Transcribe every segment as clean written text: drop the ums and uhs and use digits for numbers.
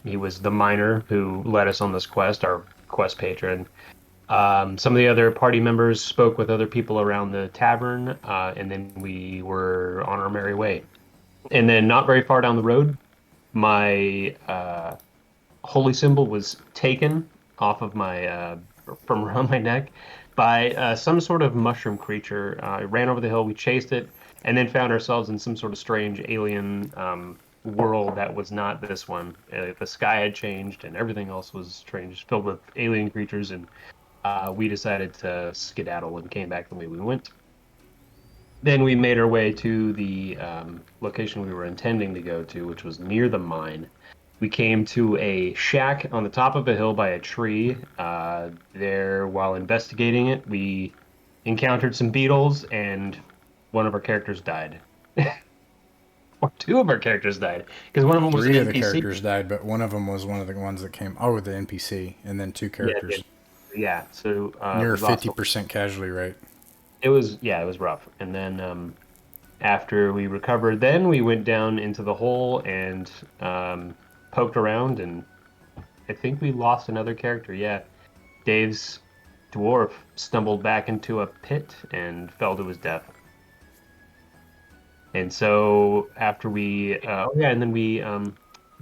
He was the miner who led us on this quest, our quest patron. Some of the other party members spoke with other people around the tavern, and then we were on our merry way. And then, not very far down the road, my holy symbol was taken off of my from around my neck by some sort of mushroom creature. It ran over the hill. We chased it, and then found ourselves in some sort of strange alien world that was not this one. The sky had changed, and everything else was strange, filled with alien creatures. And we decided to skedaddle and came back the way we went. Then we made our way to the location we were intending to go to, which was near the mine. We came to a shack on the top of a hill by a tree. There, while investigating it, we encountered some beetles, and one of our characters died. Or two of our characters died, because one of them was an Three of the NPC. characters died, but one of them was one of the ones that came. Oh, the NPC, and then two Yeah, yeah, characters. yeah. So Near we a lost. 50% casualty rate. It was yeah, it was rough. And then after we recovered, then we went down into the hole and poked around, and I think we lost another character. Yeah, Dave's dwarf stumbled back into a pit and fell to his death. And so after we, oh yeah, and then we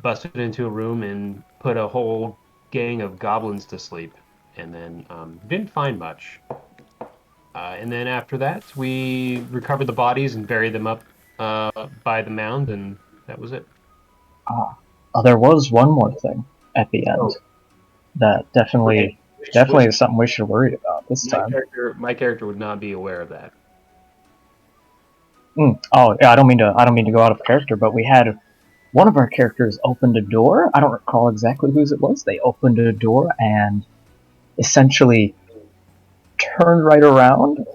busted into a room and put a whole gang of goblins to sleep, and then didn't find much. And then after that, we recovered the bodies and buried them up by the mound, and that was it. Ah, there was one more thing at the end Oh, that okay. definitely is something we should worry about this time. My character would not be aware of that. Oh yeah, I don't mean to go out of character, but we had one of our characters opened a door. I don't recall exactly whose it was. They opened a door and essentially turned right around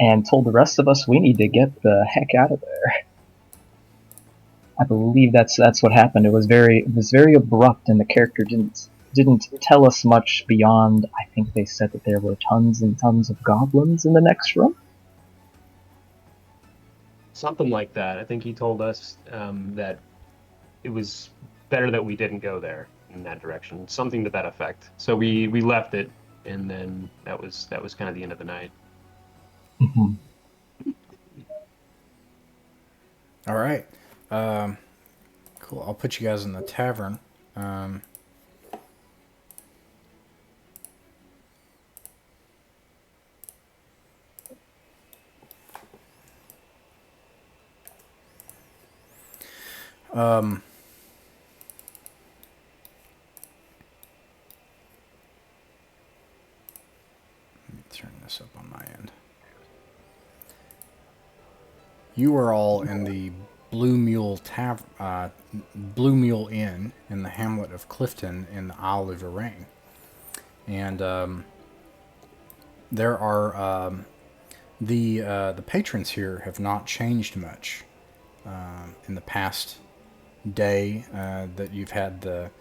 and told the rest of us we need to get the heck out of there. I believe that's what happened. It was very abrupt, and the character didn't tell us much beyond. I think they said that there were tons and tons of goblins in the next room. Something like that. I think he told us that it was better that we didn't go there in that direction. Something to that effect. So we left it, and then that was kind of the end of the night. Mhm. All right. Um, cool. I'll put you guys in the tavern. Um, um, let me turn this up on my end. You are all in the Blue Mule Inn in the hamlet of Clifton in the Isle of Arraign, and there are the patrons here have not changed much in the past day that you've had the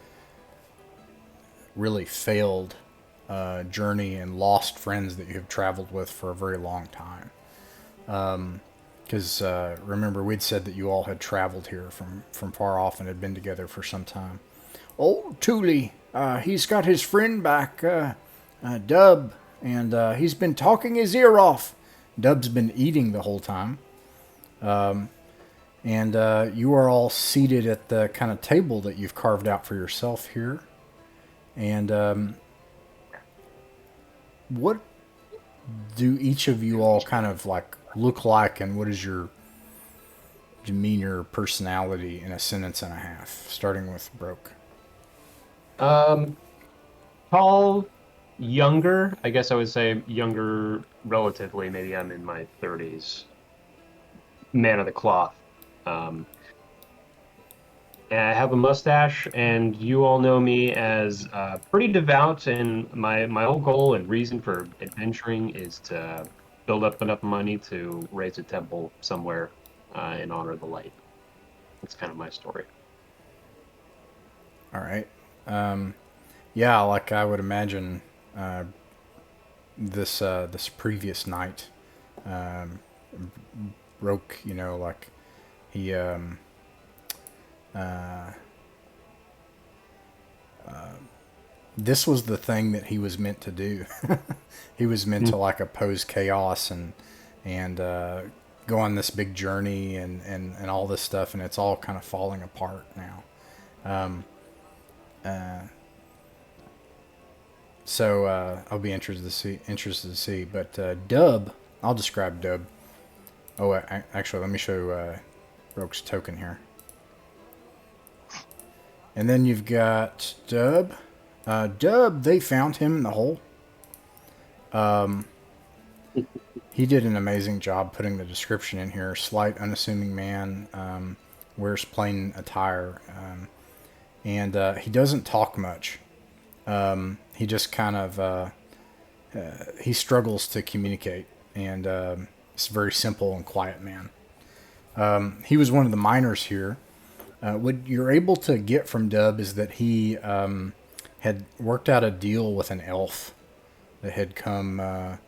really failed journey and lost friends that you have traveled with for a very long time. Because remember, we'd said that you all had traveled here from far off and had been together for some time. Old Thule, he's got his friend back, Dub, and he's been talking his ear off. Dub's been eating the whole time. And you are all seated at the kind of table that you've carved out for yourself here. And what do each of you all kind of like look like, and what is your demeanor, personality in a sentence and a half? Starting with Broke. Um, Tall, younger. I guess I would say younger relatively. Maybe I'm in my 30s. Man of the cloth. Um, and I have a mustache, and you all know me as pretty devout. And my whole goal and reason for adventuring is to build up enough money to raise a temple somewhere in honor of the light. That's kind of my story. All right. Yeah, like I would imagine this previous night, um, Broke, you know, like he this was the thing that he was meant to do. He was meant to like oppose chaos and go on this big journey and all this stuff, and it's all kind of falling apart now. So I'll be interested to see. But Dub, I'll describe Dub. Oh, actually, let me show Roke's token here. And then you've got Dub. Dub, they found him in the hole. He did an amazing job putting the description in here. Slight, unassuming man, wears plain attire, and he doesn't talk much. He just kind of he struggles to communicate, and it's a very simple and quiet man. He was one of the miners here. What you're able to get from Dub is that he had worked out a deal with an elf that had come a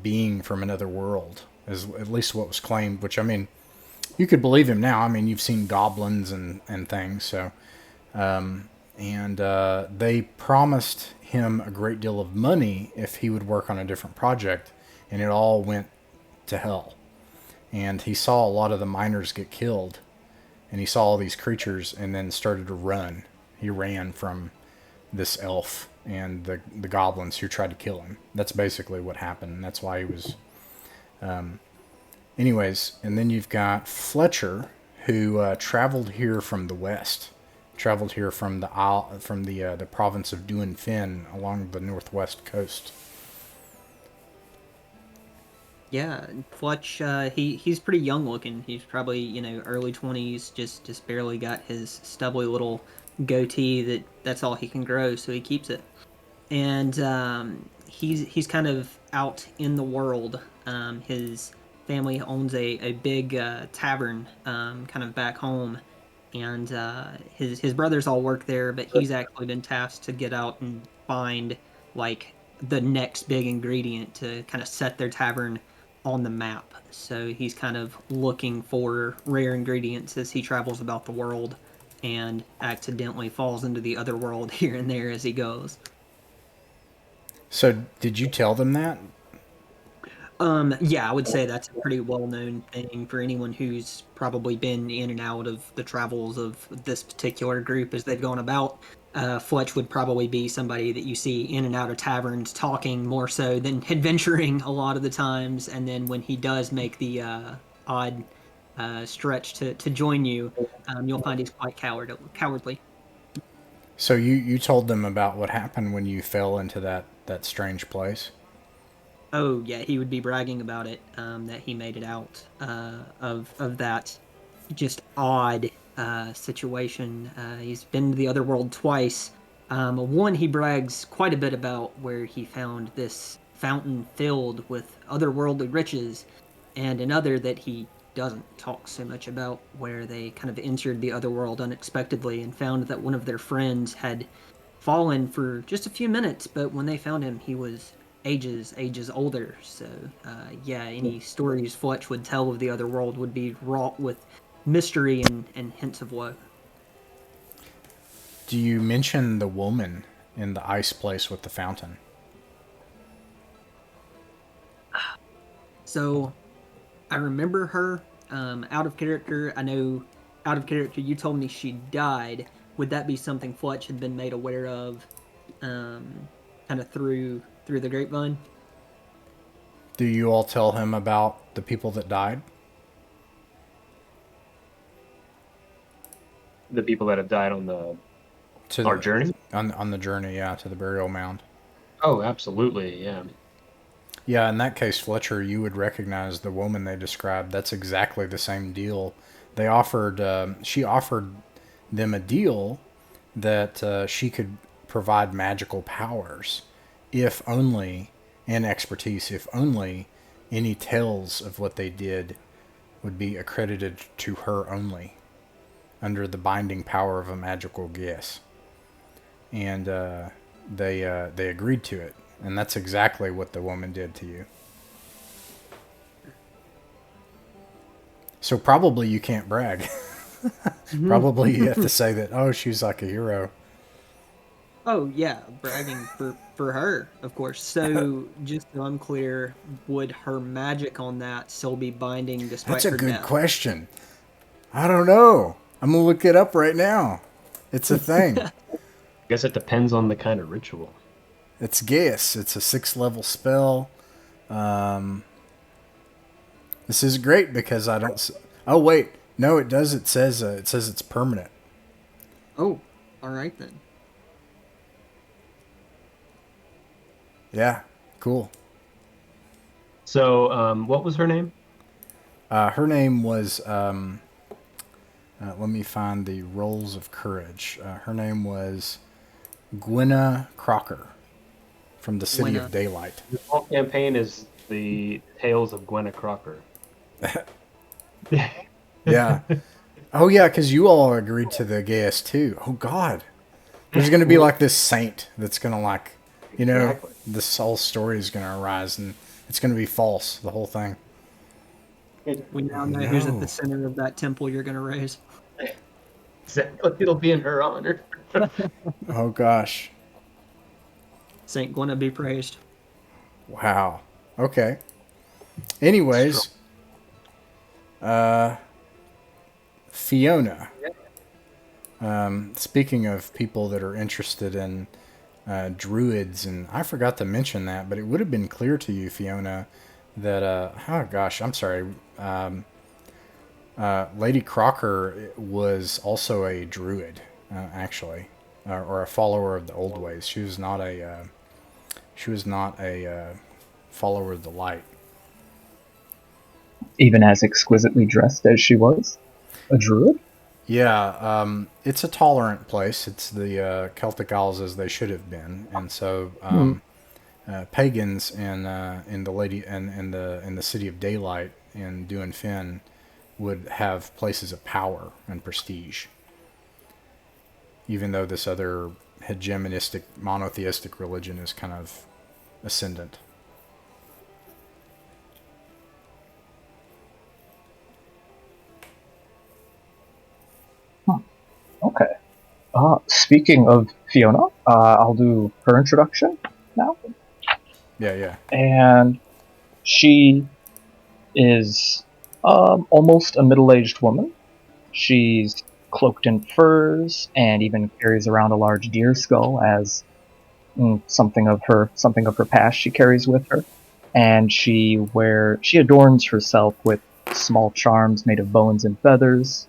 being from another world, is at least what was claimed. Which, I mean, you could believe him now. I mean, you've seen goblins and things. So, they promised him a great deal of money if he would work on a different project, and it all went to hell. And he saw a lot of the miners get killed, and he saw all these creatures, and then started to run. He ran from this elf and the goblins who tried to kill him. That's basically what happened. And that's why he was. Anyways, and then you've got Fletcher, who traveled here from the west, traveled here from the province of Duin Fin along the northwest coast. Yeah, Fletch, he's pretty young looking. He's probably, early 20s, just barely got his stubbly little goatee that's all he can grow, so he keeps it. And he's kind of out in the world. His family owns a big tavern kind of back home, and his brothers all work there, but he's actually been tasked to get out and find like the next big ingredient to kind of set their tavern on the map. So he's kind of looking for rare ingredients as he travels about the world, and accidentally falls into the other world here and there as he goes. So did you tell them that? Yeah, I would say that's a pretty well-known thing for anyone who's probably been in and out of the travels of this particular group as they've gone about. Fletch would probably be somebody that you see in and out of taverns talking more so than adventuring a lot of the times. And then when he does make the odd stretch to join you, you'll find he's quite cowardly. So you told them about what happened when you fell into that strange place? Oh yeah, he would be bragging about it, that he made it out of that just odd situation. He's been to the Otherworld twice. One he brags quite a bit about, where he found this fountain filled with otherworldly riches, and another that he doesn't talk so much about, where they kind of entered the Otherworld unexpectedly and found that one of their friends had fallen for just a few minutes, but when they found him, he was ages older. So yeah, any stories Fletch would tell of the Otherworld would be wrought with mystery and hints of woe. Do you mention the woman in the ice place with the fountain? So I remember her. Out of character, I know out of character you told me she died. Would that be something Fletch had been made aware of kind of through the grapevine? Do you all tell him about the people that died? The people that have died on our journey? On the journey, yeah, to the burial mound. Oh, absolutely, yeah. Yeah, in that case, Fletcher, you would recognize the woman they described. That's exactly the same deal. They offered, she offered them a deal that she could provide magical powers, if only, and expertise, if only any tales of what they did would be accredited to her only, under the binding power of a magical guess. And they agreed to it. And that's exactly what the woman did to you. So probably you can't brag. Probably you have to say that, oh, she's like a hero. Oh yeah, bragging for her, of course. So just so I'm clear, would her magic on that still be binding That's despite a her good death? question. I don't know. I'm gonna look it up right now. It's a thing. I guess it depends on the kind of ritual. It's Gaius. It's a 6th level spell. Um, this is great because I don't. Oh wait, no, it does. It says it's permanent. Oh, all right then. Yeah, cool. So, what was her name? Her name was. Let me find the rolls of courage. Her name was Gwenna Crocker from the City of Gwenna. Daylight. The whole campaign is the Tales of Gwenna Crocker. Yeah. Oh yeah, because you all agreed to the Gaius too. Oh God, there's gonna be like this saint that's gonna like, Exactly. this whole story is gonna arise and it's gonna be false. The whole thing. We Oh now know who's at the no. center of that temple you're going to raise. Exactly. It'll be in her honor. Oh gosh. Saint Gwenna be praised. Wow. Okay. Strong. Anyways, Fiona. Speaking of people that are interested in druids, and I forgot to mention that, but it would have been clear to you, Fiona, that oh gosh, I'm sorry. Lady Crocker was also a druid, actually, or a follower of the old ways. She was not a follower of the light. Even as exquisitely dressed as she was, a druid. Yeah, it's a tolerant place. It's the Celtic Isles as they should have been, and so Hmm. pagans in the lady and in the city of Daylight in Duin Finn would have places of power and prestige, even though this other hegemonistic monotheistic religion is kind of ascendant. Huh. Okay. Speaking of Fiona, I'll do her introduction now, Yeah, yeah. and she is almost a middle-aged woman. She's cloaked in furs and even carries around a large deer skull as something of her past she carries with her. And she adorns herself with small charms made of bones and feathers.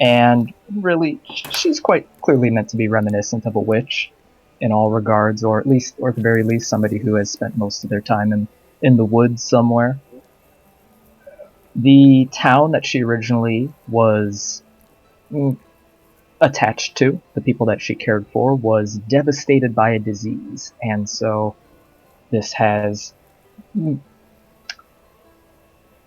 And really, she's quite clearly meant to be reminiscent of a witch in all regards, or at the very least, somebody who has spent most of their time in the woods somewhere. The town that she originally was mm, attached to, the people that she cared for, was devastated by a disease, and so this has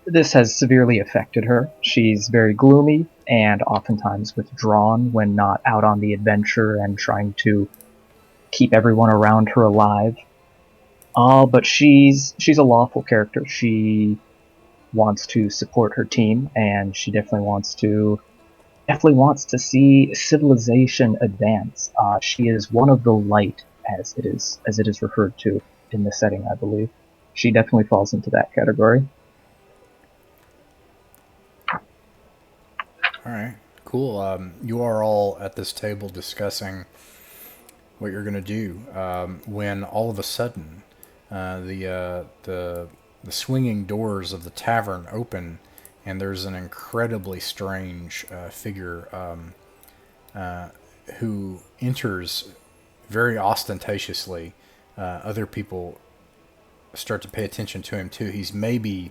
this has severely affected her. She's very gloomy and oftentimes withdrawn when not out on the adventure and trying to keep everyone around her alive. But she's a lawful character. She wants to support her team, and she definitely wants to see civilization advance. She is one of the light, as it is referred to in the setting, I believe. She definitely falls into that category. All right, cool. You are all at this table discussing what you're going to do when all of a sudden the swinging doors of the tavern open and there's an incredibly strange figure who enters very ostentatiously. Other people start to pay attention to him too. He's maybe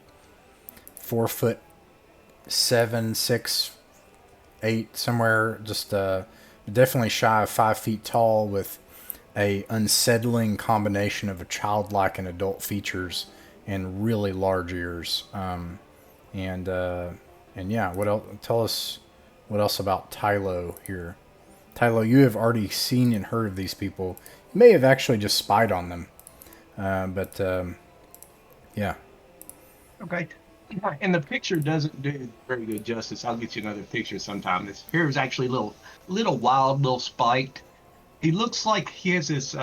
4 foot 7, 6, 8, somewhere, just definitely shy of 5 feet tall, with a unsettling combination of a childlike and adult features and really large ears. And and yeah, what else? Tell us what else about Tylo here. Tylo, you have already seen and heard of these people. You may have actually just spied on them, but yeah. Okay. And the picture doesn't do very good justice. I'll get you another picture sometime. This hair is actually a little wild, little spiked, He looks like he has this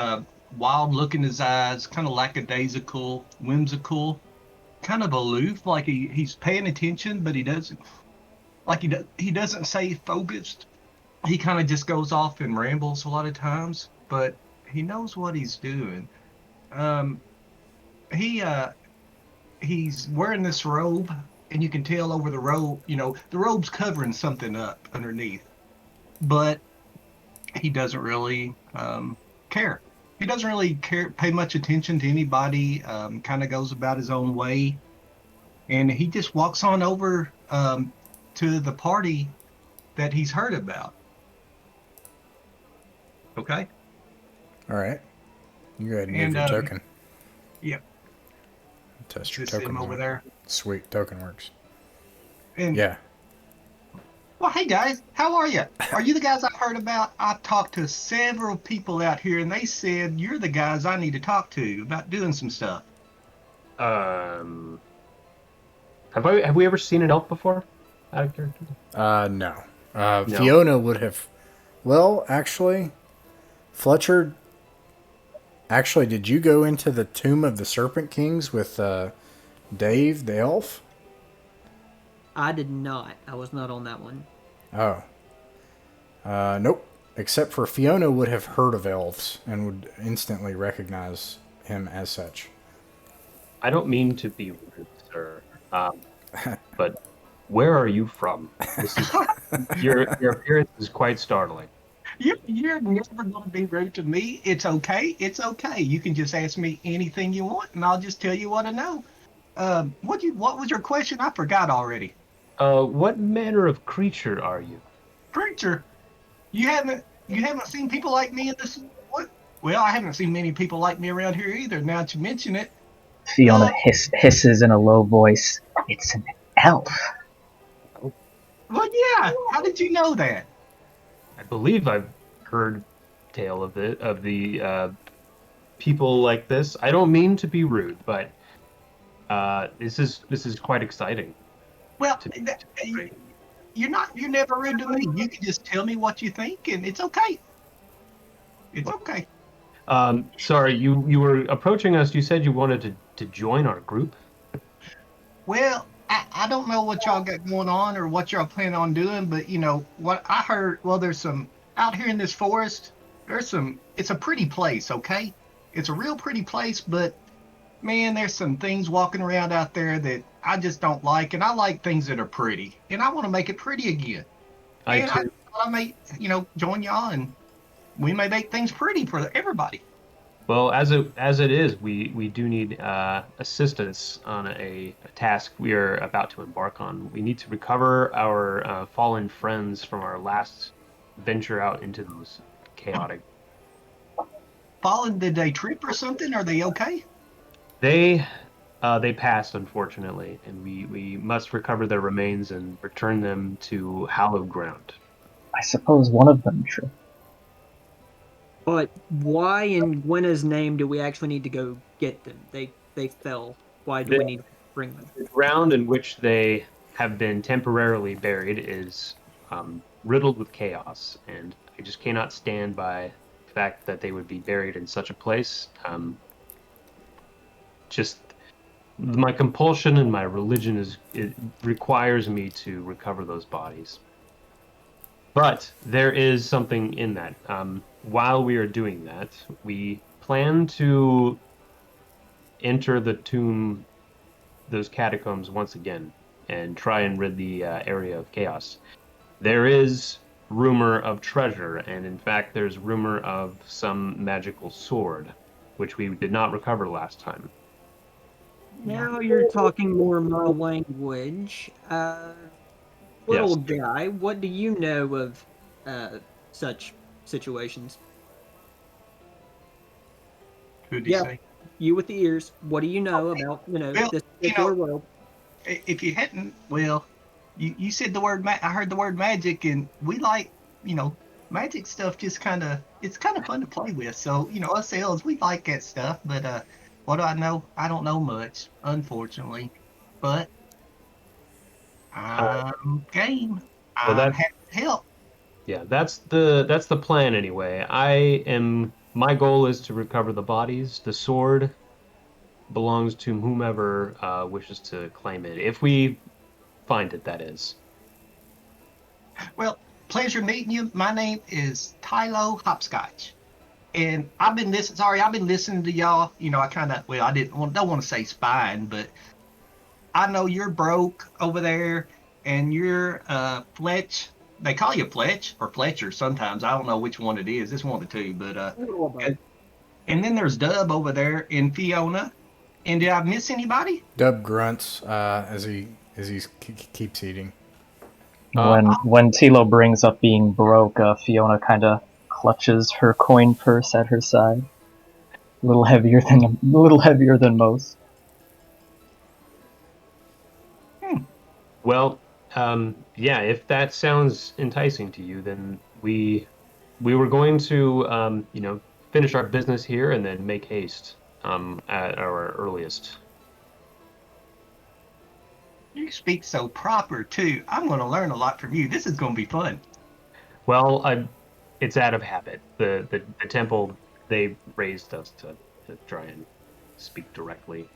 wild look in his eyes, kind of lackadaisical, whimsical, kind of aloof, like he's paying attention, but he doesn't he doesn't stay focused. He kind of just goes off and rambles a lot of times, but he knows what he's doing. Um, he he's wearing this robe, and you can tell over the robe, the robe's covering something up underneath, but he doesn't really care. He doesn't really pay much attention to anybody. Kind of goes about his own way, and he just walks on over to the party that he's heard about. Okay. All right. You go ahead and move And your token. yeah, Test your just him token. over there. Sweet. Token works. And Yeah. well, hey guys, how are you? Are you the guys I've heard about? I've talked to several people out here, and they said you're the guys I need to talk to about doing some stuff. Um, have we ever seen an elf before? Out of character? No. No. Fiona would have. Well, actually, Fletcher. Actually, did you go into the Tomb of the Serpent Kings with Dave the elf? I did not. I was not on that one. Oh. Nope. Except for Fiona would have heard of elves and would instantly recognize him as such. I don't mean to be rude, sir, but where are you from? This is your appearance is quite startling. You're never going to be rude to me. It's okay. It's okay. You can just ask me anything you want, and I'll just tell you what I know. What was your question? I forgot already. What manner of creature are you? Preacher, you haven't seen people like me in this. What? Well, I haven't seen many people like me around here either. Now that you mention it. Fiona hisses in a low voice. It's an elf. Well, yeah. How did you know that? I believe I've heard tale of the people like this. I don't mean to be rude, but this is quite exciting. Well, to you're never rude to me. You can just tell me what you think, and it's okay. It's okay. Sorry, you were approaching us. You said you wanted to join our group. Well, I don't know what y'all got going on or what y'all plan on doing, but what I heard. Well, there's some out here in this forest. It's a pretty place, okay? It's a real pretty place, but man, there's some things walking around out there that I just don't like, and I like things that are pretty, and I want to make it pretty again. I And I too. thought I may, join y'all, and we may make things pretty for everybody. Well, as it is, we do need assistance on a task we are about to embark on. We need to recover our fallen friends from our last venture out into those chaotic. Fallen, did they trip or something? Are they okay? They passed, unfortunately, and we must recover their remains and return them to hallowed ground. I suppose one of them tripped. But why in Gwenna's name do we actually need to go get them? They fell. Why do we need to bring them? The ground in which they have been temporarily buried is riddled with chaos, and I just cannot stand by the fact that they would be buried in such a place. Just my compulsion and my religion it requires me to recover those bodies. But there is something in that. While we are doing that, we plan to enter the tomb, those catacombs once again, and try and rid the area of chaos. There is rumor of treasure, and in fact, there's rumor of some magical sword, which we did not recover last time. Now you're talking more my language. Little guy, what do you know of such situations? Who do you Yeah. say? You with the ears, what do you know about, Well, this particular world? If you hadn't, well, you said the word. I heard the word magic, and we like, magic stuff. Just it's kind of fun to play with. So, us elves, we like that stuff. But what do I know? I don't know much, unfortunately. But I'm game. Well, I'm happy to help. Yeah, that's the plan anyway. My goal is to recover the bodies. The sword belongs to whomever wishes to claim it. If we find it, that is. Well, pleasure meeting you. My name is Tylo Hopscotch. And I've been listening. Sorry, I've been listening to y'all. I kind of, well, I don't want to say spying, but I know you're broke over there, and you're Fletch. They call you Fletch or Fletcher sometimes. I don't know which one it is. It's one of the two. But and then there's Dub over there in Fiona. And did I miss anybody? Dub grunts as he keeps eating. Uh, When Tilo brings up being broke, Fiona kind of clutches her coin purse at her side, a little heavier than most. Hmm. well, yeah, if that sounds enticing to you, then we were going to finish our business here and then make haste at our earliest. You speak so proper too. I'm going to learn a lot from you. This is going to be fun. Well, it's out of habit. The temple, they raised us to try and speak directly.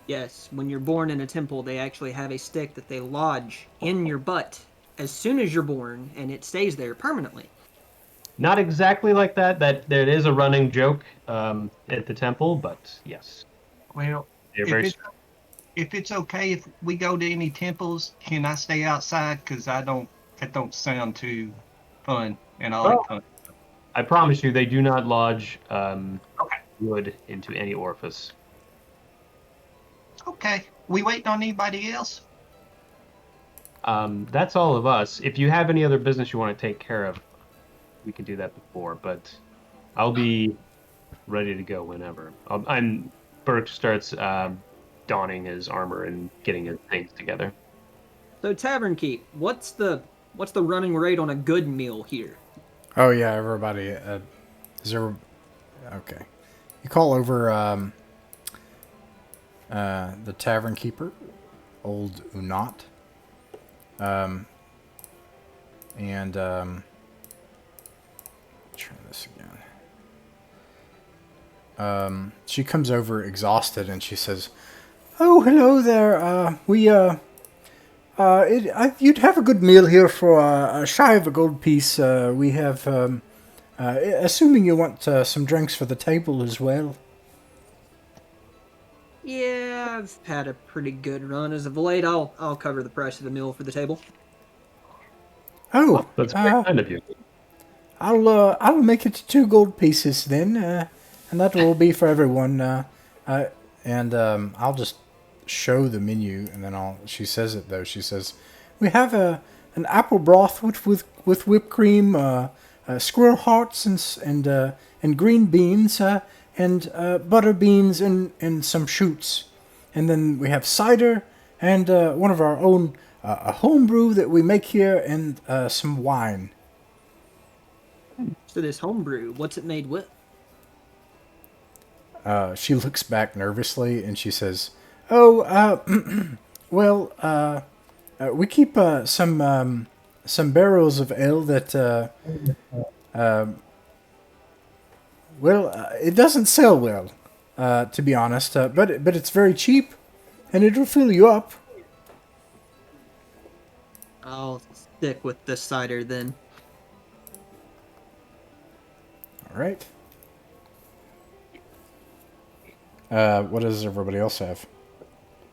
Yes, when you're born in a temple, they actually have a stick that they lodge in your butt as soon as you're born, and it stays there permanently. Not exactly like that. That is a running joke at the temple, but yes, Well, they're if very. it's okay if we go to any temples, can I stay outside? Because that don't sound too fun, and I like Well, fun. I promise you, they do not lodge Okay, wood into any orifice. okay. We waiting on anybody else? That's all of us. If you have any other business you want to take care of, we can do that before. But I'll be ready to go whenever. I'm Burke starts donning his armor and getting his things together. So tavern keep, what's the running rate on a good meal here? Oh yeah, everybody. Is there? Okay. You call over the tavern keeper, old Unat, and try this again. She comes over exhausted and she says, "Oh, hello there. You'd have a good meal here for a shy of a gold piece. We have, assuming you want some drinks for the table as well." Yeah, I've had a pretty good run as of late. I'll cover the price of the meal for the table. Oh, Well, that's very kind of you. I'll make it 2 gold pieces then, and that will be for everyone. And I'll just show the menu, and then She says it though. She says, "We have an apple broth with whipped cream, squirrel hearts, and green beans, and butter beans, and some shoots, and then we have cider and one of our own a homebrew that we make here, and some wine." So this homebrew, what's it made with? She looks back nervously and she says, "Oh, well, we keep some barrels of ale that, it doesn't sell well, to be honest, but it's very cheap, and it'll fill you up." I'll stick with the cider then. All right. What does everybody else have?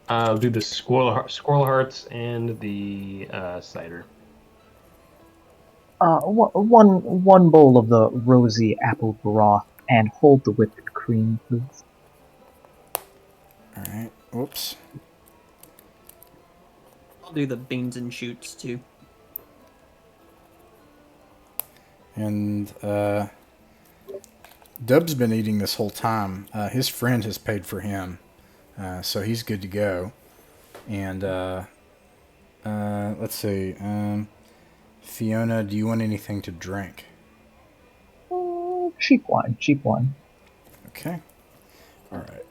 I'll do the squirrel hearts and the cider. One bowl of the rosy apple broth, and hold the whipped cream, please. All right. Whoops. I'll do the beans and shoots too. And Dub's been eating this whole time. His friend has paid for him, so he's good to go. And let's see. Fiona, do you want anything to drink? Cheap wine, cheap wine. Okay. All right.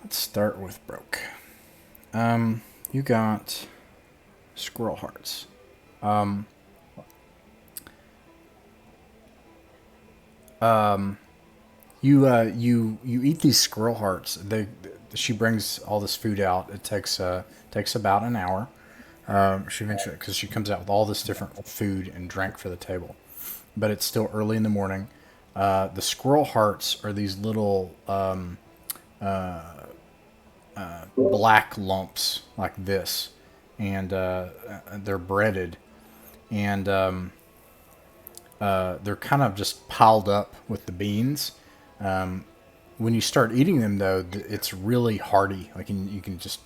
Let's start with Broke. You got Squirrel Hearts. You eat these squirrel hearts. She brings all this food out. It takes about an hour. She eventually, because she comes out with all this different food and drink for the table, but it's still early in the morning. The squirrel hearts are these little black lumps like this, and they're breaded, and they're kind of just piled up with the beans. When you start eating them, though, it's really hearty. Like you can just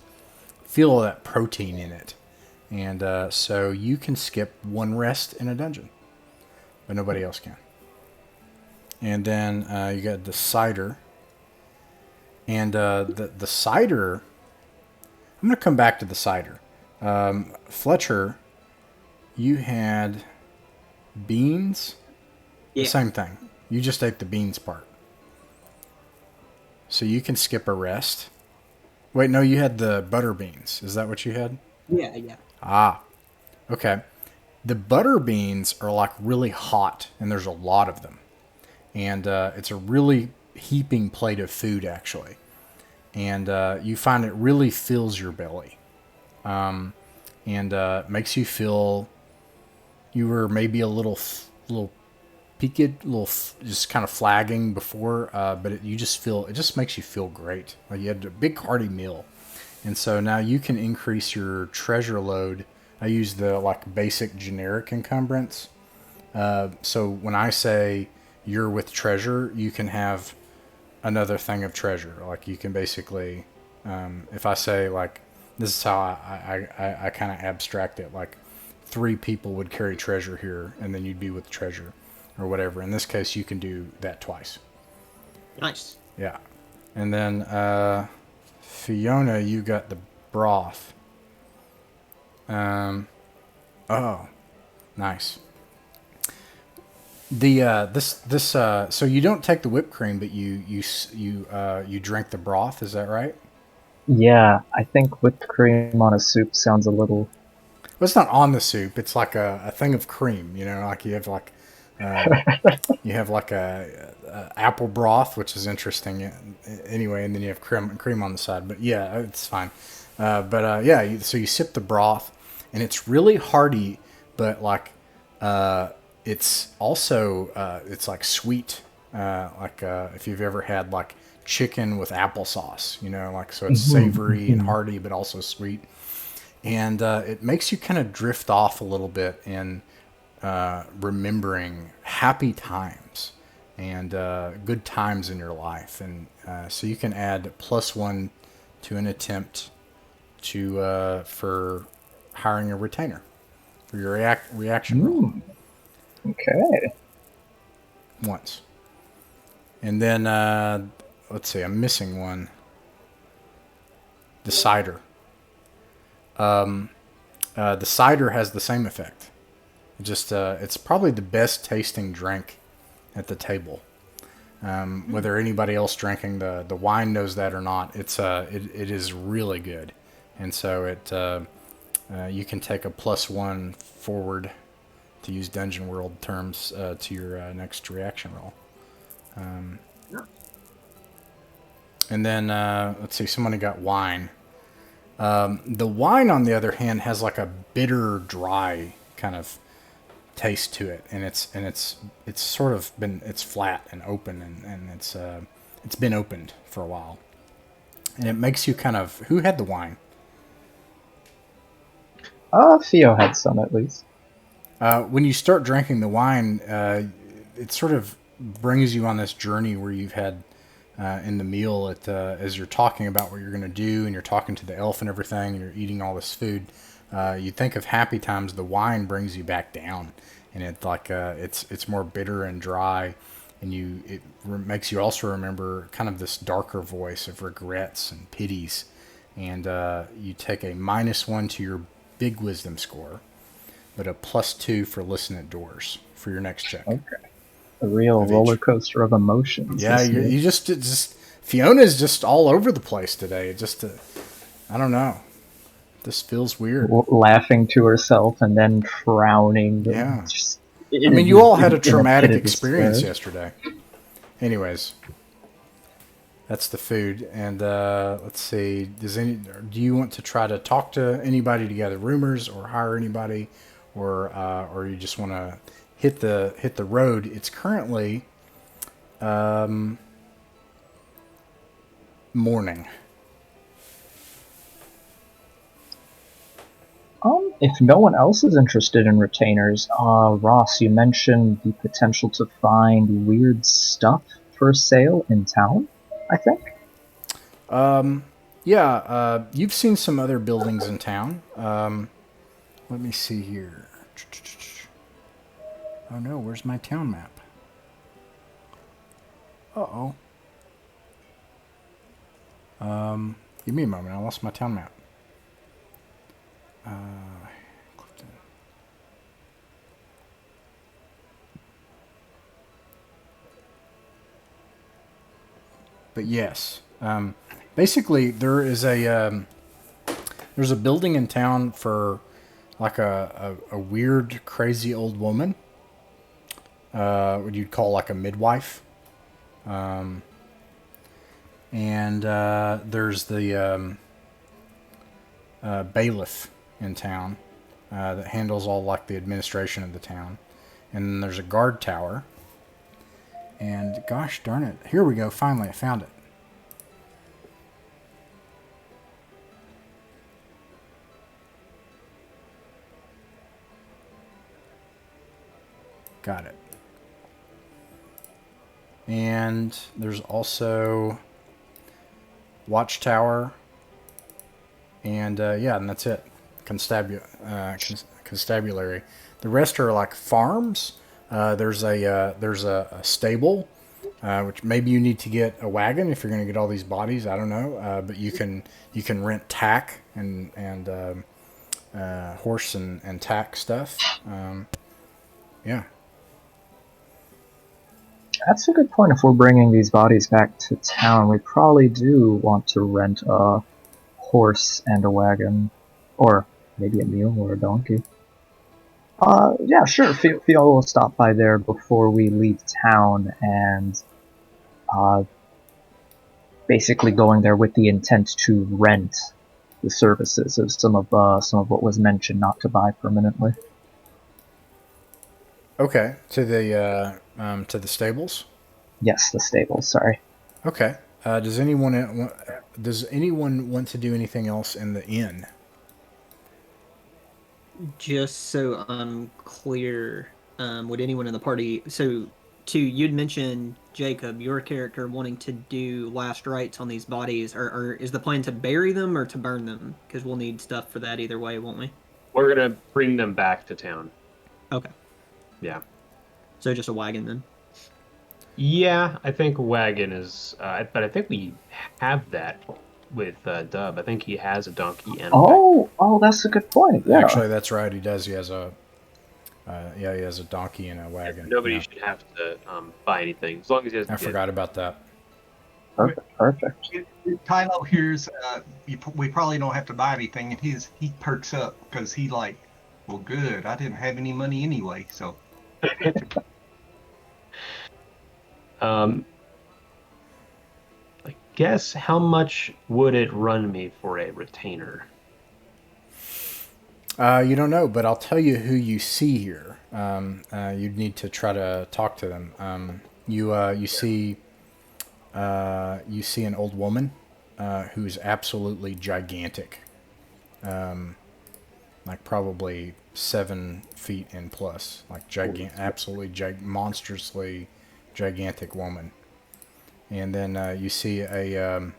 feel that protein in it, and so you can skip one rest in a dungeon, but nobody else can. And then you got the cider, and the cider. I'm going to come back to the cider. Fletcher, you had beans. Yeah. The same thing. You just ate the beans part. So you can skip a rest. Wait, no, you had the butter beans. Is that what you had? Yeah. Ah, okay. The butter beans are like really hot, and there's a lot of them. And it's a really heaping plate of food, actually. And you find it really fills your belly. And makes you feel you were maybe a little peaked, just kind of flagging before, but it just makes you feel great. Like you had a big hearty meal, and so now you can increase your treasure load. I use the like basic generic encumbrance. So when I say you're with treasure, you can have another thing of treasure. Like you can basically, if I say like this is how I kind of abstract it. Like 3 people would carry treasure here, and then you'd be with treasure. Or whatever. In this case, you can do that twice. Nice. Yeah. And then Fiona, you got the broth. Oh, nice. The so you don't take the whipped cream, but you drink the broth. Is that right? Yeah, I think whipped cream on a soup sounds a little. Well, it's not on the soup. It's like a thing of cream. You know, like you have like. You have like a apple broth, which is interesting anyway, and then you have cream on the side. But yeah, it's fine. So you sip the broth, and it's really hearty, but like it's also it's like sweet, if you've ever had like chicken with applesauce, you know, like so it's savory and hearty, but also sweet, and it makes you kind of drift off a little bit in. Remembering happy times and good times in your life, and so you can add +1 to an attempt to for hiring a retainer for your reaction roll. Okay. Once, and then let's see, I'm missing one. The cider. The cider has the same effect. Just it's probably the best tasting drink at the table. Whether anybody else drinking the wine knows that or not, it is really good, and so you can take a +1 forward, to use Dungeon World terms, to your next reaction roll. And then let's see, somebody got wine. The wine, on the other hand, has like a bitter, dry kind of taste to it, and it's sort of been, it's flat and open, and it's been opened for a while, and it makes you kind of, who had the wine? Theo had some at least. When you start drinking the wine, it sort of brings you on this journey where you've had in the meal, as you're talking about what you're going to do, and you're talking to the elf and everything, and you're eating all this food. You think of happy times. The wine brings you back down, and it's more bitter and dry, and it makes you also remember kind of this darker voice of regrets and pities, and you take a -1 to your big wisdom score, but a +2 for listen at doors for your next check. Okay, a real roller coaster of emotions. Yeah, you just Fiona's just all over the place today. It just I don't know. This feels weird. Laughing to herself and then frowning. Yeah. I mean, you all had a traumatic experience yesterday. Anyways, that's the food. And let's see. Do you want to try to talk to anybody to gather rumors, or hire anybody, or you just want to hit the road? It's currently morning. If no one else is interested in retainers, Ross, you mentioned the potential to find weird stuff for sale in town, I think? Yeah, you've seen some other buildings in town. Let me see here. Oh no, where's my town map? Uh-oh. Give me a moment, I lost my town map. Clifton. But yes, basically there's a building in town for like a weird, crazy old woman. What you'd call like a midwife. And there's the bailiff in town that handles all like the administration of the town. And then there's a guard tower. And gosh darn it, here we go, finally I found it. Got it. And there's also watchtower, and yeah, and that's it. Constabulary. The rest are like farms. There's a stable, which maybe you need to get a wagon if you're going to get all these bodies. I don't know, but you can rent tack and horse and tack stuff. Yeah. That's a good point. If we're bringing these bodies back to town, we probably do want to rent a horse and a wagon. Or maybe a mule or a donkey. Yeah, sure. Feel we'll stop by there before we leave town, and basically going there with the intent to rent the services of some of what was mentioned, not to buy permanently. Okay, to the stables. Yes, the stables. Sorry. Okay. Does anyone want to do anything else in the inn? Just so I'm clear, would anyone in the party? So, you'd mentioned Jacob, your character wanting to do last rites on these bodies, or is the plan to bury them or to burn them? Because we'll need stuff for that either way, won't we? We're gonna bring them back to town. Okay. Yeah. So just a wagon then. Yeah, I think wagon is, but I think we have that with Dub. I think he has a donkey and a wagon. Oh, that's a good point. Yeah. Actually, that's right. He does. He has a he has a donkey and a wagon. Nobody Yeah. should have to buy anything as long as he has. I forgot about that. Perfect. Tylo here's we probably don't have to buy anything, and he perks up because he like, well, good. I didn't have any money anyway, so. I guess how much would it run me for a retainer? You don't know, but I'll tell you who you see here. You'd need to try to talk to them. You see an old woman who's absolutely gigantic, like probably 7 feet and plus, like absolutely monstrously gigantic woman. And then you see an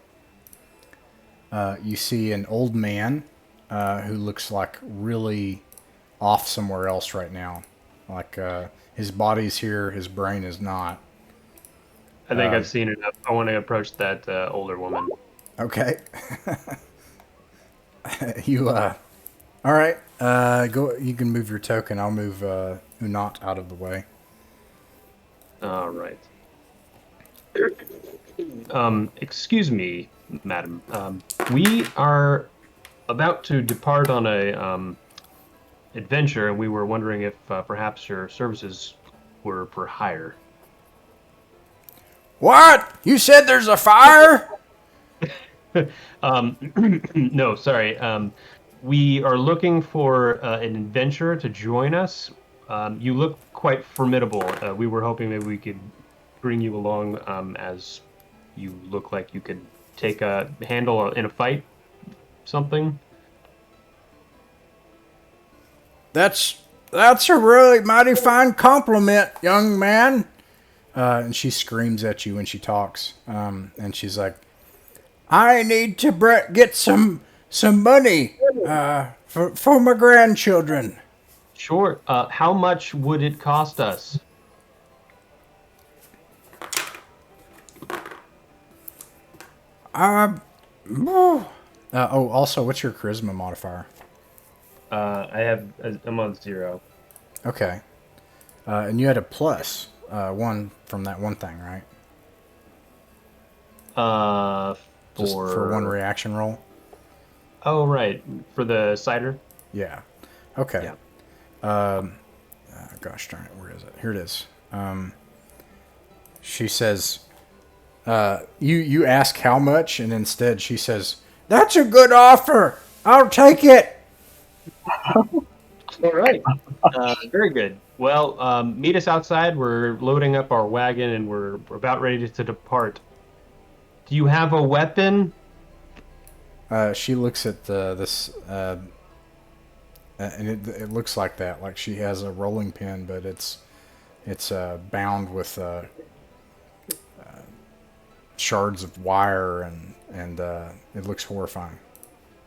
old man who looks like really off somewhere else right now. Like his body's here, his brain is not. I think I've seen enough. I want to approach that older woman. Okay. You all right? Go. You can move your token. I'll move Unot out of the way. All right. Excuse me, madam. We are about to depart on a adventure, and we were wondering if perhaps your services were for hire. What? You said there's a fire? No, sorry. We are looking for an adventurer to join us. You look quite formidable. We were hoping maybe we could bring you along, as you look like you could take a handle in a fight, something. That's a really mighty fine compliment, young man. And she screams at you when she talks. And she's like, I need to get some money for my grandchildren. Sure. How much would it cost us? Also, what's your charisma modifier? I'm on 0. Okay. And you had a plus 1 from that one thing, right? Just for one reaction roll? Oh, right. For the cider? Yeah. Okay. Yeah. Gosh darn it, where is it? Here it is. She says, you ask how much, and instead she says, that's a good offer. I'll take it. All right. Very good. Well, meet us outside. We're loading up our wagon, and we're about ready to depart. Do you have a weapon? She looks at this, and it looks like that. Like she has a rolling pin, but it's bound with shards of wire, and it looks horrifying.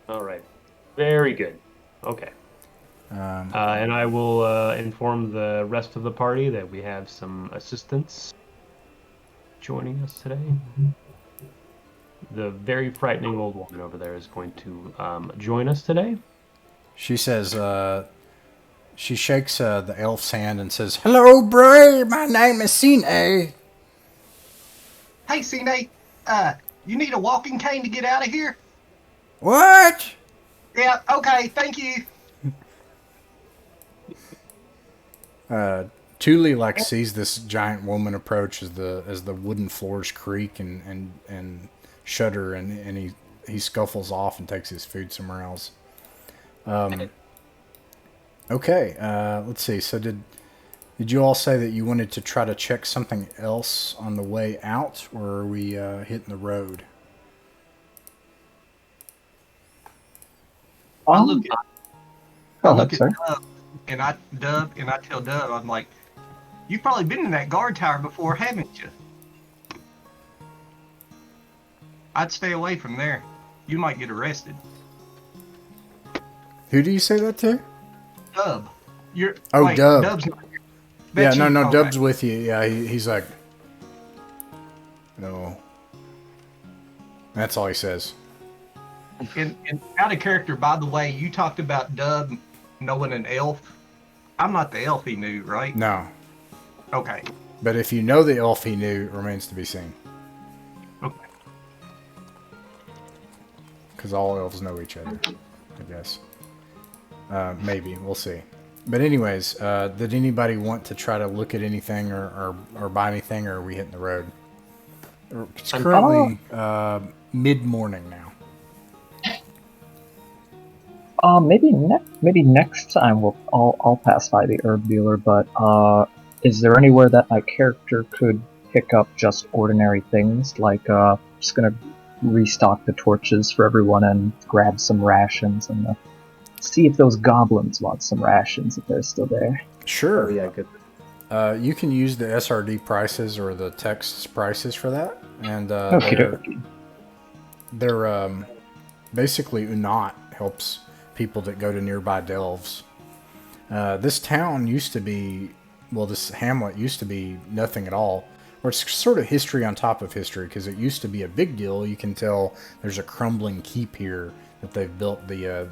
All right. Very good. Okay. And I will inform the rest of the party that we have some assistants joining us today. The very frightening old woman over there is going to join us today. She says, she shakes the elf's hand and says, hello, Bray, my name is Sine. Hey, Cine, you need a walking cane to get out of here? What? Yeah, okay, thank you. Thule sees this giant woman approach as the wooden floors creak and shudder, and he scuffles off and takes his food somewhere else. Okay, let's see. So did you all say that you wanted to try to check something else on the way out, or are we hitting the road? I look at sorry. Dub, and I tell Dub, I'm like, you've probably been in that guard tower before, haven't you? I'd stay away from there. You might get arrested. Who do you say that to? Dub. Dub. Dub's not here. Bet Yeah, you- no, okay. Dub's with you. Yeah, he's like, no. That's all he says. And out of character, by the way, you talked about Dub knowing an elf. I'm not the elf he knew, right? No. Okay. But if you know the elf he knew, it remains to be seen. Okay. Because all elves know each other, I guess. Maybe. We'll see. But anyways, did anybody want to try to look at anything or buy anything, or are we hitting the road? It's currently mid-morning now. Maybe next time I'll pass by the herb dealer. But is there anywhere that my character could pick up just ordinary things, like just gonna restock the torches for everyone and grab some rations and see if those goblins want some rations if they're still there. Sure. Oh, yeah, good. You can use the SRD prices or the text prices for that, and they're basically Unat helps people that go to nearby delves. This town used to be, this hamlet used to be nothing at all, or it's sort of history on top of history, because it used to be a big deal. You can tell there's a crumbling keep here that they've built the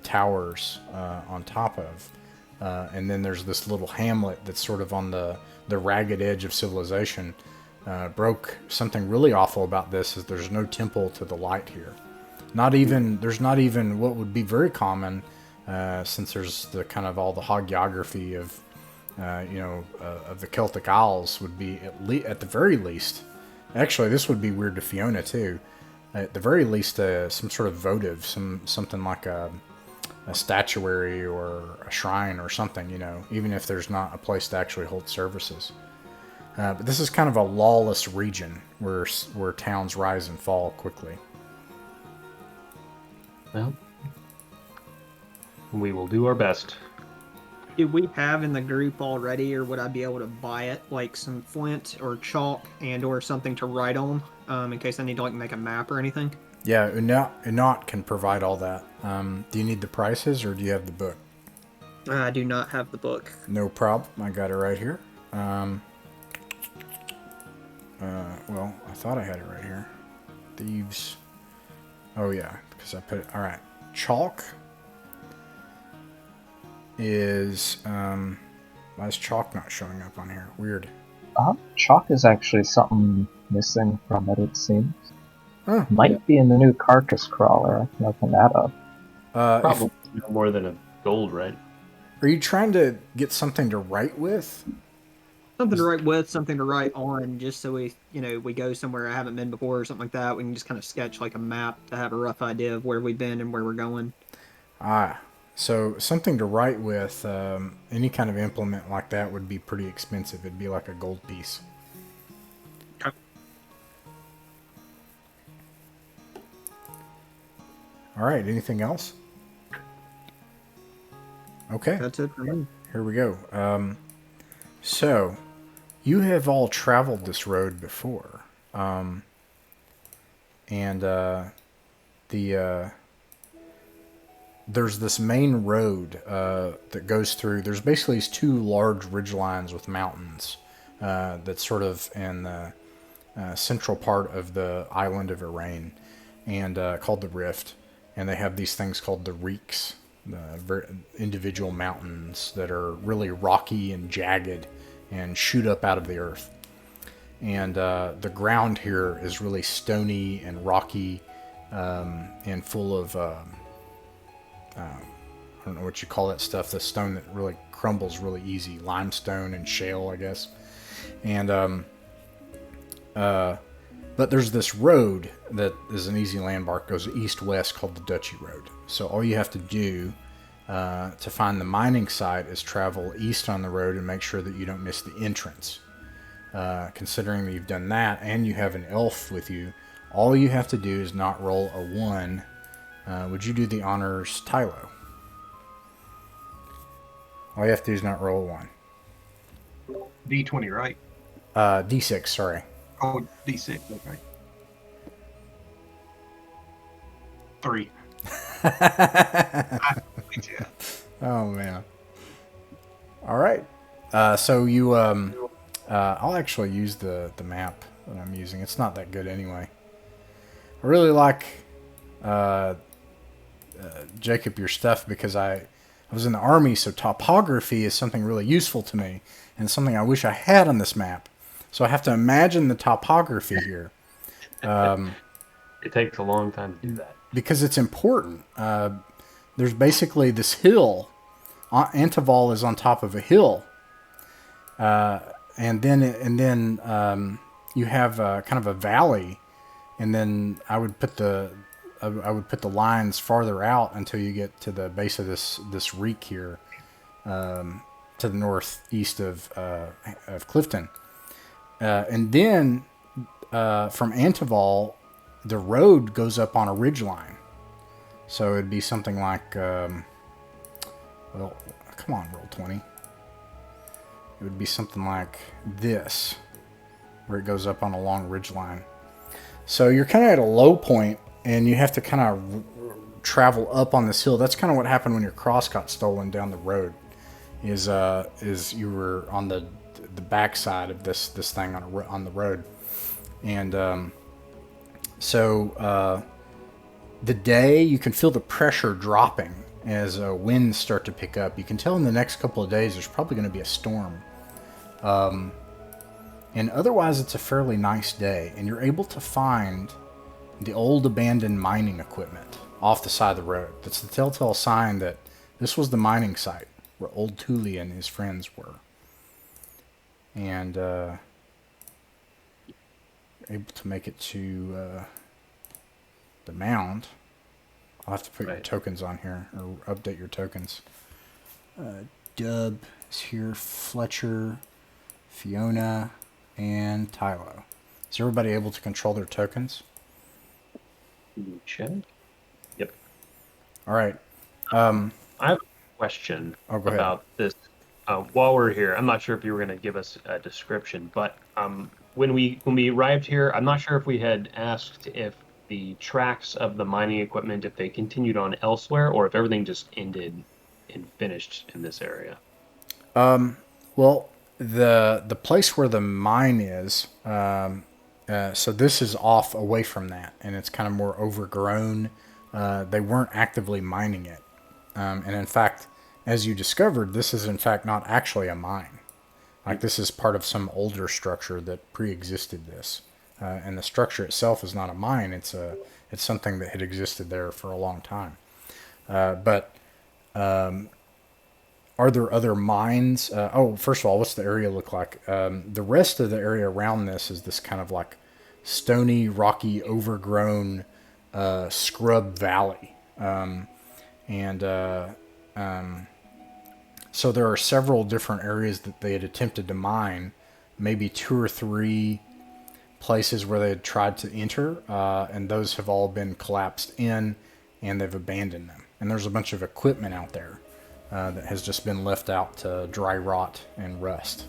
towers on top of. And then there's this little hamlet that's sort of on the ragged edge of civilization. Something really awful about this is there's no temple to the light here. There's not even what would be very common, since there's the kind of all the hagiography of of the Celtic Isles would be at the very least. Actually, this would be weird to Fiona too. At the very least, some sort of votive, something like a statuary or a shrine or something. Even if there's not a place to actually hold services. But this is kind of a lawless region where towns rise and fall quickly. Well, we will do our best. Do we have in the group already, or would I be able to buy it, like some flint or chalk and or something to write on, in case I need to like make a map or anything? Yeah, Unot can provide all that. Do you need the prices or do you have the book? I do not have the book. No problem. I got it right here. Well, I thought I had it right here. Thieves. Oh yeah, because I put it. All right, chalk is why is chalk not showing up on here? Weird. Chalk is actually something missing from it seems. Huh. Might be in the new carcass crawler. I can open that up. Probably no more than a gold, right? Are you trying to get something to write with? Something to write with, something to write on, just so we go somewhere I haven't been before or something like that. We can just kind of sketch like a map to have a rough idea of where we've been and where we're going. So something to write with, any kind of implement like that would be pretty expensive. It'd be like a gold piece. Okay. All right, anything else? Okay. That's it for me. Here we go. So, you have all traveled this road before. There's this main road that goes through. There's basically these two large ridge lines with mountains that's sort of in the central part of the island of Irene, and called the Rift. And they have these things called the Reeks, the individual mountains that are really rocky and jagged and shoot up out of the earth. And the ground here is really stony and rocky and full of I don't know what you call that stuff, the stone that really crumbles really easy, limestone and shale, I guess. And but there's this road that is an easy landmark, goes east-west, called the Duchy Road. So all you have to do to find the mining site is travel east on the road and make sure that you don't miss the entrance. Considering that you've done that and you have an elf with you, all you have to do is not roll a 1. Would you do the honors, Tylo? All you have to do is not roll a 1. D20, right? D6, sorry. Oh, D6, okay. 3. Oh, man. All right. So you, I'll actually use the map that I'm using. It's not that good anyway. I really like, Jacob, your stuff because I was in the army, so topography is something really useful to me and something I wish I had on this map. So I have to imagine the topography here. It takes a long time to do that. Because it's important. There's basically this hill. Antival is on top of a hill. And then you have kind of a valley. And then I would put the lines farther out until you get to the base of this reek here, to the northeast of Clifton. And then from Antival, the road goes up on a ridge line. So it'd be something like, well, come on, roll 20. It would be something like this, where it goes up on a long ridge line. So you're kind of at a low point, and you have to kind of travel up on this hill. That's kind of what happened when your cross got stolen down the road. Is you were on the backside of this thing on the road, and so the day you can feel the pressure dropping as winds start to pick up. You can tell in the next couple of days there's probably going to be a storm, and otherwise it's a fairly nice day, and you're able to find the old abandoned mining equipment off the side of the road. That's the telltale sign that this was the mining site where old Thule and his friends were. and able to make it to the Mound. I'll have to put your tokens on here, or update your tokens. Dub is here, Fletcher, Fiona, and Tylo. Is everybody able to control their tokens? Check. Yep. All right. I have a question about this. While we're here, I'm not sure if you were going to give us a description, but when we arrived here, I'm not sure if we had asked if the tracks of the mining equipment, if they continued on elsewhere, or if everything just ended and finished in this area. Well, the place where the mine is, so this is off away from that, and it's kind of more overgrown. They weren't actively mining it. And in fact, as you discovered, this is in fact not actually a mine. Like, this is part of some older structure that pre-existed this. And the structure itself is not a mine. It's something that had existed there for a long time. But are there other mines? First of all, what's the area look like? The rest of the area around this is this kind of like stony, rocky, overgrown scrub valley. So there are several different areas that they had attempted to mine, maybe 2 or 3 places where they had tried to enter, and those have all been collapsed in, and they've abandoned them. And there's a bunch of equipment out there that has just been left out to dry rot and rust.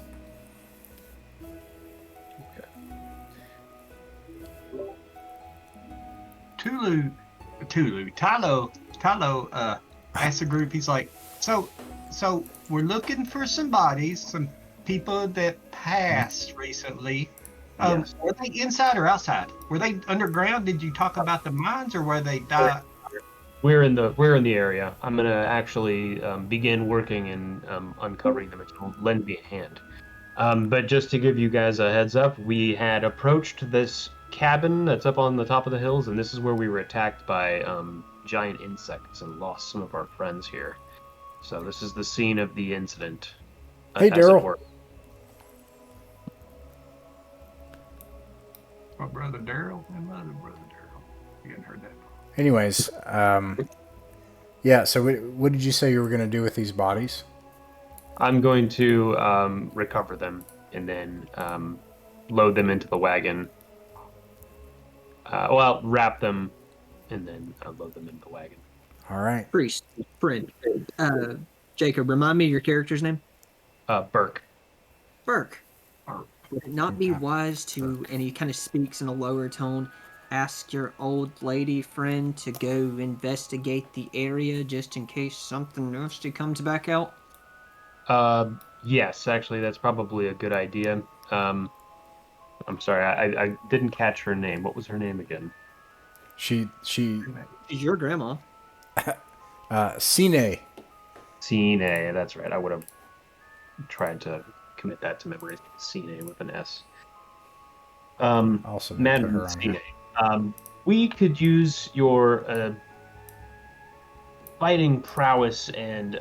Tylo asked the group, he's like, so we're looking for some bodies, some people that passed recently. Yes. Were they inside or outside? Were they underground? Did you talk about the mines, or were they died? We're in the area. I'm gonna actually begin working and uncovering them. If you'll lend me a hand. But just to give you guys a heads up, we had approached this cabin that's up on the top of the hills, and this is where we were attacked by giant insects and lost some of our friends here. So this is the scene of the incident. Hey, Daryl. My brother Daryl and my other brother Daryl. You hadn't heard that. Anyways, yeah, so what did you say you were going to do with these bodies? I'm going to recover them and then load them into the wagon. Wrap them and then load them into the wagon. All right. Priest, friend. Jacob, remind me of your character's name? Burke. Burke. Would it not be wise to, and he kind of speaks in a lower tone, ask your old lady friend to go investigate the area just in case something nasty comes back out? Yes, actually, that's probably a good idea. I'm sorry, I didn't catch her name. What was her name again? She's your grandma. Cine. Cine, that's right. I would have tried to commit that to memory. Cine with an S. Also, Madam Cine, we could use your fighting prowess and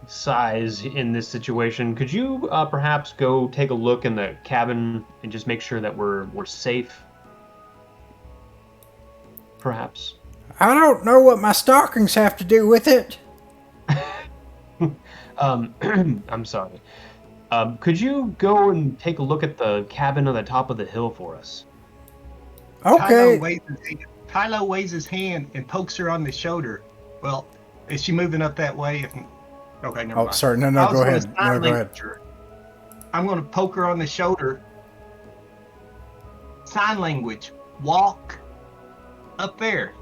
size in this situation. Could you perhaps go take a look in the cabin and just make sure that we're safe? Perhaps. I don't know what my stockings have to do with it. I'm sorry. Could you go and take a look at the cabin on the top of the hill for us? Okay. Tylo waves his hand and pokes her on the shoulder. Well, is she moving up that way? Okay, never mind. Sorry. No, go ahead. No, go ahead. I'm going to poke her on the shoulder. Sign language. Walk up there.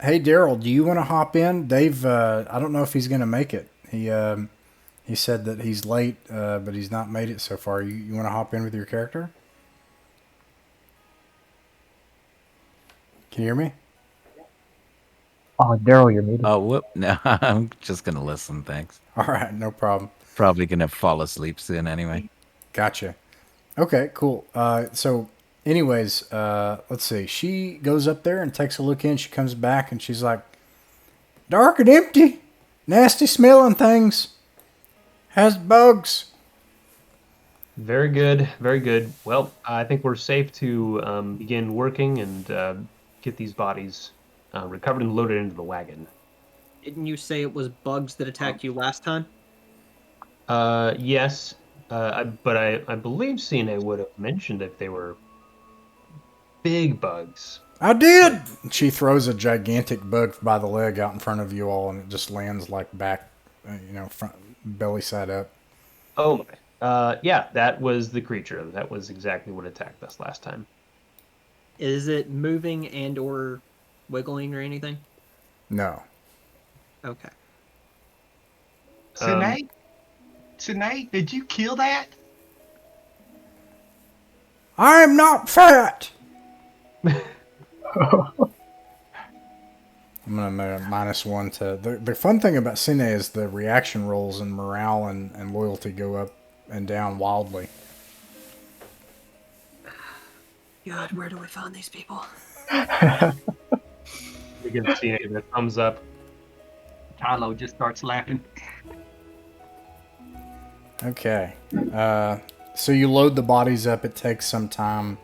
Hey, Daryl, do you want to hop in? Dave, I don't know if he's going to make it. He said that he's late, but he's not made it so far. You want to hop in with your character? Can you hear me? Oh, Daryl, you're muted. Oh, whoop. No, I'm just going to listen, thanks. All right, no problem. Probably going to fall asleep soon anyway. Gotcha. Okay, cool. So anyways, let's see. She goes up there and takes a look in. She comes back and she's like, dark and empty. Nasty smelling things. has bugs. Very good, very good. Well, I think we're safe to begin working and get these bodies recovered and loaded into the wagon. Didn't you say it was bugs that attacked you last time? Yes, but I believe CNA would have mentioned if they were big bugs. I did. Like, She throws a gigantic bug by the leg out in front of you all, and it just lands like back, front belly side up. oh my. Yeah, that was the creature. That was exactly what attacked us last time. Is it moving and or wiggling or anything? No. Okay. Um, Sinead, did you kill that? I'm not fat. I'm gonna -1 to the fun thing about Cine is the reaction rolls and morale and loyalty go up and down wildly. God, where do we find these people? we give CNA the thumbs up. Tylo just starts laughing. Okay. So you load the bodies up. It takes some time.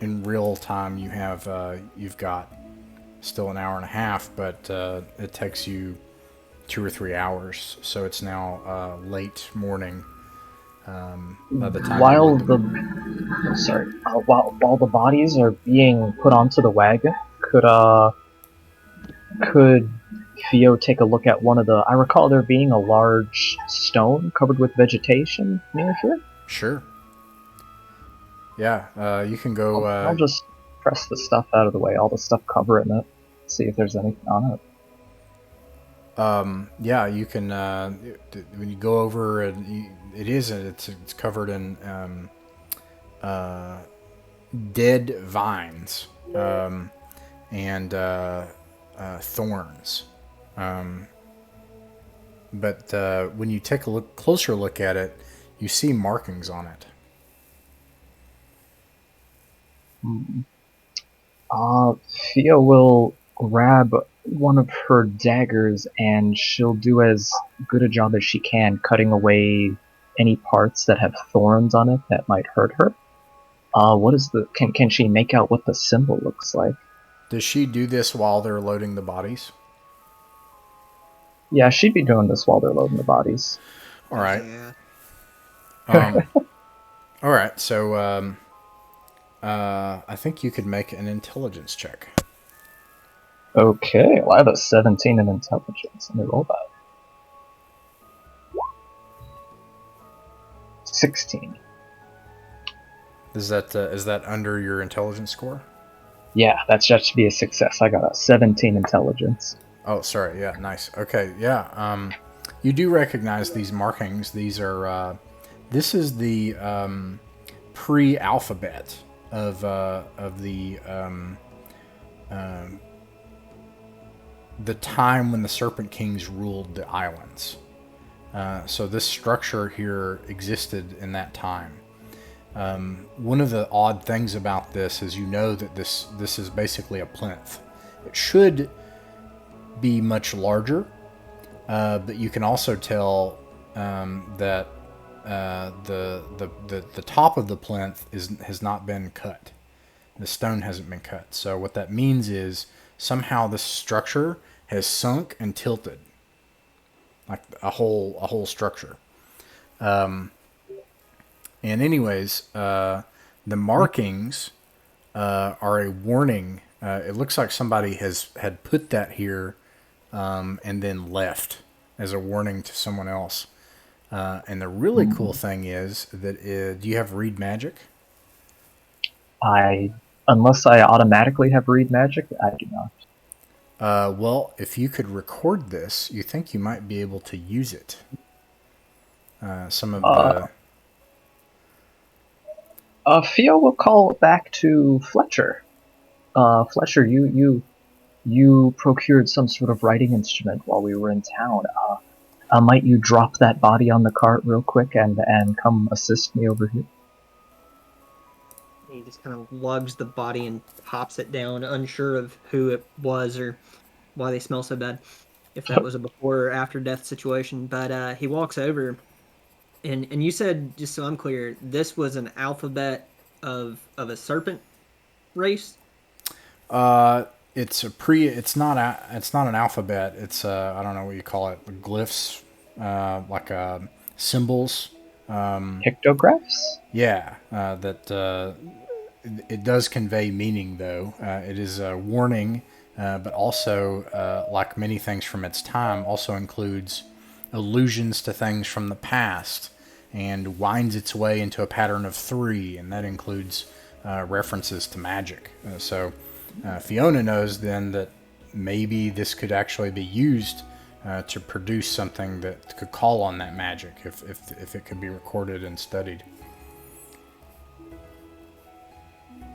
In real time, you've got still an hour and a half, but it takes you 2 or 3 hours. So it's now late morning. By the time While while the bodies are being put onto the wagon, could Theo take a look at one of the? I recall there being a large stone covered with vegetation near here. Sure. Yeah, you can go. I'll just press the stuff out of the way, all the stuff covering it, see if there's anything on it. Yeah, you can. When you go over, it's covered in dead vines and thorns. But when you take a closer look at it, you see markings on it. Theo will grab one of her daggers and she'll do as good a job as she can cutting away any parts that have thorns on it that might hurt her. What is can she make out what the symbol looks like? Does she do this while they're loading the bodies? Yeah, she'd be doing this while they're loading the bodies. All right. Yeah. All right. So I think you could make an intelligence check. Okay, well, I have a 17 in intelligence. Let me roll that. 16. Is that under your intelligence score? Yeah, that should be a success. I got a 17 intelligence. Oh, sorry. Yeah, nice. Okay, yeah. You do recognize these markings. These are. This is the pre-alphabet of the time when the Serpent Kings ruled the islands. So this structure here existed in that time. One of the odd things about this is that this is basically a plinth. It should be much larger, but you can also tell that the top of the plinth has not been cut. The stone hasn't been cut. So what that means is somehow this structure has sunk and tilted, like a whole structure. And anyways, the markings are a warning. It looks like somebody had put that here and then left as a warning to someone else. And the really cool thing is that do you have read magic? Unless I automatically have read magic, I do not. Well, if you could record this, you think you might be able to use it. Some of the... Theo will call back to Fletcher. Fletcher, you procured some sort of writing instrument while we were in town. Might you drop that body on the cart real quick and come assist me over here? He just kind of lugs the body and pops it down, unsure of who it was or why they smell so bad. if that was a before or after death situation. But he walks over, and you said, just so I'm clear, this was an alphabet of a serpent race. It's it's not an alphabet. It's I don't know what you call it. Glyphs, like symbols. Pictographs? Yeah, that it does convey meaning, though. It is a warning, but also, like many things from its time, also includes allusions to things from the past and winds its way into a pattern of three, and that includes references to magic. Fiona knows then that maybe this could actually be used to produce something that could call on that magic if it could be recorded and studied.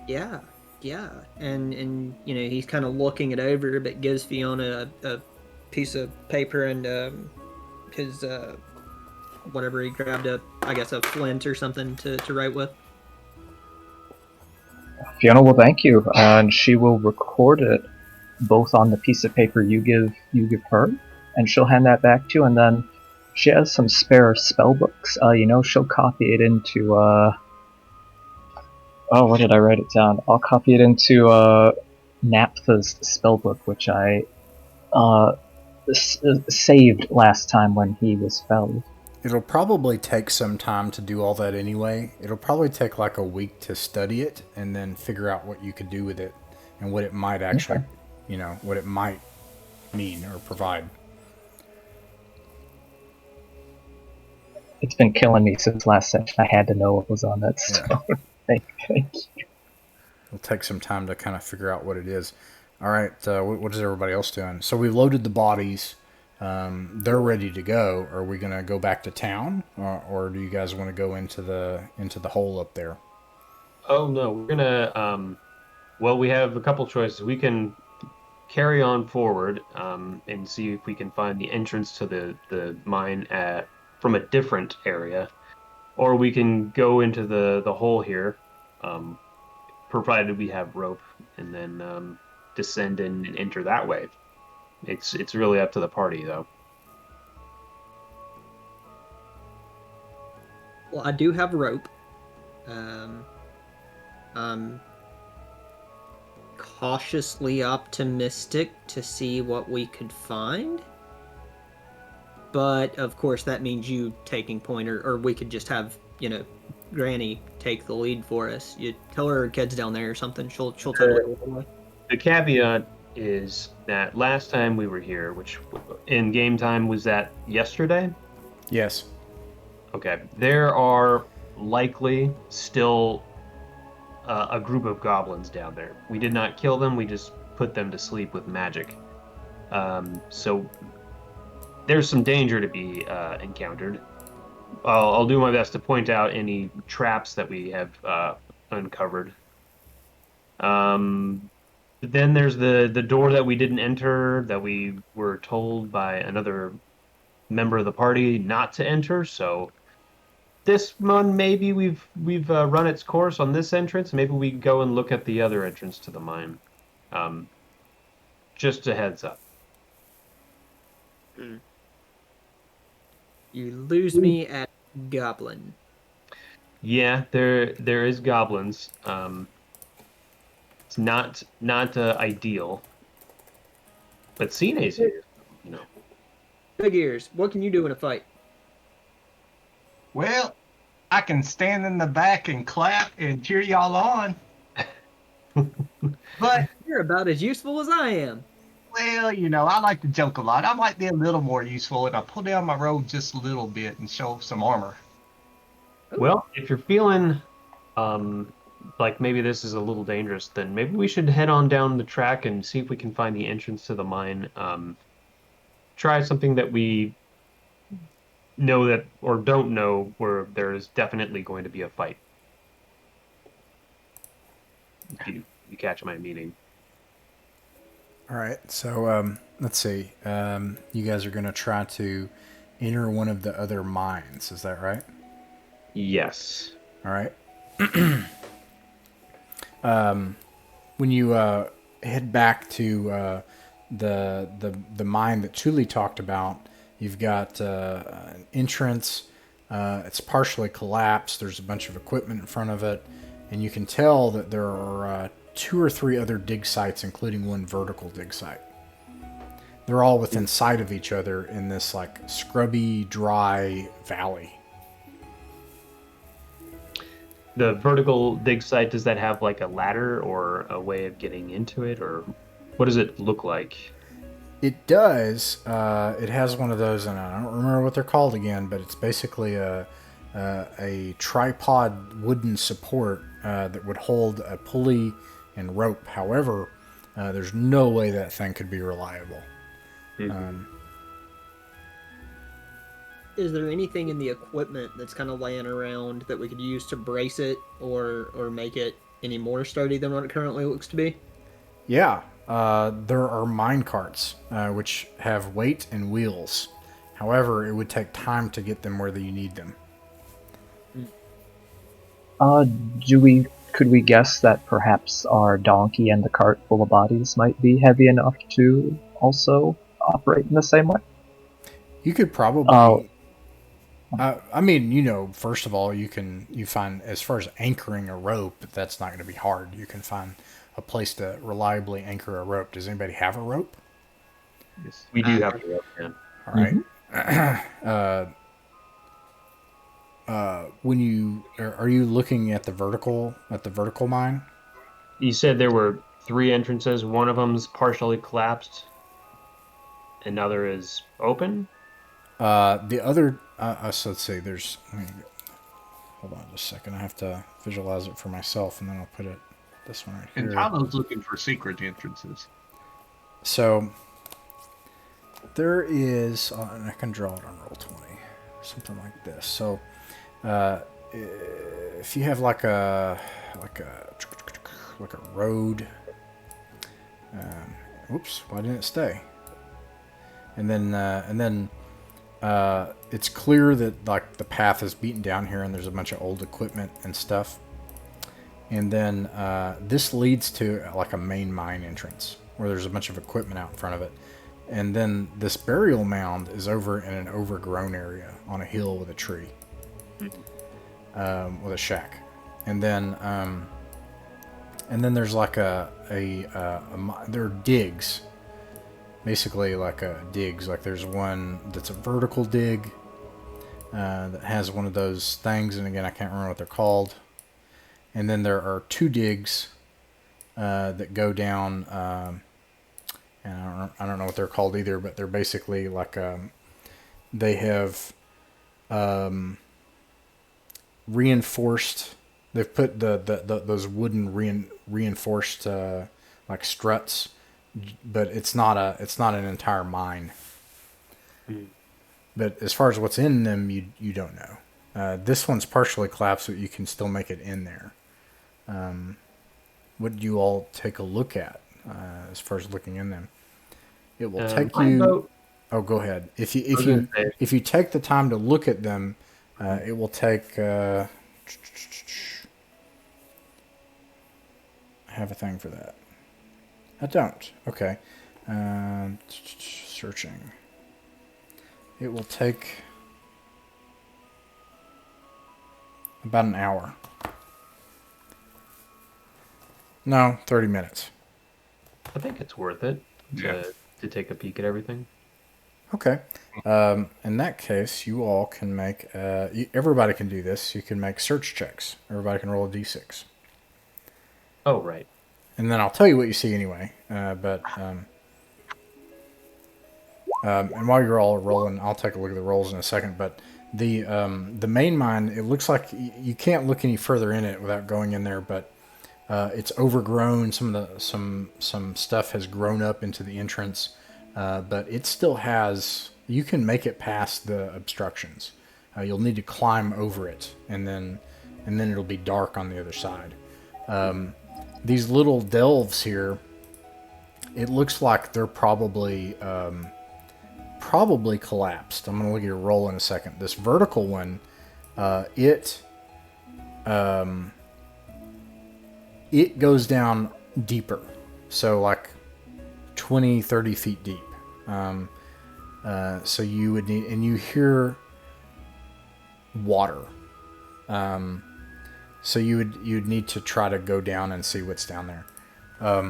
Yeah, yeah, and he's kind of looking it over, but gives Fiona a piece of paper and his whatever he grabbed, I guess a flint or something to write with. Fiona will thank you, and she will record it both on the piece of paper you give her, and she'll hand that back to you. And then she has some spare spell books. She'll copy it into. Oh, where did I write it down? I'll copy it into Naphtha's spellbook, which I saved last time when he was felled. It'll probably take some time to do all that anyway. It'll probably take like a week to study it and then figure out what you could do with it and what it might actually, what it might mean or provide. It's been killing me since last session. I had to know what was on that stone. Yeah. Thank you. It'll take some time to kind of figure out what it is. All right, what is everybody else doing? So we've loaded the bodies. They're ready to go. Are we going to go back to town, or do you guys want to go into the hole up there? Oh no, we're gonna. Well, we have a couple choices. We can carry on forward and see if we can find the entrance to the mine from a different area, or we can go into the hole here, provided we have rope, and then descend and enter that way. It's really up to the party, though. Well, I do have rope. I'm cautiously optimistic to see what we could find. But, of course, that means you taking point, or we could just have, Granny take the lead for us. You tell her kid's down there or something. She'll totally go away. The caveat is that last time we were here, which in game time, was that yesterday? Yes. Okay. There are likely still a group of goblins down there. We did not kill them. We just put them to sleep with magic. So there's some danger to be encountered. I'll do my best to point out any traps that we have uncovered. Then there's the door that we didn't enter, that we were told by another member of the party not to enter. So this one, maybe we've run its course on this entrance. Maybe we go and look at the other entrance to the mine. Just a heads up. You lose me at goblin. Yeah, there is goblins. It's not ideal, but Cine's here. Big ears. What can you do in a fight? Well, I can stand in the back and clap and cheer y'all on. But you're about as useful as I am. Well, I like to joke a lot. I might be a little more useful if I pull down my robe just a little bit and show some armor. Well, if you're feeling like maybe this is a little dangerous, then maybe we should head on down the track and see if we can find the entrance to the mine. Try something that we know that or don't know where there is definitely going to be a fight. You catch my meaning. All right, so let's see. You guys are going to try to enter one of the other mines. Is that right? Yes. All right. When you head back to the mine that Thule talked about, you've got an entrance. It's partially collapsed. There's a bunch of equipment in front of it, and you can tell that there are 2 or 3 other dig sites, including one vertical dig site. They're all within sight of each other in this like scrubby, dry valley. The vertical dig site, does that have like a ladder or a way of getting into it, or what does it look like? It does. It has one of those, and I don't remember what they're called again, but it's basically a tripod wooden support that would hold a pulley and rope. However, there's no way that thing could be reliable. Is there anything in the equipment that's kind of laying around that we could use to brace it or make it any more sturdy than what it currently looks to be? Yeah, there are mine carts, which have weight and wheels. However, it would take time to get them where you need them. Could we guess that perhaps our donkey and the cart full of bodies might be heavy enough to also operate in the same way? You could probably. I mean, first of all, you find, as far as anchoring a rope, that's not going to be hard. You can find a place to reliably anchor a rope. Does anybody have a rope? Yes, we do have a rope. Yeah. All right. Are you looking at the vertical mine? You said there were 3 entrances. One of them's partially collapsed. Another is open. The other. So let's see. Hold on just a second. I have to visualize it for myself, and then I'll put it this one right here. And Tyler's looking for secret entrances. So there is, and I can draw it on roll 20, something like this. So if you have like a road, oops, why didn't it stay? And then it's clear that like the path is beaten down here, and there's a bunch of old equipment and stuff. And then this leads to like a main mine entrance where there's a bunch of equipment out in front of it. And then this burial mound is over in an overgrown area on a hill with a tree, with a shack. And then there's like there are digs, basically like digs. Like there's one that's a vertical dig that has one of those things, and again I can't remember what they're called. And then there are 2 digs that go down, and I don't know what they're called either, but they're basically like they have reinforced. They've put those wooden reinforced like struts, but it's not an entire mine. But as far as what's in them, you don't know. This one's partially collapsed, but you can still make it in there. What do you all take a look at as far as looking in them? It will take you. Oh, go ahead. If you take the time to look at them, it will take. I have a thing for that. I don't. Okay. Searching. It will take about an hour. No, 30 minutes. I think it's worth it to take a peek at everything. Okay. In that case, you all can make... everybody can do this. You can make search checks. Everybody can roll a d6. Oh, right. And then I'll tell you what you see anyway. And while you're all rolling, I'll take a look at the rolls in a second. But the main mine, it looks like you can't look any further in it without going in there, but it's overgrown. Some stuff has grown up into the entrance, but it still has. You can make it past the obstructions. You'll need to climb over it, and then it'll be dark on the other side. These little delves here, it looks like they're probably collapsed. I'm going to look at your roll in a second. This vertical one, it goes down deeper. So like 20, 30 feet deep. So you would need, and you hear water. So you'd need to try to go down and see what's down there. Let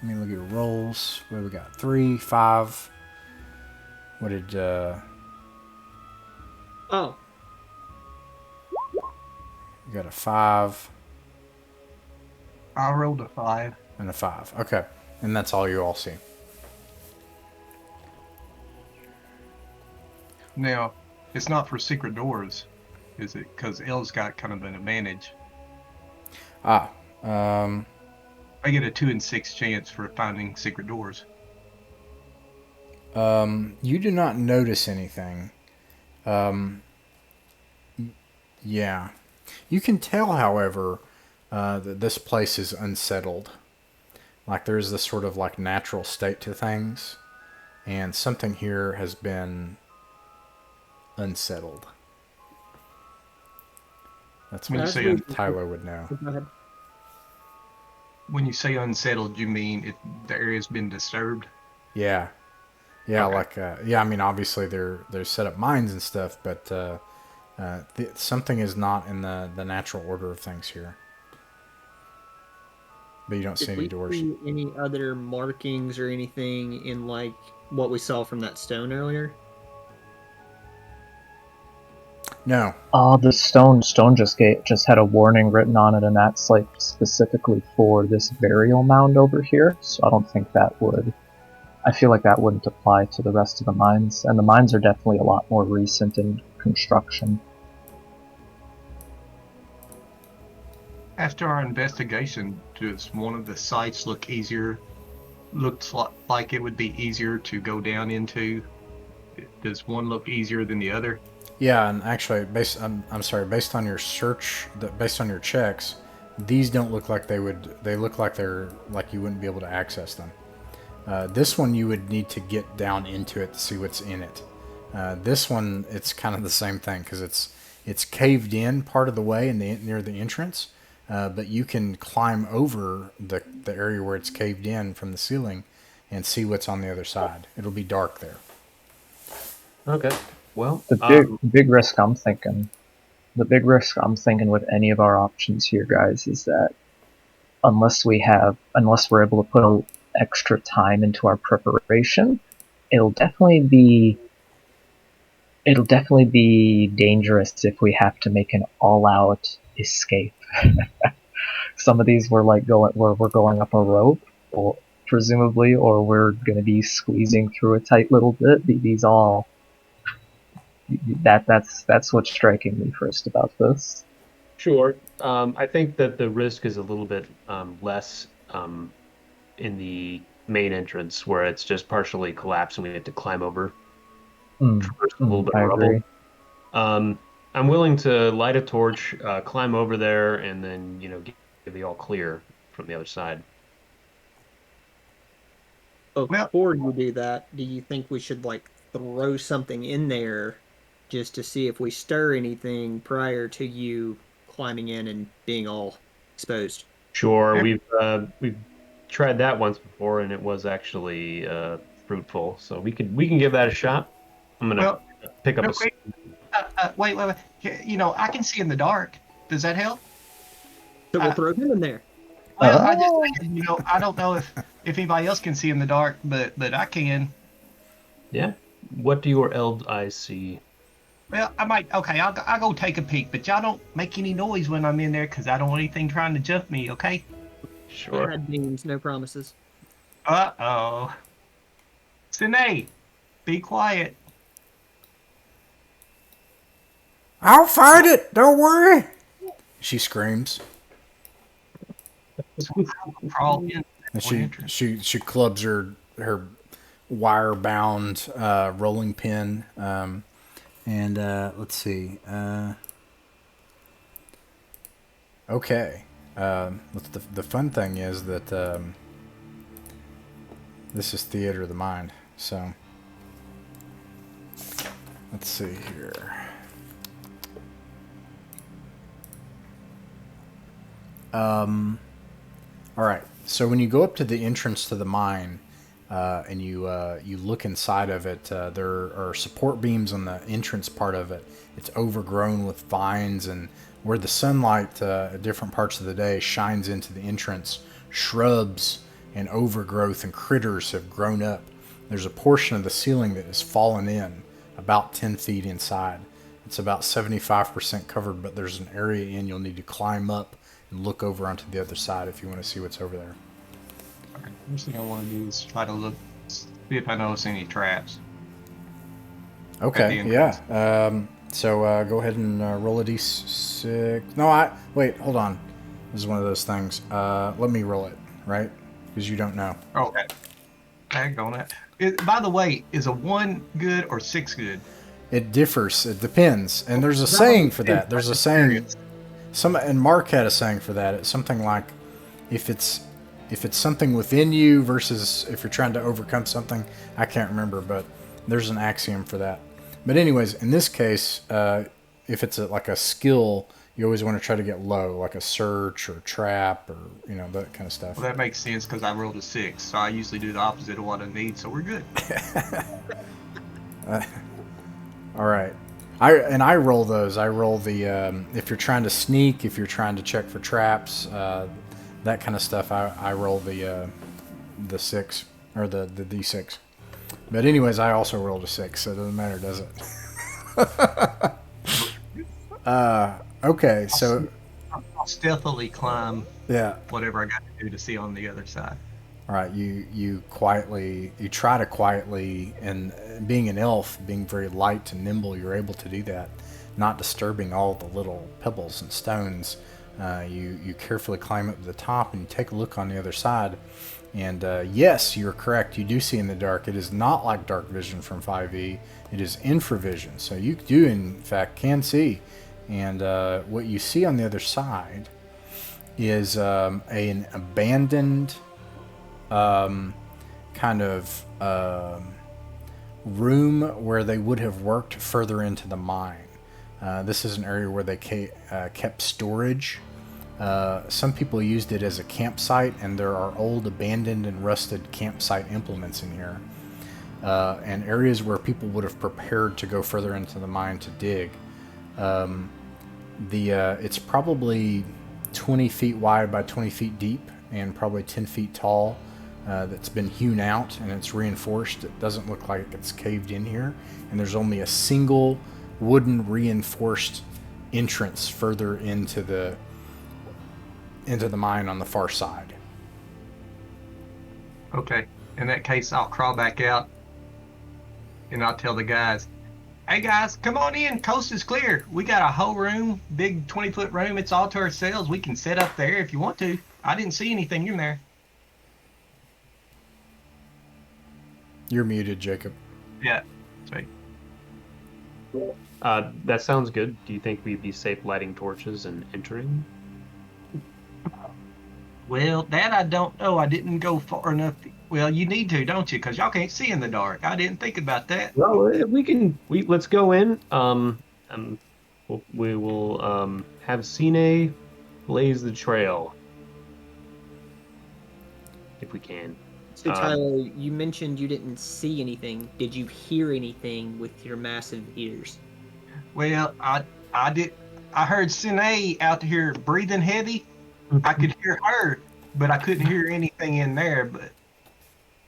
me look at your rolls. What do we got? 3, 5. What did Oh, you got? A 5 I rolled a 5. and a 5. Okay, and that's all you all see. Now, it's not for secret doors, is it? Because L's got kind of an advantage. Ah, I get a 2 in 6 chance for finding secret doors. you do not notice anything. Yeah. You can tell, however, that this place is unsettled. Like there's this sort of like natural state to things, and something here has been unsettled. That's When what you say Tyler would know. go ahead. When you say unsettled, you mean the area's been disturbed? Yeah. Yeah, Okay. like yeah. I mean, obviously they're set up mines and stuff, but something is not in the natural order of things here. But you don't see Did any we doors. see any other markings or anything in like what we saw from that stone earlier? No. The stone just had a warning written on it, and that's like specifically for this burial mound over here. So I don't think that would. I feel like that wouldn't apply to the rest of the mines, and the mines are definitely a lot more recent in construction. After our investigation, does one of the sites look easier? Looks like it would be easier to go down into? Does one look easier than the other? Yeah, and actually, I'm sorry, based on your search, based on your checks, these don't look like they would. They look like they're like you wouldn't be able to access them. This one you would need to get down into it to see what's in it. This one, it's kind of the same thing because it's caved in part of the way in near the entrance, but you can climb over the area where it's caved in from the ceiling and see what's on the other side. It'll be dark there. Okay. Well, The big risk I'm thinking, with any of our options here, guys, is that unless we're able to put extra time into our preparation, it'll definitely be dangerous if we have to make an all-out escape. Some of these we're going up a rope, or presumably, or we're going to be squeezing through a tight little bit. These all. That's what's striking me first about this. sure. I think that the risk is a little bit less in the main entrance where it's just partially collapsed and we have to climb over. Traverse a little bit I of rubble. agree. I'm willing to light a torch, climb over there, and then give the all clear from the other side. Before you do that, do you think we should like throw something in there just to see if we stir anything prior to you climbing in and being all exposed? Sure, Yeah. we've tried that once before, and it was actually fruitful. So we can give that a shot. I'm gonna Well, pick up real a. quick, wait. I can see in the dark. Does that help? So we'll Uh, throw him in there. Well, Oh. I don't know if anybody else can see in the dark, but I can. Yeah. What do your elves eyes see? Well, I might. Okay, I'll go take a peek, but y'all don't make any noise when I'm in there because I don't want anything trying to jump me. Okay? Sure. Bad names, no promises. Uh-oh. Sine, be quiet. I'll find it. Don't worry. She screams. Crawl in. And One entrance. she clubs her wire bound rolling pin. And let's see. Okay. The fun thing is that this is theater of the mind. So let's see here. All right. So when you go up to the entrance to the mine, and you look inside of it. There are support beams on the entrance part of it. It's overgrown with vines, and where the sunlight at different parts of the day shines into the entrance, shrubs and overgrowth and critters have grown up. There's a portion of the ceiling that has fallen in about 10 feet inside. It's about 75% covered, but there's an area in you'll need to climb up and look over onto the other side if you want to see what's over there. Okay, first thing I want to do is try to look, see if I notice any traps. Okay, yeah. So go ahead and roll a d6. No, wait, hold on. This is one of those things. Let me roll it, right? Because you don't know. Okay. Tag on it. By the way, is a 1 good or 6 good? It differs. It depends. And there's a saying for that. There's a saying. And Mark had a saying for that. It's something like, if it's something within you versus if you're trying to overcome something. I can't remember, but there's an axiom for that. But anyways, in this case, if it's like a skill, you always want to try to get low, like a search or trap or that kind of stuff. Well, that makes sense because I rolled a 6, so I usually do the opposite of what I need. So we're good. All right. I roll those. I roll the if you're trying to sneak, if you're trying to check for traps, that kind of stuff. I roll the 6 or the d6. But anyways, I also rolled a 6, so it doesn't matter, does it? Okay, so I'll stealthily climb. Yeah. Whatever I got to do to see on the other side. All right, you try to quietly, and being an elf, being very light and nimble, you're able to do that, not disturbing all the little pebbles and stones. You carefully climb up to the top and you take a look on the other side. And yes, you're correct. You do see in the dark. It is not like dark vision from 5e. It is infravision. So you do, in fact, can see. And what you see on the other side is an abandoned kind of room where they would have worked further into the mine. This is an area where they kept storage. Some people used it as a campsite, and there are old abandoned and rusted campsite implements in here. And areas where people would have prepared to go further into the mine to dig. It's probably 20 feet wide by 20 feet deep and probably 10 feet tall. That's been hewn out and it's reinforced. It doesn't look like it's caved in here. And there's only a single wooden reinforced entrance further into the mine on the far side. Okay. In that case, I'll crawl back out and I'll tell the guys, hey guys, come on in. Coast is clear. We got a whole room, big 20-foot room. It's all to ourselves. We can set up there if you want to. I didn't see anything in there. You're muted, Jacob. Yeah. Sweet. That sounds good. Do you think we'd be safe lighting torches and entering? Well, that I don't know. I didn't go far enough. Well, you need to, don't you? Because y'all can't see in the dark. I didn't think about that. Well, let's go in. We will have Cine blaze the trail if we can. So Tyler, you mentioned you didn't see anything. Did you hear anything with your massive ears? Well, I did. I heard Sine out here breathing heavy. I could hear her, but I couldn't hear anything in there.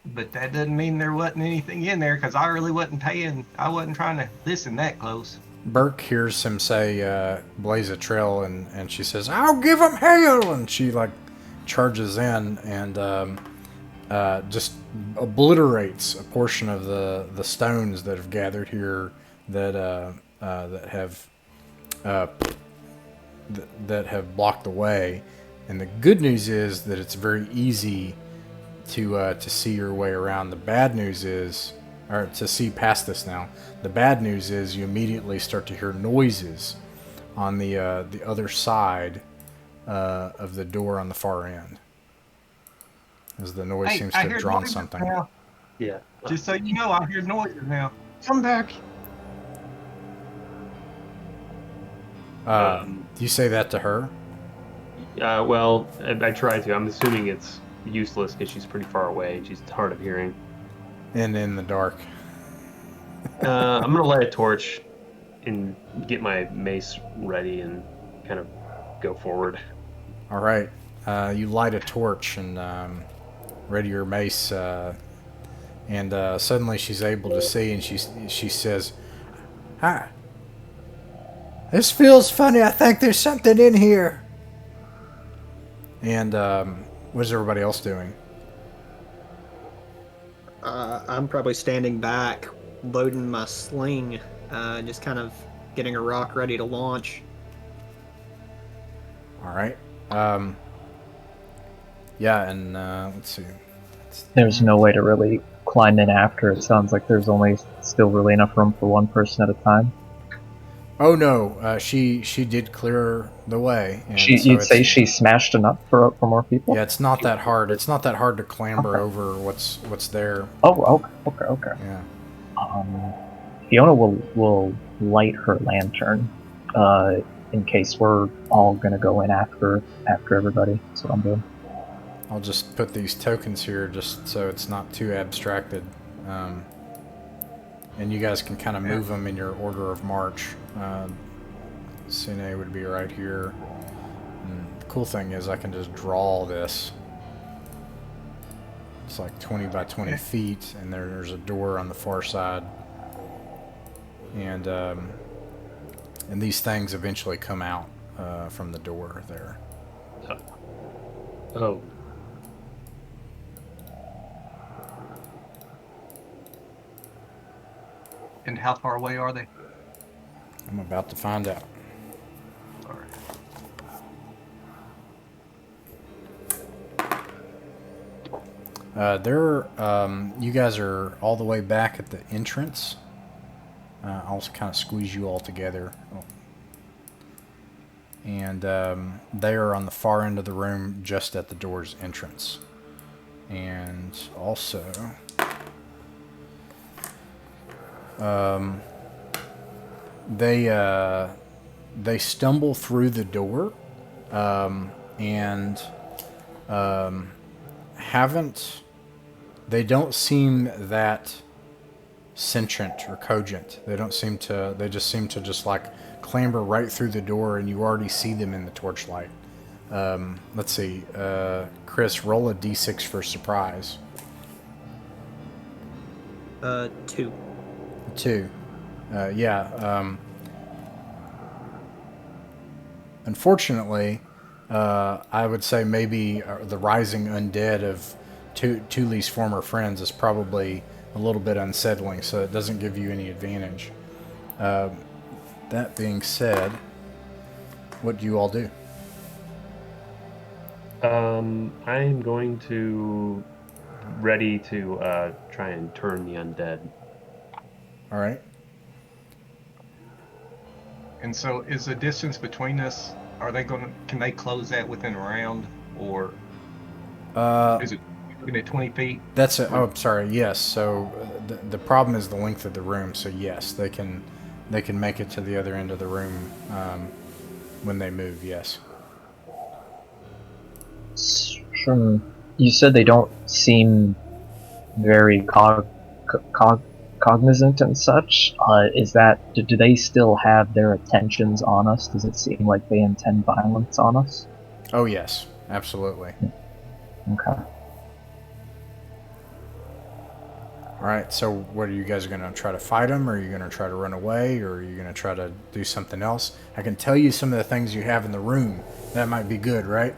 But that doesn't mean there wasn't anything in there because I really wasn't paying. I wasn't trying to listen that close. Burke hears him say, blaze a trail, and she says, I'll give him hell! And she, charges in and just obliterates a portion of the stones that have gathered here that have blocked the way. And the good news is that it's very easy to see your way around. The bad news is, or to see past this now. The bad news is you immediately start to hear noises on the other side of the door on the far end, as the noise seems to have drawn something. Now. Yeah. Just so you know, I hear noises now. Come back. Do you say that to her? Well, I try to. I'm assuming it's useless because she's pretty far away and she's hard of hearing. and in the dark. I'm gonna light a torch and get my mace ready and kind of go forward. All right. You light a torch and ready your mace, and suddenly she's able to see, and she says, "Hi. This feels funny. I think there's something in here." And what is everybody else doing? I'm probably standing back, loading my sling, just kind of getting a rock ready to launch. All right. Yeah, and let's see. There's no way to really climb in after. It sounds like there's only still really enough room for one person at a time. Oh no, she did clear the way, and so You'd it's, say she smashed enough for more people? yeah, it's not that hard. It's not that hard to clamber Okay. over what's there. Oh, okay. Yeah. Fiona will light her lantern, in case we're all gonna go in after everybody. That's what I'm doing. I'll just put these tokens here just so it's not too abstracted. And you guys can kind of move them in your order of march. Cine would be right here. And the cool thing is I can just draw this. It's like 20 by 20 feet, and there's a door on the far side. And these things eventually come out from the door there. Oh. And how far away are they? I'm about to find out. All right. You guys are all the way back at the entrance. I'll kind of squeeze you all together. And they are on the far end of the room, just at the door's entrance. And also, they stumble through the door, and they don't seem that sentient or cogent. They just seem to just like clamber right through the door, and you already see them in the torchlight. Let's see. Chris, roll a d6 for surprise. 2. 2. Yeah. Unfortunately, I would say maybe the rising undead of Thule's former friends is probably a little bit unsettling, so it doesn't give you any advantage. That being said, what do you all do? I'm going to ready to try and turn the undead. All right. And so, is the distance between us? Can they close that within a round, or is it looking at 20 feet? That's it. Oh, sorry. Yes. So the problem is the length of the room. So yes, they can make it to the other end of the room when they move. Yes. You said they don't seem very cognizant and such. Is that do they still have their attentions on us? Does it seem like they intend violence on us? Oh yes, absolutely. Okay. All right. So what are you guys going to try to fight them, or are you going to try to run away, or are you going to try to do something else? I can tell you some of the things you have in the room. That might be good, right?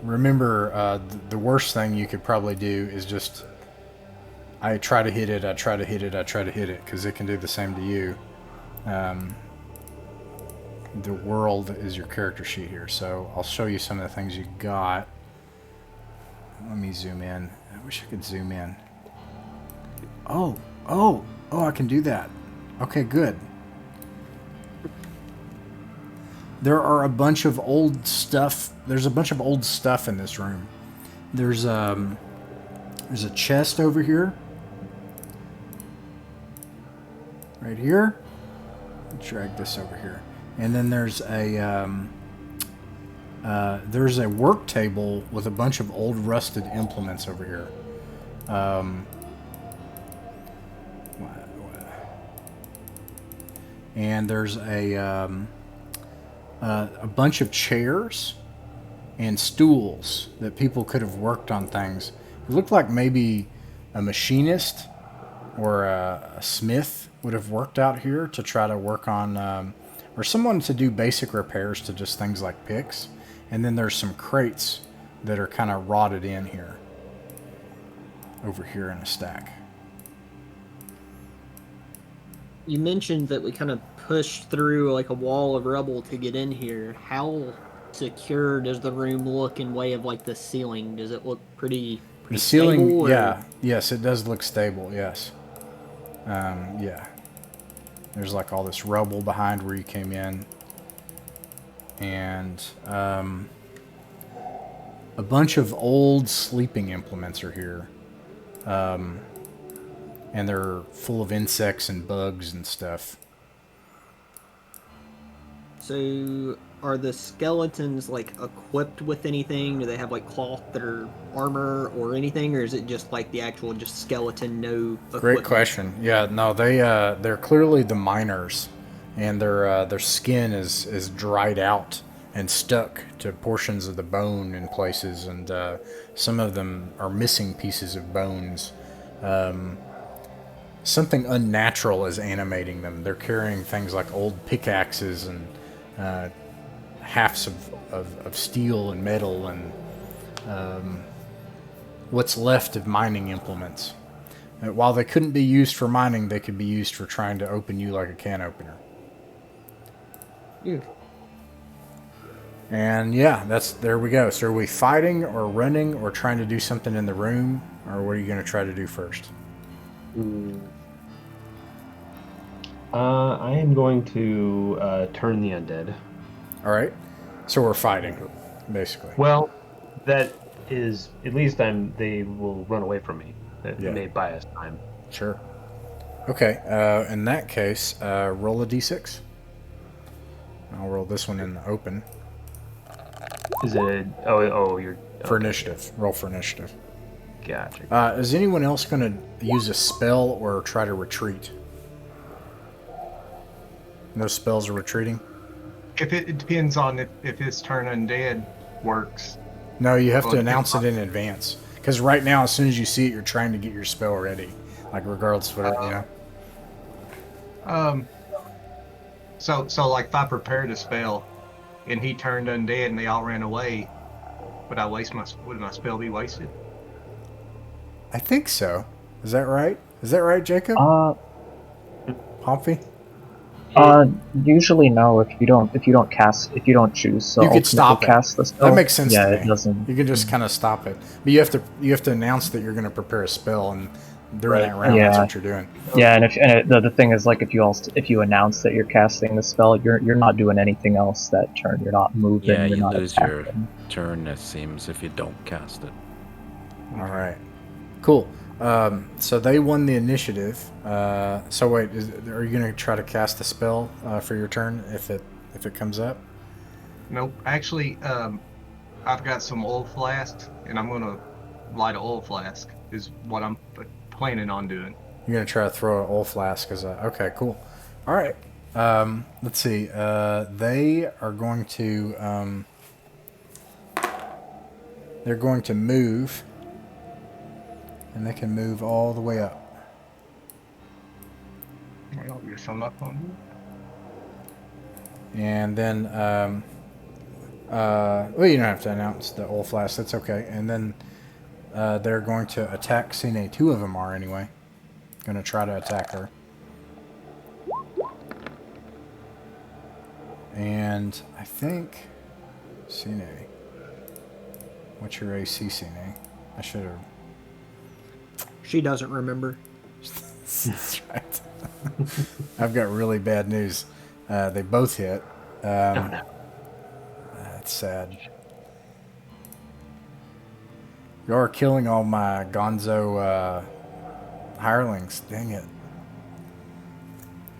Remember, the worst thing you could probably do is just, I try to hit it, because it can do the same to you. The world is your character sheet here, so I'll show you some of the things you got. Let me zoom in. I wish I could zoom in. Oh, I can do that. Okay, good. There are a bunch of old stuff. There's a bunch of old stuff in this room. There's a chest over here. Right here. Drag this over here. And then there's a There's a work table with a bunch of old rusted implements over here. And there's a bunch of chairs and stools that people could have worked on things. It looked like maybe a machinist or a smith would have worked out here to try to work on, or someone to do basic repairs to just things like picks. And then there's some crates that are kind of rotted in here, over here in a stack. You mentioned that we kind of pushed through like a wall of rubble to get in here. How secure does the room look in way of like the ceiling? Does it look pretty The ceiling, stable, or- yeah, yes, it does look stable, yes. Yeah. There's like all this rubble behind where you came in. And a bunch of old sleeping implements are here. And they're full of insects and bugs and stuff. So are the skeletons like equipped with anything? Do they have like cloth or armor or anything, or is it just like the actual just skeleton, no equipment? Great question. Yeah, no, they're clearly the miners, and their skin is dried out and stuck to portions of the bone in places, and some of them are missing pieces of bones. Something unnatural is animating them. They're carrying things like old pickaxes and halves of steel and metal and what's left of mining implements. While they couldn't be used for mining, they could be used for trying to open you like a can opener. Yeah. And yeah, there we go. So are we fighting or running or trying to do something in the room, or what are you going to try to do first? I am going to turn the undead. All right. So we're fighting, basically. Well, that is at least they will run away from me. That Yeah. may buy us time. Sure. Okay. In that case, roll a d6. I'll roll this one in the open. Is it? Oh, you're For initiative. Roll for initiative. gotcha. Is anyone else going to use a spell or try to retreat? No spells are retreating? If it depends on if his turn undead works. No, you have Well, to it announce it depends in advance. Because right now, as soon as you see it, you're trying to get your spell ready. Like, regardless of whatever, you know? So like if I prepared a spell and he turned undead and they all ran away, would my spell be wasted? I think so. Is that right? Is that right, Jacob? Pompey? Usually no. If you don't choose to You could ultimately stop it. cast the spell. That makes sense Yeah, to me. it doesn't. You can just kind of stop it. But you have to announce that you're going to prepare a spell, and during that round, that's Yeah. what you're doing. Yeah, and the thing is, like, if you announce that you're casting the spell, you're not doing anything else that turn. You're not moving. Yeah, you're you not lose your attacking. turn, it seems, if you don't cast it. All right. Cool. So they won the initiative. So wait, are you going to try to cast the spell for your turn if it comes up? Nope. Actually, I've got some oil flasks and I'm gonna light an oil flask. Is what I'm planning on doing. You're going to try to throw an oil flask as a... Okay, cool. All right. Let's see. They are going to... they're going to move. And they can move all the way up. I'll get some up on And then... well, you don't have to announce the oil flask. That's okay. And then they're going to attack Cine. Two of them are, anyway. Going to try to attack her. And I think... Cine. What's your AC, Cine? I should have... She doesn't remember. That's right. I've got really bad news. They both hit. That's sad. You are killing all my gonzo hirelings. Dang it.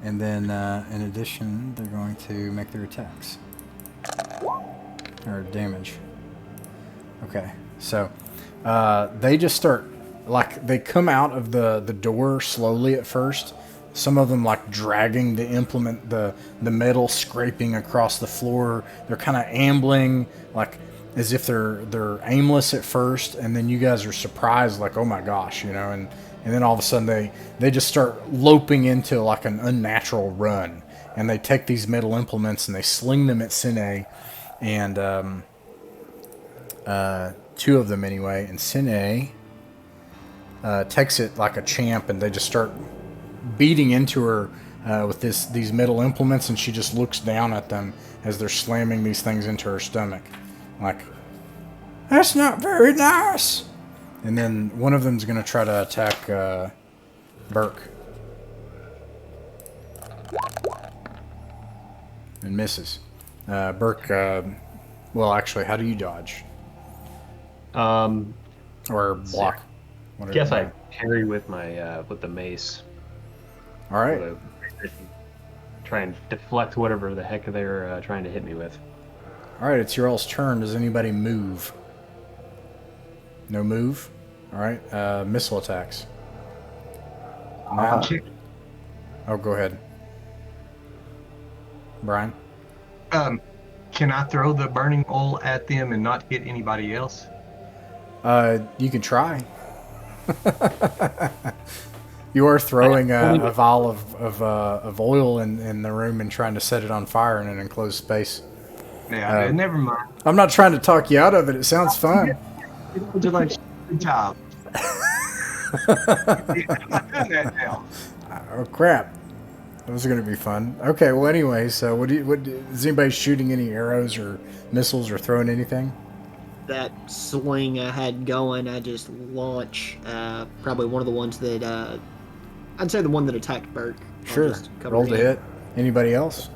And then, in addition, they're going to make their attacks. Or damage. Okay, so they just start, like, they come out of the door slowly at first. Some of them, like, dragging the implement, the metal scraping across the floor. They're kind of ambling, like, as if they're aimless at first, and then you guys are surprised, like, oh my gosh, you know, and then all of a sudden they just start loping into, like, an unnatural run. And they take these metal implements and they sling them at Sine, and two of them anyway, and Sine takes it like a champ, and they just start beating into her with these metal implements, and she just looks down at them as they're slamming these things into her stomach, like, that's not very nice. And then one of them's going to try to attack Burke. And misses. Burke, well, actually, how do you dodge? Or block? I guess I parry with my with the mace. All right. Try and deflect whatever the heck they're trying to hit me with. All right, it's your all's turn. Does anybody move? No move? All right, missile attacks. Now, oh, go ahead. Brian? Can I throw the burning oil at them and not hit anybody else? You can try. You are throwing a vial of oil in the room and trying to set it on fire in an enclosed space. Yeah, never mind. I'm not trying to talk you out of it. It sounds fun. Good job. I'm doing that now. Oh crap! Those are going to be fun. Okay, well anyway, so what is anybody shooting any arrows or missiles or throwing anything? That sling I had going, I just launch probably one of the ones that I'd say the one that attacked Burke. Sure. Roll to hit. Anybody else?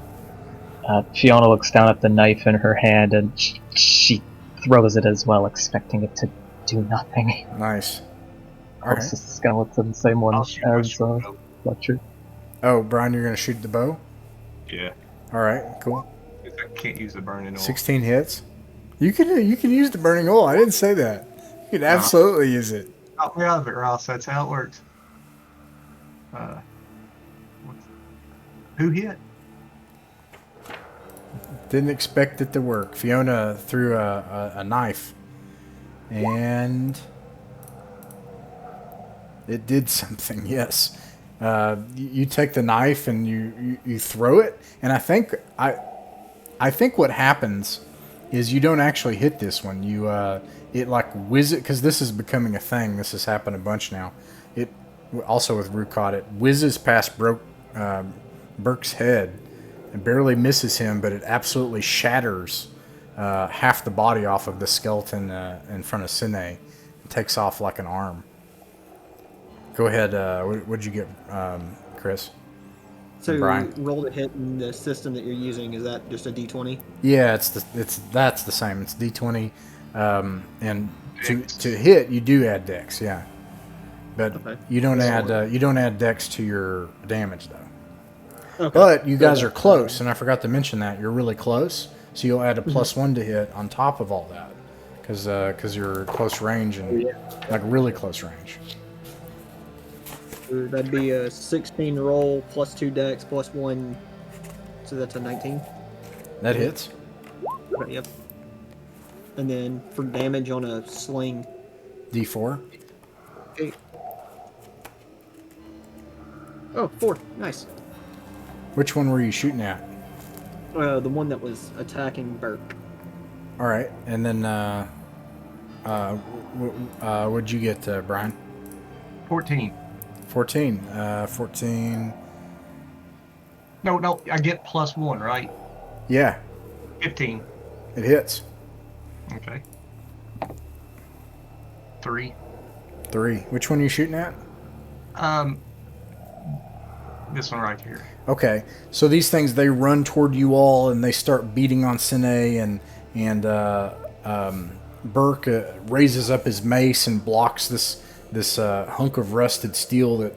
Fiona looks down at the knife in her hand and she throws it as well, expecting it to do nothing. Nice. All right. Skeleton, same one as Fletcher. Oh, Brian, you're going to shoot the bow? Yeah. All right, cool. I can't use the burning oil. 16 hits. You can use the burning oil. I didn't say that. You can absolutely use it. Out of it, Ross. That's how it works. Who hit? Didn't expect it to work. Fiona threw a knife, and it did something. Yes, you take the knife and you throw it, and I think what happens is you don't actually hit this one. You it like whizzes, because this is becoming a thing. This has happened a bunch now. It also with Rukot, it whizzes past Burke's head. It barely misses him, but it absolutely shatters half the body off of the skeleton in front of Sine. It takes off like an arm. Go ahead. What'd you get, Chris? So Brian? Roll to hit in the system that you're using. Is that just a D20? Yeah, that's the same. It's D20, and to hit you do add Dex. Yeah, but Okay. you don't add Dex to your damage though. Okay. But you guys are close, and I forgot to mention that you're really close. So you'll add a +1 to hit on top of all that, because you're close range and like really close range. So that'd be a 16 roll plus 2 dex plus 1. So that's a 19. That hits. Okay, yep. And then for damage on a sling. D4. 8. Oh, 4. Nice. Which one were you shooting at? The one that was attacking Burke. All right, and then what'd you get, Brian? 14. 14. 14. No, I get +1, right? Yeah, 15. it hits. Okay. 3. 3. Which one are you shooting at? This one right here. Okay, so these things, they run toward you all and they start beating on Sine, and Burke raises up his mace and blocks this hunk of rusted steel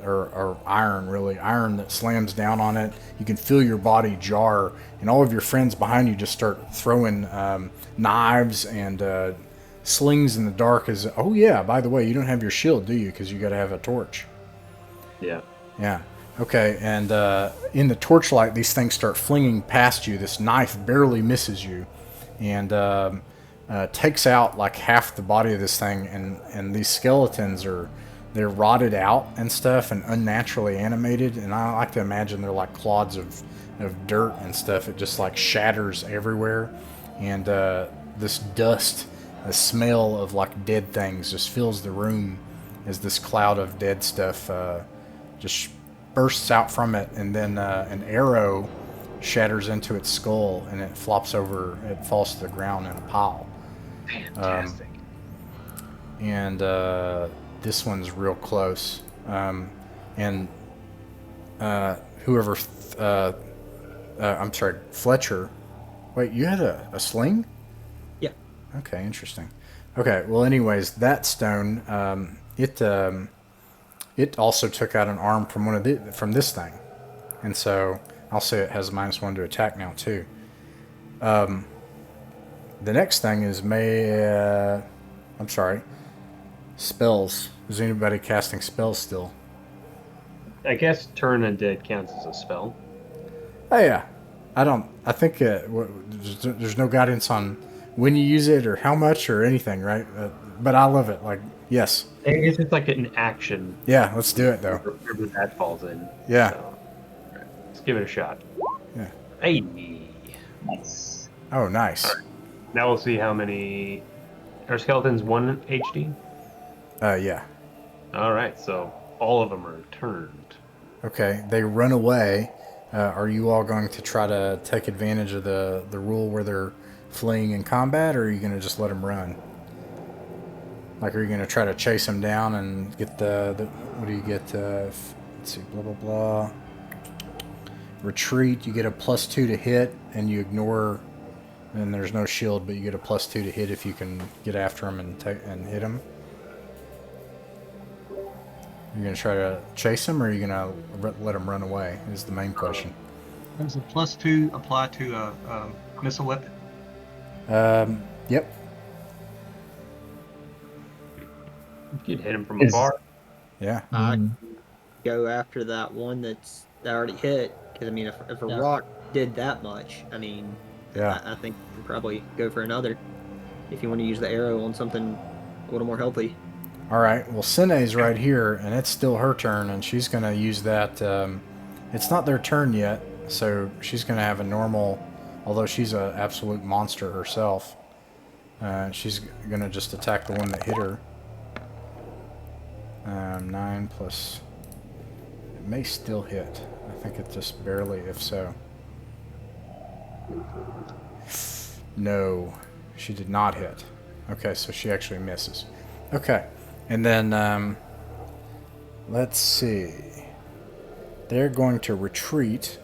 or iron that slams down on it. You can feel your body jar, and all of your friends behind you just start throwing knives and slings in the dark. Oh yeah, by the way, you don't have your shield, do you? Because you got to have a torch. Yeah. Yeah. Okay, and in the torchlight, these things start flinging past you. This knife barely misses you, and takes out like half the body of this thing. And these skeletons they're rotted out and stuff, and unnaturally animated. And I like to imagine they're like clods of dirt and stuff. It just like shatters everywhere, and this dust, the smell of like dead things, just fills the room as this cloud of dead stuff just bursts out from it, and then an arrow shatters into its skull, and it falls to the ground in a pile. Fantastic. And this one's real close. And whoever, I'm sorry, Fletcher. Wait, you had a sling? Yeah. Okay, interesting. Okay, well, anyways, that stone, it also took out an arm from this thing, and so I'll say it has -1 to attack now too. The next thing is spells. Is anybody casting spells still? I guess Turn Undead counts as a spell. Oh yeah, I think there's no guidance on when you use it or how much or anything, right? But I love it. Like, yes. I guess it's like an action. Yeah, let's do it though. Wherever that falls in. Yeah. So, let's give it a shot. Yeah. Hey. Nice. Oh, nice. All right. Now we'll see how many. Are skeletons 1 HD? Yeah. All right, so all of them are turned. Okay, they run away. Are you all going to try to take advantage of the rule where they're fleeing in combat, or are you going to just let them run? Like, are you going to try to chase them down and get what do you get? Let's see, blah, blah, blah. Retreat, you get a +2 to hit, and you ignore, and there's no shield, but you get a +2 to hit if you can get after them and hit them. You're going to try to chase them, or are you going to let them run away, is the main question. Does the +2 apply to a missile weapon? Yep. You could hit him from afar. Yeah. Go after that one that already hit, because I mean, if a rock did that much, I mean, Yeah. I think you could probably go for another if you want to use the arrow on something a little more healthy. All right. Well, Sine's right here, and it's still her turn, and she's going to use that. It's not their turn yet, so she's going to have a normal, although she's an absolute monster herself. She's going to just attack the one that hit her. 9 plus... It may still hit. I think it just barely, if so. No, she did not hit. Okay, so she actually misses. Okay, and then let's see. They're going to retreat.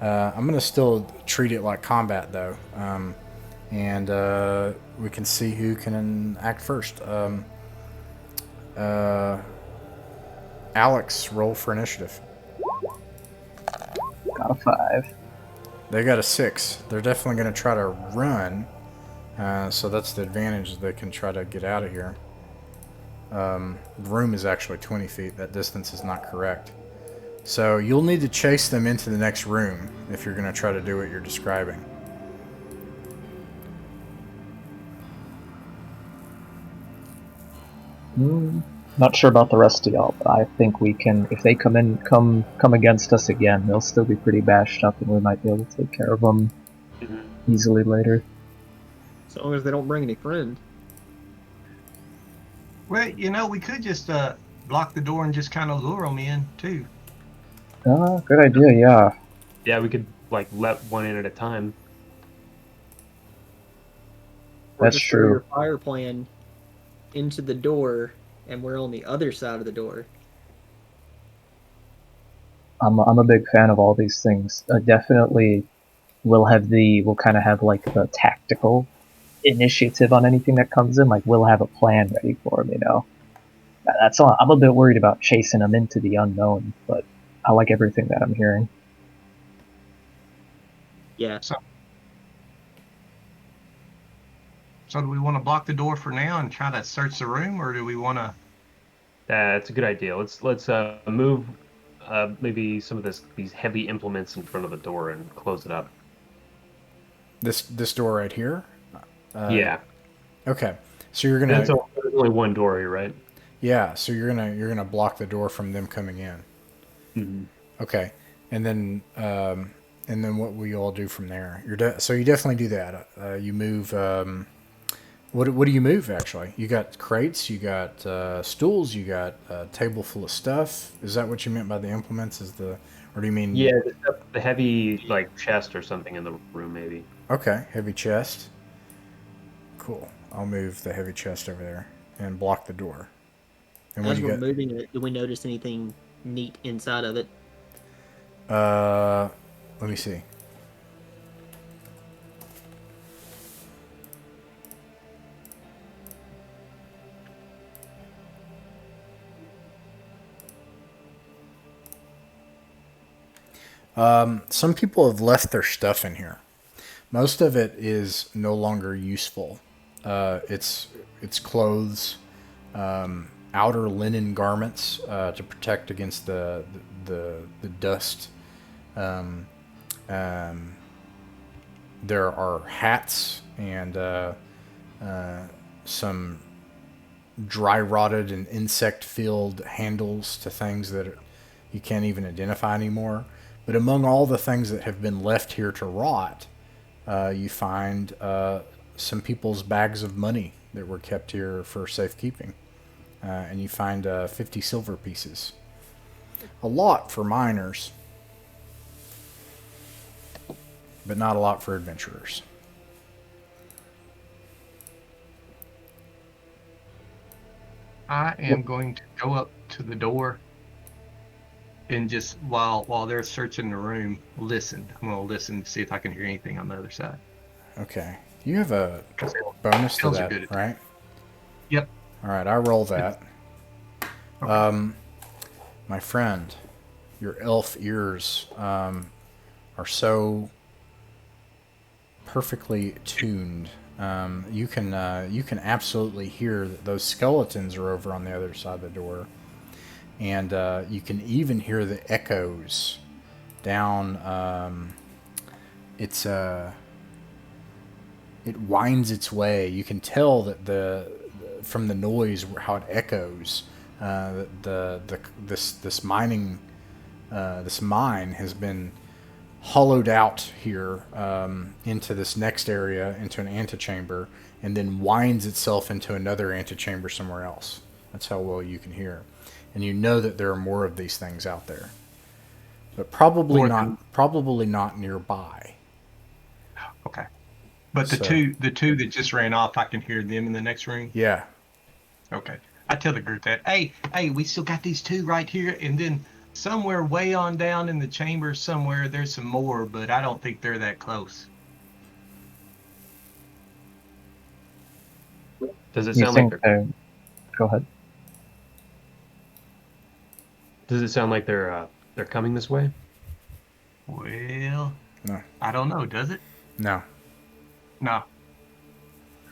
I'm going to still treat it like combat, though. And we can see who can act first. Alex, roll for initiative. Got a 5. They got a 6. They're definitely going to try to run. So that's the advantage. They can try to get out of here. The room is actually 20 feet. That distance is not correct. So you'll need to chase them into the next room if you're going to try to do what you're describing. Not sure about the rest of y'all, but I think we can. If they come against us again, they'll still be pretty bashed up, and we might be able to take care of them easily later. As long as they don't bring any friends. Well, we could just block the door and just kind of lure them in, too. Good idea, yeah. Yeah, we could like let one in at a time. Or That's just throw true. your fire plan into the door, and we're on the other side of the door. I'm a big fan of all these things. Definitely, we'll kind of have like the tactical initiative on anything that comes in. Like we'll have a plan ready for them, That's all. I'm a bit worried about chasing them into the unknown, but I like everything that I'm hearing. Yeah. So do we want to block the door for now and try to search the room, or do we want to? That's a good idea. Let's move maybe some of these heavy implements in front of the door and close it up. This door right here. Yeah. Okay. So you're There's gonna only one door here, right? yeah. So you're gonna block the door from them coming in. Mhm. Okay. And then what will you all do from there? So you definitely do that. You move. What do you move actually? You got crates. You got stools. You got a table full of stuff. Is that what you meant by the implements? Or do you mean? Yeah, the heavy like chest or something in the room, maybe. Okay, heavy chest. Cool. I'll move the heavy chest over there and block the door. And what As do you we're got? moving it, do we notice anything neat inside of it? Let me see. Some people have left their stuff in here. Most of it is no longer useful. It's clothes, outer linen garments to protect against the dust. Um, um, there are hats and some dry rotted and insect filled handles to things that you can't even identify anymore. But among all the things that have been left here to rot, you find some people's bags of money that were kept here for safekeeping. And you find 50 silver pieces. A lot for miners, but not a lot for adventurers. I am going to go up to the door and just while they're searching the room, listen. I'm gonna listen to see if I can hear anything on the other side. Okay. You have a 'Cause bonus to elves are that, good at that. right? Yep. All right, I roll that. Okay. My friend, your elf ears are so perfectly tuned. You can absolutely hear that those skeletons are over on the other side of the door, and you can even hear the echoes down. It's it winds its way. You can tell that from the noise how it echoes. This mining this mine has been hollowed out here into this next area, into an antechamber, and then winds itself into another antechamber somewhere else. That's how well you can hear, and you know that there are more of these things out there, but probably More not. than- Probably not nearby. Okay. But the So- two that just ran off, I can hear them in the next room. Yeah. Okay. I tell the group that, hey, we still got these two right here, and then somewhere way on down in the chamber somewhere there's some more, but I don't think they're that close. Does it You sound like think they're they're... Go ahead. Does it sound like they're coming this way? Well, No. I don't know. Does it? No. No.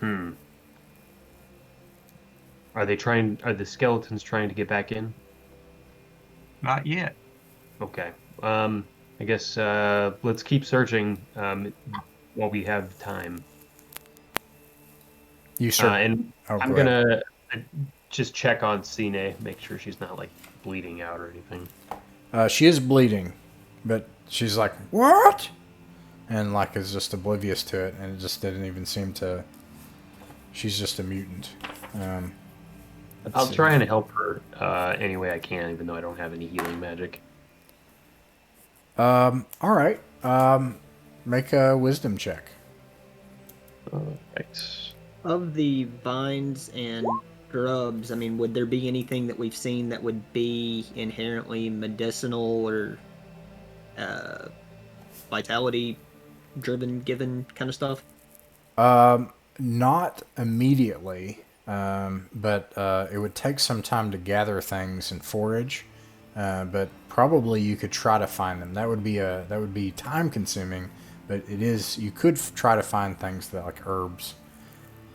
Hmm. Are the skeletons trying to get back in? Not yet. Okay. I guess let's keep searching while we have time. You start. And Oh, I'm go ahead. gonna just check on Cine, make sure she's not like bleeding out or anything. She is bleeding, but she's like, "What?" And like is just oblivious to it, and it just didn't even seem to. She's just a mutant. Let's I'll see. try and help her any way I can, even though I don't have any healing magic. All right. Make a wisdom check. Right. Of the vines and shrubs, I mean, would there be anything that we've seen that would be inherently medicinal or vitality driven, given kind of stuff? Not immediately. but it would take some time to gather things and forage. But probably you could try to find them. That would be time consuming, but you could try to find things that like herbs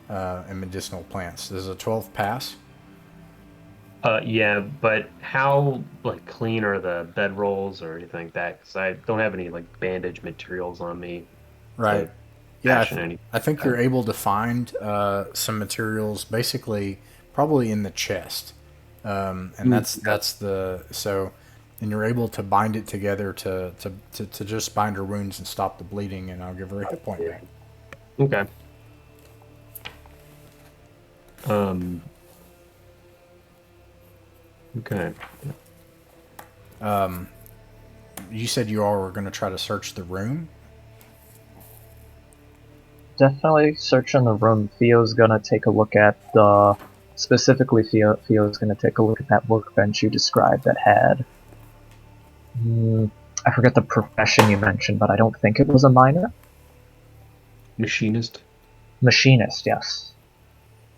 and medicinal plants. Does a 12 pass? Yeah, but how like clean are the bedrolls or anything like that? Because I don't have any like bandage materials on me Right. to Yeah, fashion any. I think you're able to find some materials basically probably in the chest, and that's the so, and you're able to bind it together to just bind her wounds and stop the bleeding, and I'll give her a hit point back. Okay. Um. Okay. You said you all were going to try to search the room. Definitely searching the room. Theo's gonna take a look at specifically Theo's gonna take a look at that workbench you described that had I forget the profession you mentioned, but I don't think it was a miner. Machinist. Machinist, yes.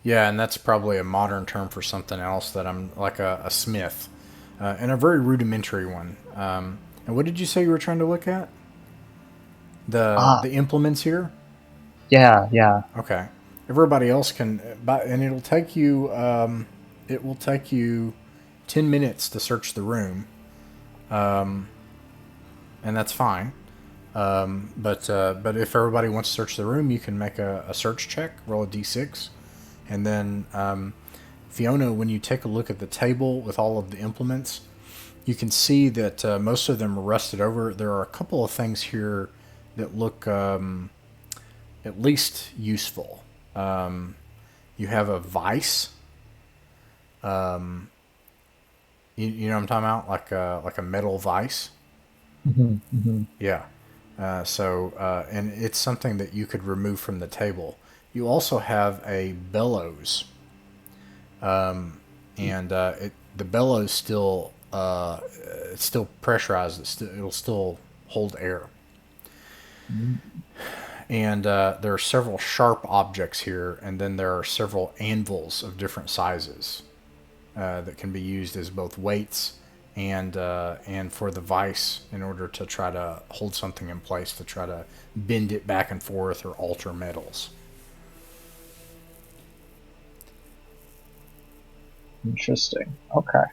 Yeah, and that's probably a modern term for something else that I'm like a smith, and a very rudimentary one. And what did you say you were trying to look at? The implements here. Yeah. Okay. Everybody else can, and it'll take you. It will take you 10 minutes to search the room, and that's fine. But if everybody wants to search the room, you can make a search check, roll a d6, and then Fiona, when you take a look at the table with all of the implements, you can see that most of them are rusted over. There are a couple of things here that look at least useful. You have a vice. You know what I'm talking about, like a metal vice. Yeah. And it's something that you could remove from the table. You also have a bellows, and the bellows still it's still pressurized. It'll still hold air. And there are several sharp objects here, and then there are several anvils of different sizes that can be used as both weights and for the vice in order to try to hold something in place, to try to bend it back and forth or alter metals. Interesting. Okay.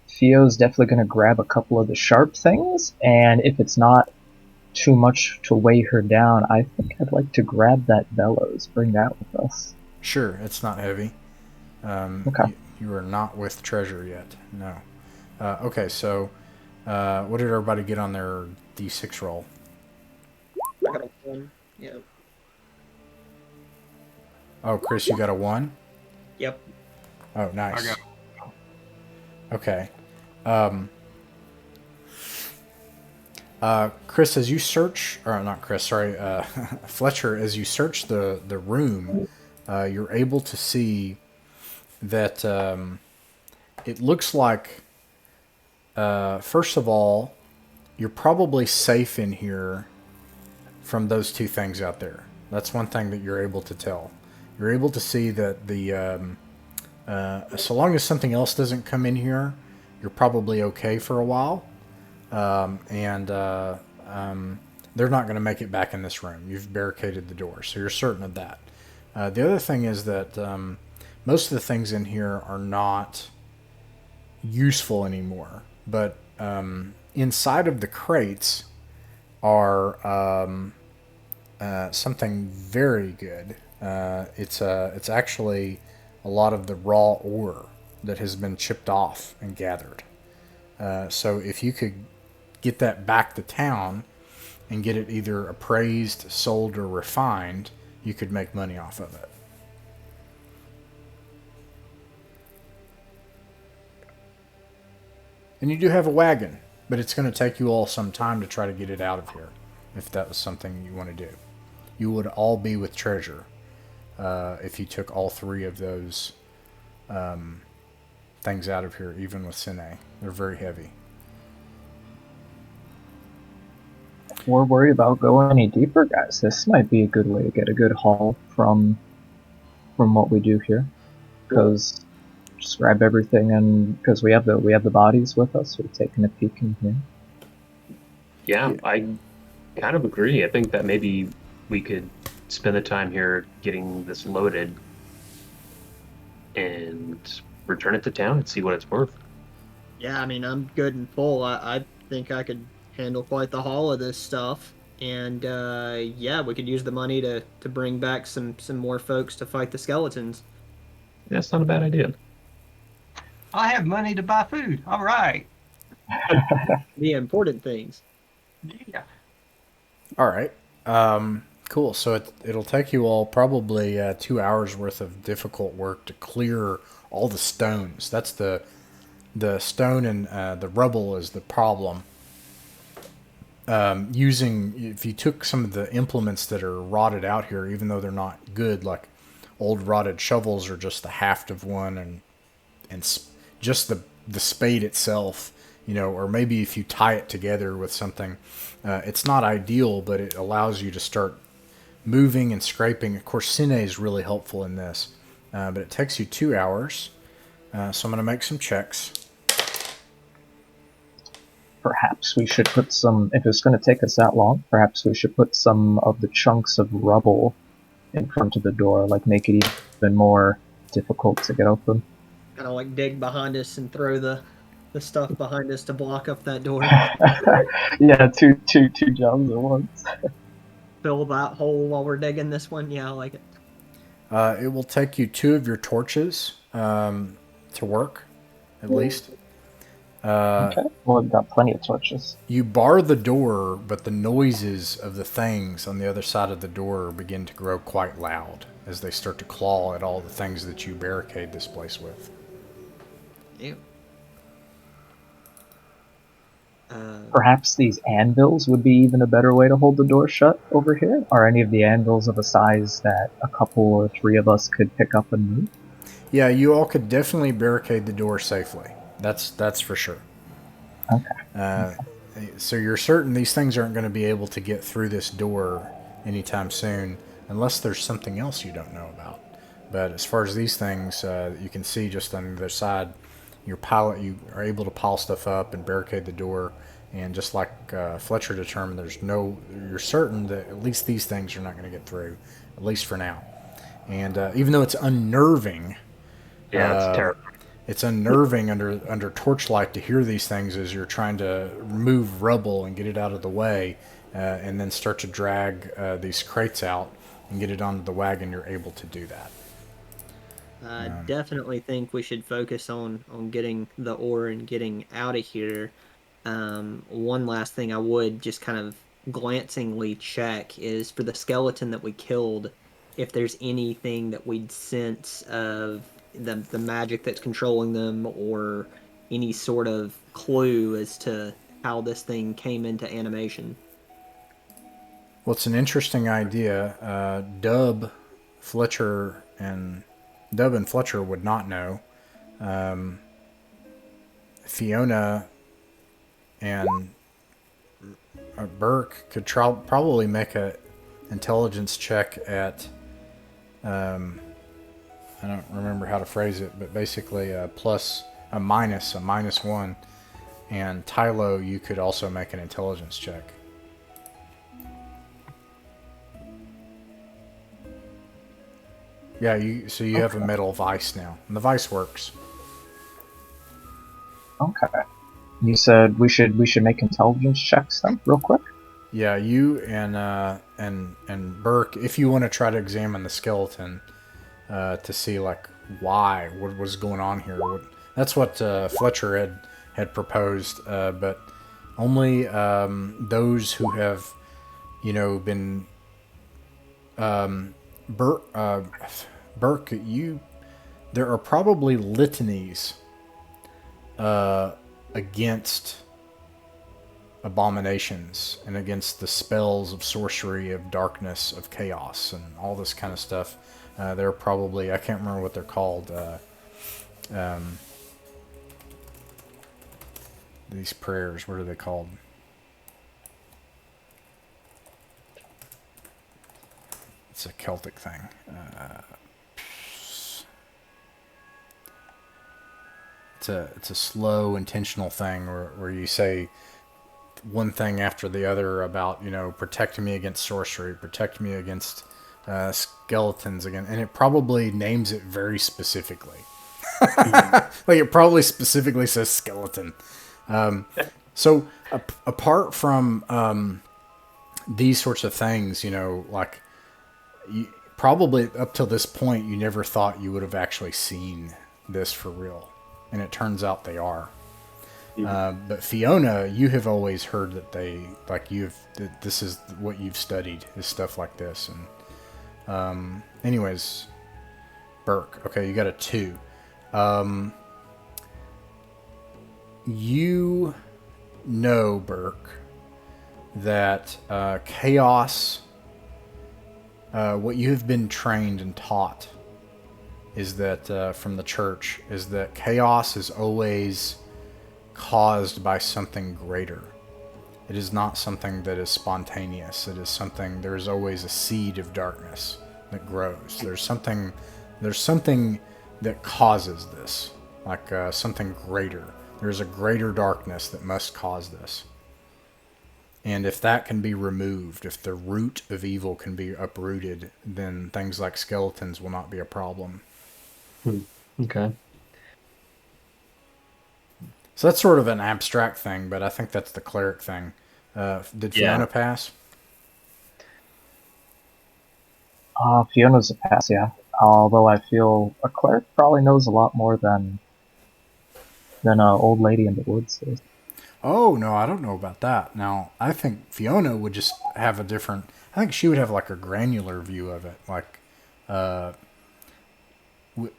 Theo's definitely gonna grab a couple of the sharp things, and if it's not too much to weigh her down, I think I'd like to grab that bellows. Bring that with us. Sure, it's not heavy. Okay. You are not with treasure yet. No. Okay, so what did everybody get on their d6 roll? I got a 1. Yep. Oh, Chris, you got a 1? Yep. Oh, nice. I got Okay. Chris, as you search, or not Chris, sorry, Fletcher, as you search the room, you're able to see that it looks like, first of all, you're probably safe in here from those two things out there. That's one thing that you're able to tell. You're able to see that so long as something else doesn't come in here, you're probably okay for a while. And they're not going to make it back in this room. You've barricaded the door, so you're certain of that. The other thing is that most of the things in here are not useful anymore, but inside of the crates are something very good. It's actually a lot of the raw ore that has been chipped off and gathered. So if you could get that back to town and get it either appraised, sold, or refined, you could make money off of it. And you do have a wagon, but it's going to take you all some time to try to get it out of here, if that was something you want to do. You would all be with treasure if you took all three of those things out of here, even with Sine. They're very heavy. We're worried about going any deeper, guys. This might be a good way to get a good haul from from what we do here, because just grab everything, and because we have the bodies with us, we're taking a peek in here. Yeah, I kind of agree. I think that maybe we could spend the time here getting this loaded and return it to town and see what it's worth. Yeah, I mean, I'm good and full. I think I could handle quite the haul of this stuff. And yeah, we could use the money to bring back some more folks to fight the skeletons. That's not a bad idea. I have money to buy food. All right. The important things. Yeah. All right. Cool. So it'll take you all probably 2 hours worth of difficult work to clear all the stones. That's the stone and the rubble is the problem. If you took some of the implements that are rotted out here, even though they're not good, like old rotted shovels or just the haft of one, and just the spade itself, or maybe if you tie it together with something, it's not ideal, but it allows you to start moving and scraping. Of course, Cine is really helpful in this, but it takes you 2 hours. So I'm going to make some checks. Perhaps we should put some, if it's going to take us that long, perhaps we should put some of the chunks of rubble in front of the door, like make it even more difficult to get open. Kind of like dig behind us and throw the stuff behind us to block up that door. Yeah, two jobs at once. Fill that hole while we're digging this one. Yeah, I like it. It will take you 2 of your torches to work, at least. Okay. Well, we've got plenty of torches. You bar the door, but the noises of the things on the other side of the door begin to grow quite loud as they start to claw at all the things that you barricade this place with. Ew. Perhaps these anvils would be even a better way to hold the door shut over here? Are any of the anvils of a size that a couple or 3 of us could pick up and move? Yeah, you all could definitely barricade the door safely. That's for sure. Okay. So you're certain these things aren't going to be able to get through this door anytime soon, unless there's something else you don't know about. But as far as these things, you can see just on the other side, you are able to pile stuff up and barricade the door. And just like Fletcher determined, you're certain that at least these things are not going to get through, at least for now. And even though it's unnerving, Yeah, it's terrible. it's unnerving under torchlight to hear these things as you're trying to remove rubble and get it out of the way, and then start to drag these crates out and get it onto the wagon. You're able to do that. I definitely think we should focus on getting the ore and getting out of here. One last thing I would just kind of glancingly check is for the skeleton that we killed, if there's anything that we'd sense of the magic that's controlling them, or any sort of clue as to how this thing came into animation. Well, it's an interesting idea. Dub, and Fletcher would not know. Fiona and Burke could probably make a intelligence check at. I don't remember how to phrase it, but basically a minus 1. And Tylo, you could also make an intelligence check. Yeah, you have a metal vice now, and the vice works. Okay. You said we should make intelligence checks then, real quick? Yeah, you and Burke, if you want to try to examine the skeleton to see what was going on here. That's what Fletcher had proposed, but only those who have, been. Burke, there are probably litanies against abominations and against the spells of sorcery, of darkness, of chaos, and all this kind of stuff. They're probably, I can't remember what they're called. These prayers, what are they called? It's a Celtic thing. it's a slow, intentional thing where you say one thing after the other about, protect me against sorcery, protect me against skeletons again, and it probably names it very specifically. Like it probably specifically says skeleton. So apart from these sorts of things, like probably up till this point, you never thought you would have actually seen this for real, and it turns out they are. But Fiona, you have always heard that this is what you've studied, is stuff like this. And anyways, Burke, okay, you got a 2. You know, Burke, that chaos, what you have been trained and taught is that from the church, is that chaos is always caused by something greater. It is not something that is spontaneous. It is something, there is always a seed of darkness that grows. There's something that causes this, like something greater. There's a greater darkness that must cause this. And if that can be removed, if the root of evil can be uprooted, then things like skeletons will not be a problem. Okay. So that's sort of an abstract thing, but I think that's the cleric thing. Did Fiona pass? Fiona's a pass, yeah. Although I feel a cleric probably knows a lot more than an old lady in the woods is. Oh, no, I don't know about that. Now, I think Fiona would just have a different... I think she would have like a granular view of it. Like,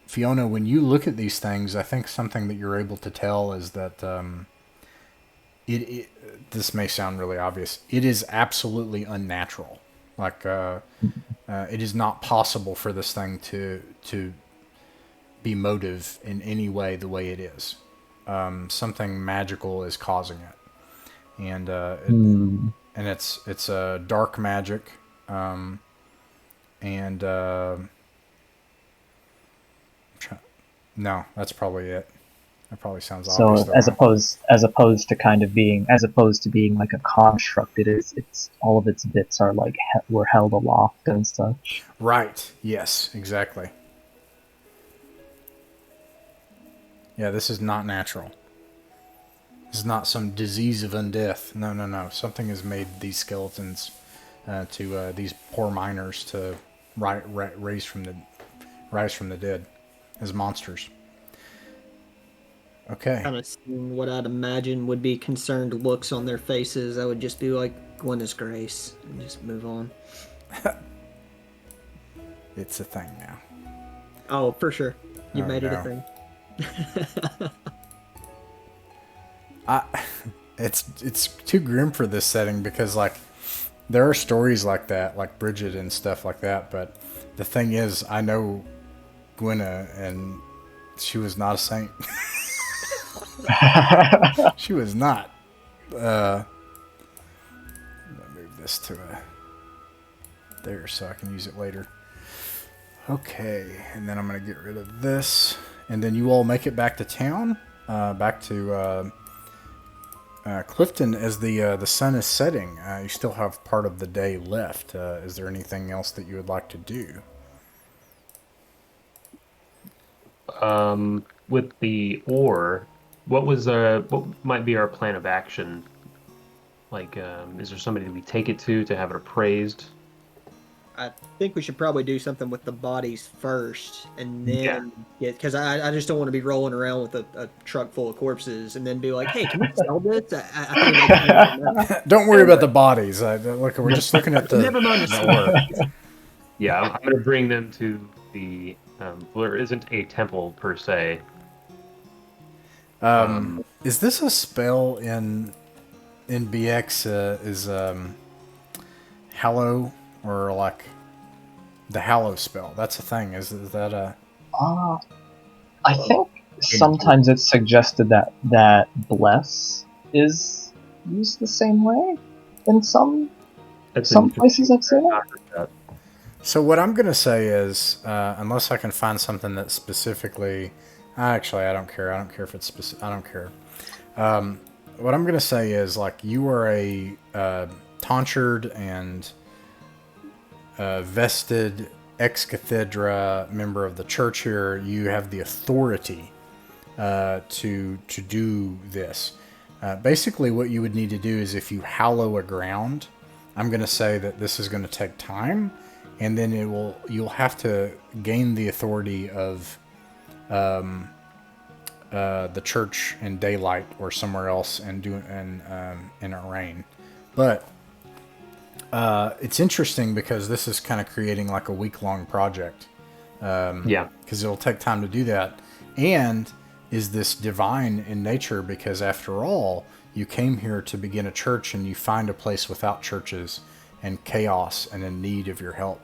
Fiona, when you look at these things, I think something that you're able to tell is that this may sound really obvious. It is absolutely unnatural. Like, it is not possible for this thing to be motive in any way the way it is. Something magical is causing it, and it's a dark magic, and no, that's probably it. That probably sounds obvious. So as opposed to being like a construct, it's all of its bits are like were held aloft and such. Right. Yes. Exactly. Yeah, this is not natural. This is not some disease of undeath. No. Something has made these skeletons to these poor miners to rise from the dead as monsters. Okay. Kind of seeing what I'd imagine would be concerned looks on their faces. I would just be like, "Goodness grace," and just move on. It's a thing now. Oh, for sure. You made it a no. thing. It's too grim for this setting because like there are stories like that, like Bridget and stuff like that. But the thing is, I know Gwenna, and she was not a saint. She was not. I'm gonna move this to there so I can use it later. Okay, and then I'm gonna get rid of this, and then you all make it back to town, back to Clifton as the sun is setting. You still have part of the day left. Is there anything else that you would like to do? With the ore, what might be our plan of action? Like, is there somebody we take it to have it appraised? I think we should probably do something with the bodies first, and then because I just don't want to be rolling around with a truck full of corpses and then be like, "Hey, can we sell this?" I think Don't worry about the bodies. Look, we're just looking at the. Never mind the ore. Yeah, I'm going to bring them to the. Well, there isn't a temple per se. Is this a spell in BX? Is Hallow? Or like the Hallow spell. That's a thing. Is that a... I think sometimes it's suggested that Bless is used the same way in some places I've seen it. So what I'm going to say is, unless I can find something that specifically Actually, I don't care. I don't care if it's specific. I don't care. What I'm gonna say is, like, you are a tonsured and vested ex cathedra member of the church here. You have the authority to do this. Basically, what you would need to do is, if you hallow a ground, I'm going to say that this is going to take time, and then you'll have to gain the authority of the church in daylight or somewhere else and in a rain. But it's interesting because this is kind of creating like a week-long project. Yeah. Because it'll take time to do that. And is this divine in nature? Because after all, you came here to begin a church and you find a place without churches and chaos and in need of your help.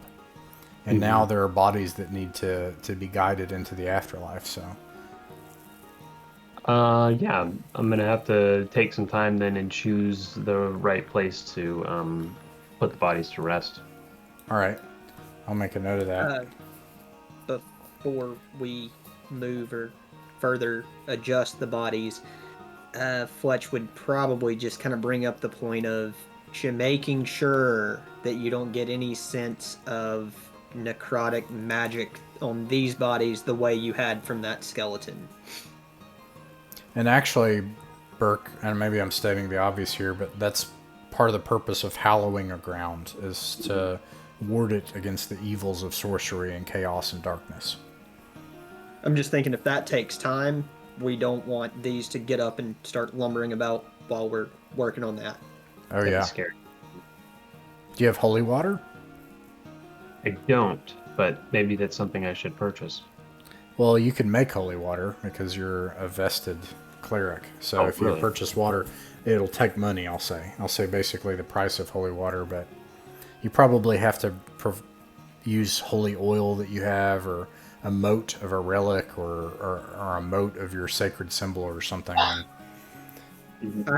And now there are bodies that need to be guided into the afterlife. So, yeah, I'm gonna have to take some time then and choose the right place to put the bodies to rest. all right, I'll make a note of that. Before we move or further adjust the bodies, Fletch would probably just kind of bring up the point of making sure that you don't get any sense of necrotic magic on these bodies the way you had from that skeleton. And actually, Burke, and maybe I'm stating the obvious here, but that's part of the purpose of hallowing a ground, is to ward it against the evils of sorcery and chaos and darkness. I'm just thinking if that takes time, we don't want these to get up and start lumbering about while we're working on that. Oh, That'd be yeah. scary. Do you have holy water? I don't, but maybe that's something I should purchase. Well, you can make holy water because you're a vested cleric. So if really? you purchase water, it'll take money, I'll say. I'll say basically the price of holy water, but you probably have to use holy oil that you have, or a mote of a relic, or a mote of your sacred symbol or something. I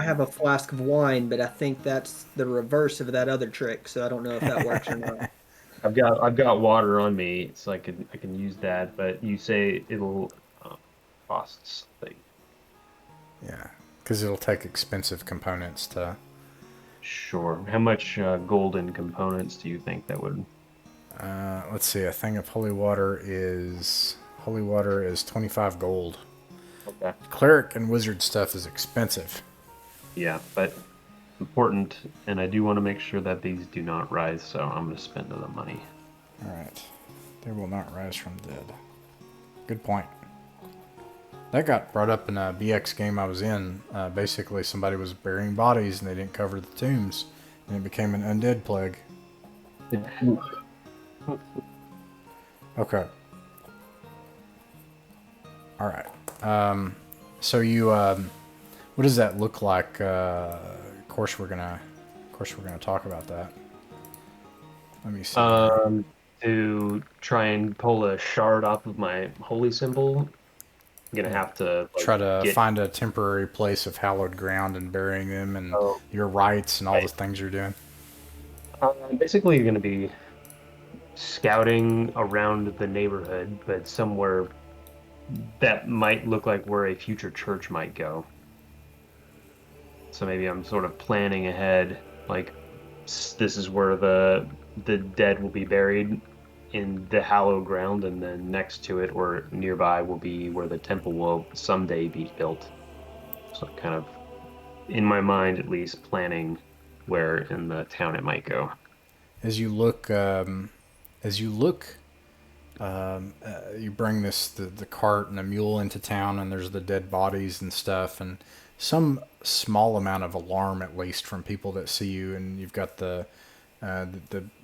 have a flask of wine, but I think that's the reverse of that other trick, so I don't know if that works or not. I've got water on me, so I can use that. But you say it'll cost something. Yeah, because it'll take expensive components to... Sure. How much golden components do you think that would? let's see, a thing of holy water is 25 gold. Okay. Cleric and wizard stuff is expensive. Yeah, but important, and I do want to make sure that these do not rise, so I'm going to spend the money. Alright. They will not rise from dead. Good point. That got brought up in a BX game I was in. Basically, somebody was burying bodies and they didn't cover the tombs, and it became an undead plague. Okay. Alright. So you, what does that look like? Of course we're gonna talk about that. Let me see. To try and pull a shard off of my holy symbol, I'm gonna have to try to find a temporary place of hallowed ground and burying them, and your rites and all the things you're doing. I'm basically going to be scouting around the neighborhood, but somewhere that might look like where a future church might go. So maybe I'm sort of planning ahead, like this is where the dead will be buried in the hallowed ground, and then next to it or nearby will be where the temple will someday be built. So kind of, in my mind at least, planning where in the town it might go. As you look, you bring the cart and the mule into town, and there's the dead bodies and stuff, and some small amount of alarm at least from people that see you, and you've got the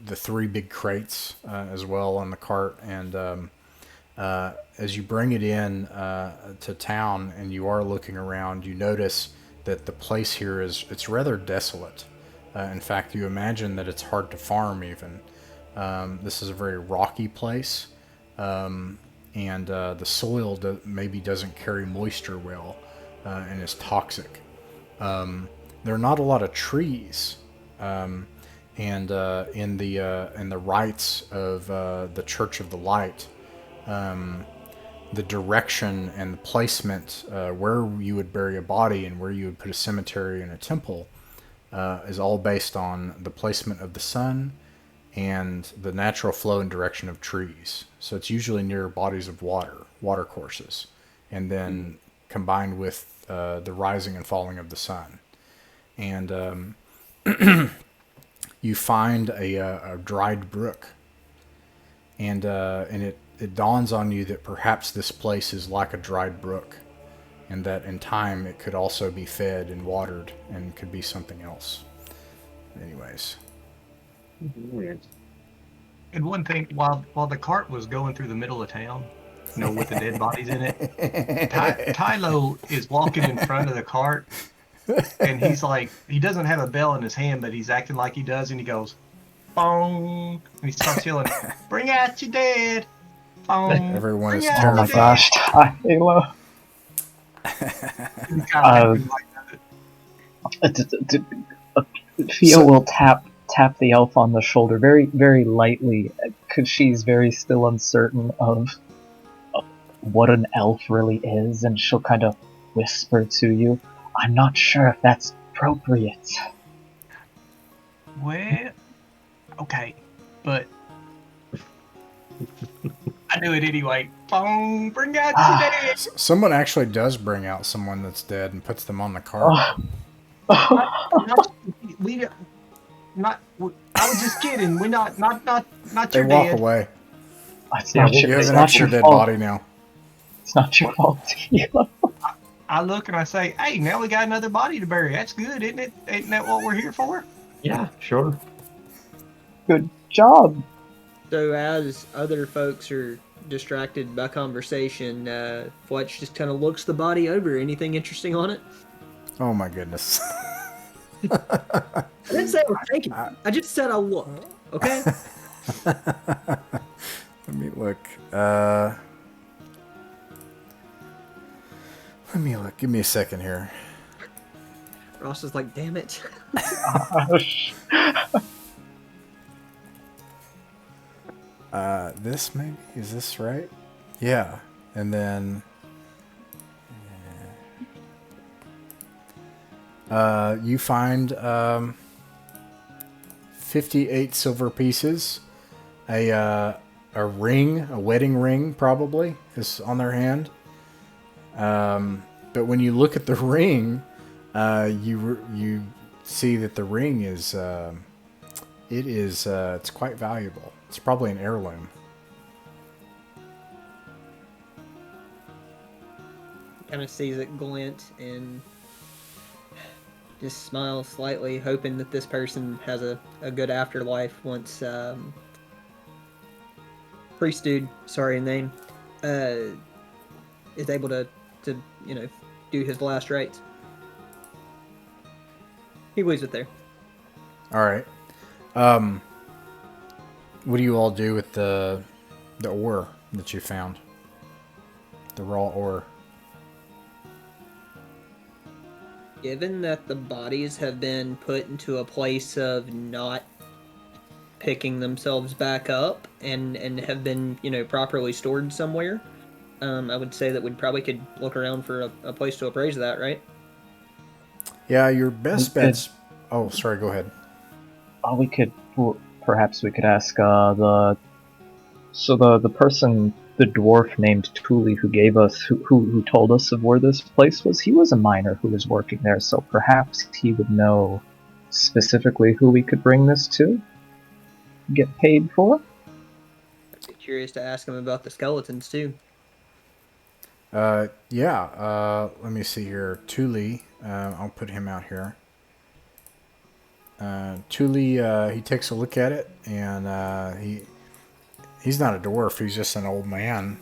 three big crates as well on the cart, and as you bring it in to town and you are looking around, you notice that the place here it's rather desolate. In fact, you imagine that it's hard to farm even. This is a very rocky place, and the soil maybe doesn't carry moisture well, and is toxic. There are not a lot of trees, and in the rites of the Church of the Light, the direction and the placement where you would bury a body and where you would put a cemetery and a temple is all based on the placement of the sun and the natural flow and direction of trees. So it's usually near bodies of water courses, and then combined with the rising and falling of the sun. And you find a dried brook, and it dawns on you that perhaps this place is like a dried brook, and that in time it could also be fed and watered and could be something else. Anyways. And one thing, while the cart was going through the middle of town, with the dead bodies in it, Tylo is walking in front of the cart, and he's like, he doesn't have a bell in his hand, but he's acting like he does, and he goes, "Bong!" and he starts yelling, "Bring out your dead!" Bong! Everyone is Oh my gosh, Tylo. Theo will tap the elf on the shoulder very, very lightly, because she's very still uncertain of what an elf really is, and she'll kind of whisper to you, "I'm not sure if that's appropriate." Well, okay, but I do it anyway. Bong! Bring out your dead! Someone actually does bring out someone that's dead and puts them on the cart. I was just kidding. We're not They your walk dad. away. It's not You your, have it's an not extra your dead fault. body now. It's not your fault, Theo. I look and I say, "Hey, now we got another body to bury. That's good, isn't it? Ain't that what we're here for?" Yeah, sure. Good job. So as other folks are distracted by conversation, Fletch just kind of looks the body over. Anything interesting on it? Oh my goodness. I didn't say I was taking it. I just said I looked. Okay? Let me look. Let me look. Give me a second here. Ross is like, damn it. This maybe? Is this right? Yeah. And then... you find 58 silver pieces. A ring, a wedding ring probably, is on their hand. But when you look at the ring, you see that the ring is... it's quite valuable. It's probably an heirloom. Kind of sees it glint and just smiles slightly, hoping that this person has a good afterlife once priest dude, sorry name, is able to do his last rites. He leaves it there. All right. What do you all do with the ore that you found? The raw ore. Given that the bodies have been put into a place of not picking themselves back up and have been, properly stored somewhere, I would say that we probably could look around for a place to appraise that, right? Yeah, your best bet's... Oh, sorry, go ahead. Perhaps we could ask the person, the dwarf named Thule, who gave us, who told us of where this place was. He was a miner who was working there, so perhaps he would know specifically who we could bring this to, get paid for. I'd be curious to ask him about the skeletons too. Yeah. Let me see here. Thule, I'll put him out here. Thule, he takes a look at it, and he's not a dwarf. He's just an old man.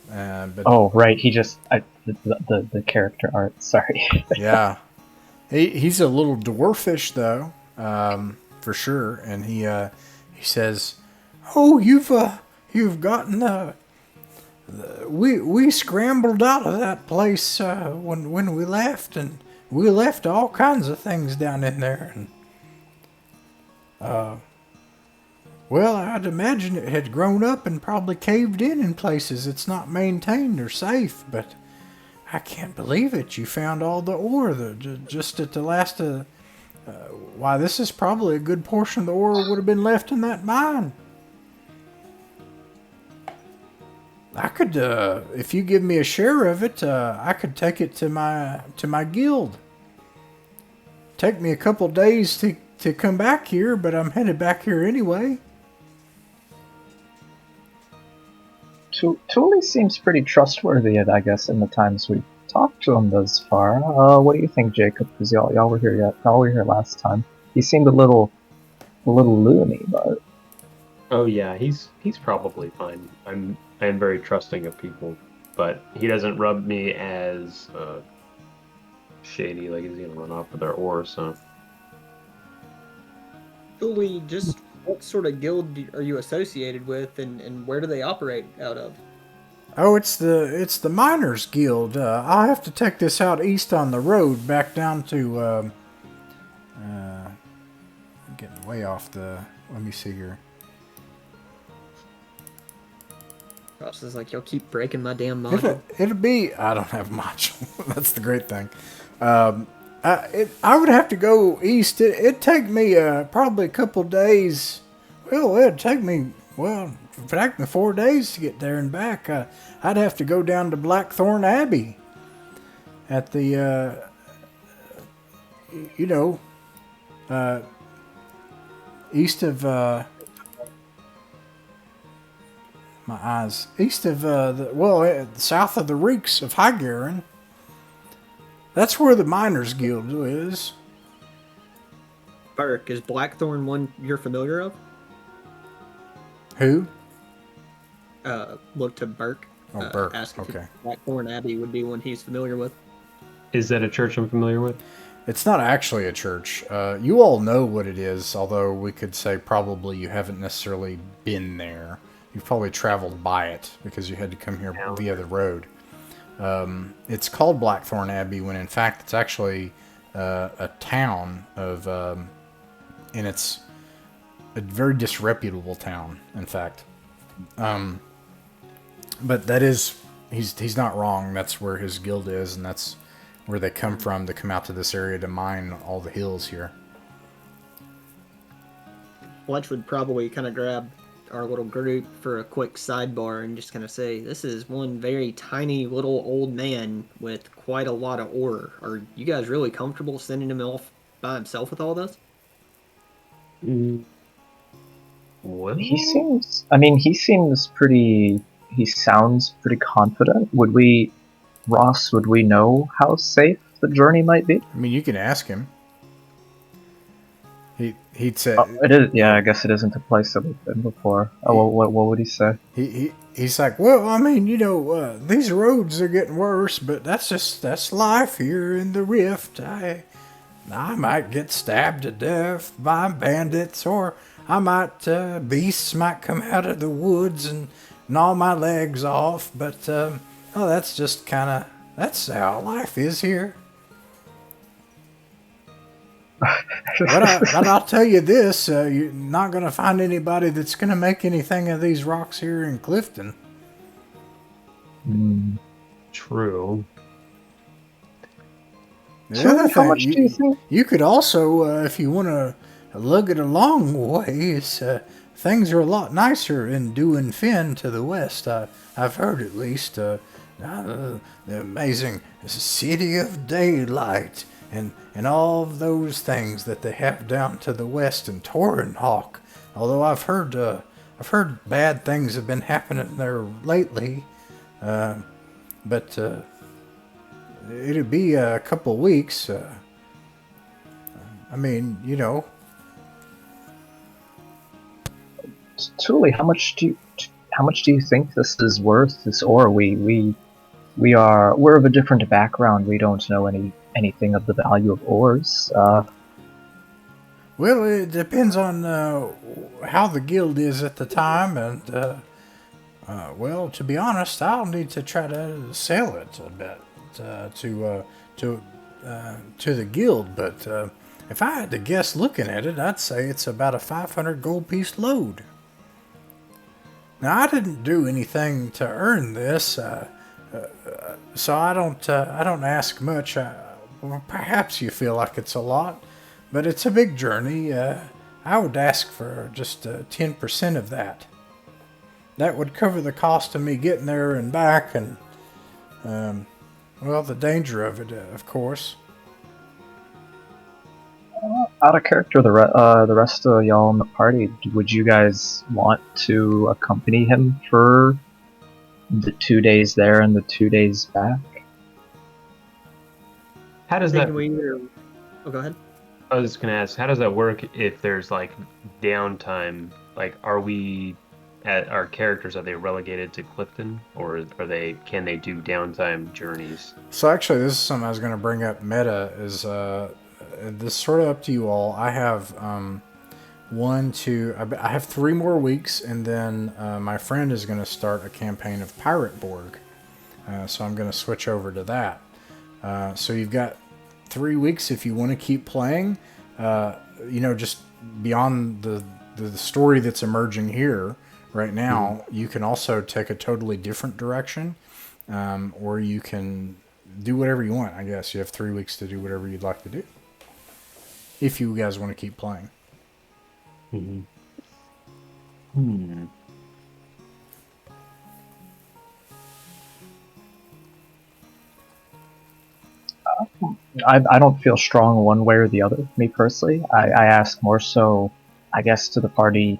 But oh, right. He just the character art. Sorry. yeah, he's a little dwarfish though, for sure. And he says, "Oh, you've gotten we scrambled out of that place when we left, and we left all kinds of things down in there, and Well, I'd imagine it had grown up and probably caved in places. It's not maintained or safe, but I can't believe it. You found all the ore just at the last. Why, this is probably a good portion of the ore would have been left in that mine. I could, if you give me a share of it, I could take it to my guild. Take me a couple days to come back here, but I'm headed back here anyway. Thule seems pretty trustworthy, I guess, in the times we've talked to him thus far. What do you think, Jacob? Because y'all were here y'all were here last time. He seemed a little loony, but Oh yeah, he's probably fine. I am very trusting of people, but he doesn't rub me as shady, like he's gonna run off with our ore. So Julie, just what sort of guild are you associated with, and where do they operate out of? Oh, it's the Miners Guild. I'll have to take this out east on the road, back down to. I'm getting way off the. Let me see here. Ross is like, y'all keep breaking my damn module. It'll be. I don't have much. That's the great thing. I would have to go east. It'd take me probably a couple days. Well, it'd take me 4 days to get there and back. I'd have to go down to Blackthorn Abbey at the east of my eyes, east of south of the reeks of Highgarren. That's where the Miners Guild is. Burke, is Blackthorn one you're familiar of? Who? Look to Burke. Burke. Ask if Okay. Blackthorn Abbey would be one he's familiar with. is that a church I'm familiar with? It's not actually a church. You all know what it is, although we could say probably you haven't necessarily been there. You've probably traveled by it because you had to come here via the road. It's called Blackthorn Abbey when in fact it's actually a town of, and it's a very disreputable town, in fact. But that is, he's not wrong. That's where his guild is, and that's where they come from to come out to this area to mine all the hills here. Fletch would probably kind of grab our little group for a quick sidebar and just kind of say, this is one very tiny little old man with quite a lot of ore. Are you guys really comfortable sending him off by himself with all this? Well, he seems. I mean, he sounds pretty confident. Would we know how safe the journey might be? I mean, you can ask him. He'd say it is. Yeah, I guess it isn't a place that we've been before. What would he say? He's like, well, I mean, these roads are getting worse, but that's life here in the Rift. I might get stabbed to death by bandits, or I might beasts might come out of the woods and gnaw my legs off. But that's just that's how life is here. But I'll tell you this, you're not going to find anybody that's going to make anything of these rocks here in Clifton. True. The other how thing, much do you think? You could also, if you want to lug it a long ways, things are a lot nicer in Duin Finn to the west. I've heard at least. The amazing City of Daylight. And all of those things that they have down to the west in Torrenhawk. Although I've heard bad things have been happening there lately, but it'll be a couple weeks. I mean, Thule, how much do you think this is worth? This ore? We're of a different background. We don't know anything of the value of ores. Well, it depends on how the guild is at the time, and to be honest, I'll need to try to sell it a bit to the guild. But if I had to guess, looking at it, I'd say it's about a 500 gold piece load. Now, I didn't do anything to earn this, so I don't ask much. Well, perhaps you feel like it's a lot, but it's a big journey. I would ask for just 10% of that. That would cover the cost of me getting there and back, and well, the danger of it, of course. Out of character, the rest of y'all in the party, would you guys want to accompany him for the 2 days there and the 2 days back? How does Think that? we either... Oh, go ahead. I was just gonna ask, how does that work if there's like downtime? Like, are we at our characters? Are they relegated to Clifton, or are they? Can they do downtime journeys? So actually, this is something I was going to bring up. Meta is this is sort of up to you all. I have I have 3 more weeks, and then my friend is going to start a campaign of Pirate Borg. So I'm going to switch over to that. So you've got 3 weeks if you want to keep playing. Just beyond the story that's emerging here right now, you can also take a totally different direction, or you can do whatever you want. I guess you have 3 weeks to do whatever you'd like to do, if you guys want to keep playing. Mm-hmm. Hmm. I don't feel strong one way or the other, me personally. I ask more so, I guess, to the party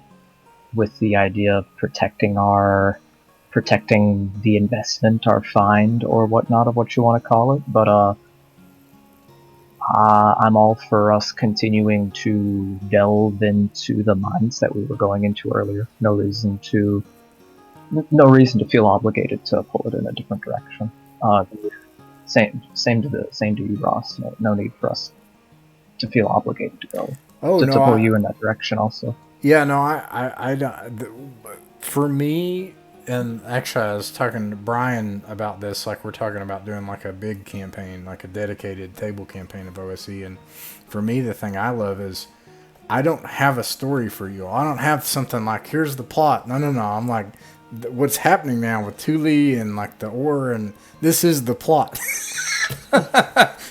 with the idea of protecting the investment, our find, or whatnot, of what you want to call it. But I'm all for us continuing to delve into the mines that we were going into earlier. No reason to feel obligated to pull it in a different direction. Same to you, Ross. No need for us to feel obligated to go. To pull you in that direction also. Yeah, no, I don't. For me, and actually, I was talking to Brian about this. Like, we're talking about doing like a big campaign, like a dedicated table campaign of OSE. And for me, the thing I love is I don't have a story for you. I don't have something like, here's the plot. No. I'm like, what's happening now with Thule and like the ore, and this is the plot.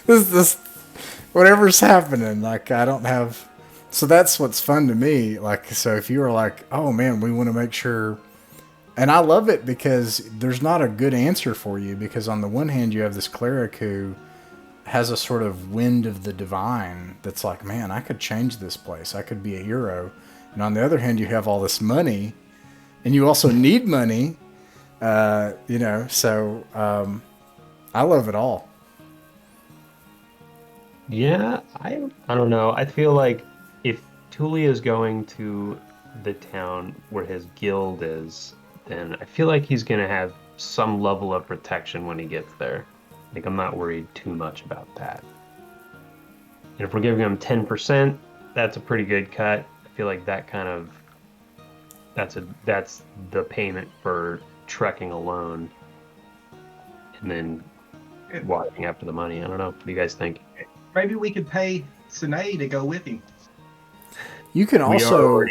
this whatever's happening. Like, I don't have. So that's what's fun to me. Like, so if you were like, oh man, we want to make sure. And I love it because there's not a good answer for you, because on the one hand, you have this cleric who has a sort of wind of the divine that's like, man, I could change this place. I could be a hero. And on the other hand, you have all this money, and you also need money, so I love it all. Yeah, I don't know. I feel like if Tully is going to the town where his guild is, then I feel like he's gonna have some level of protection when he gets there. Like, I'm not worried too much about that. And if we're giving him 10%, that's a pretty good cut. I feel like that's the payment for trekking alone, and then walking after the money. I don't know. What do you guys think? Maybe we could pay Sine to go with him. You can also,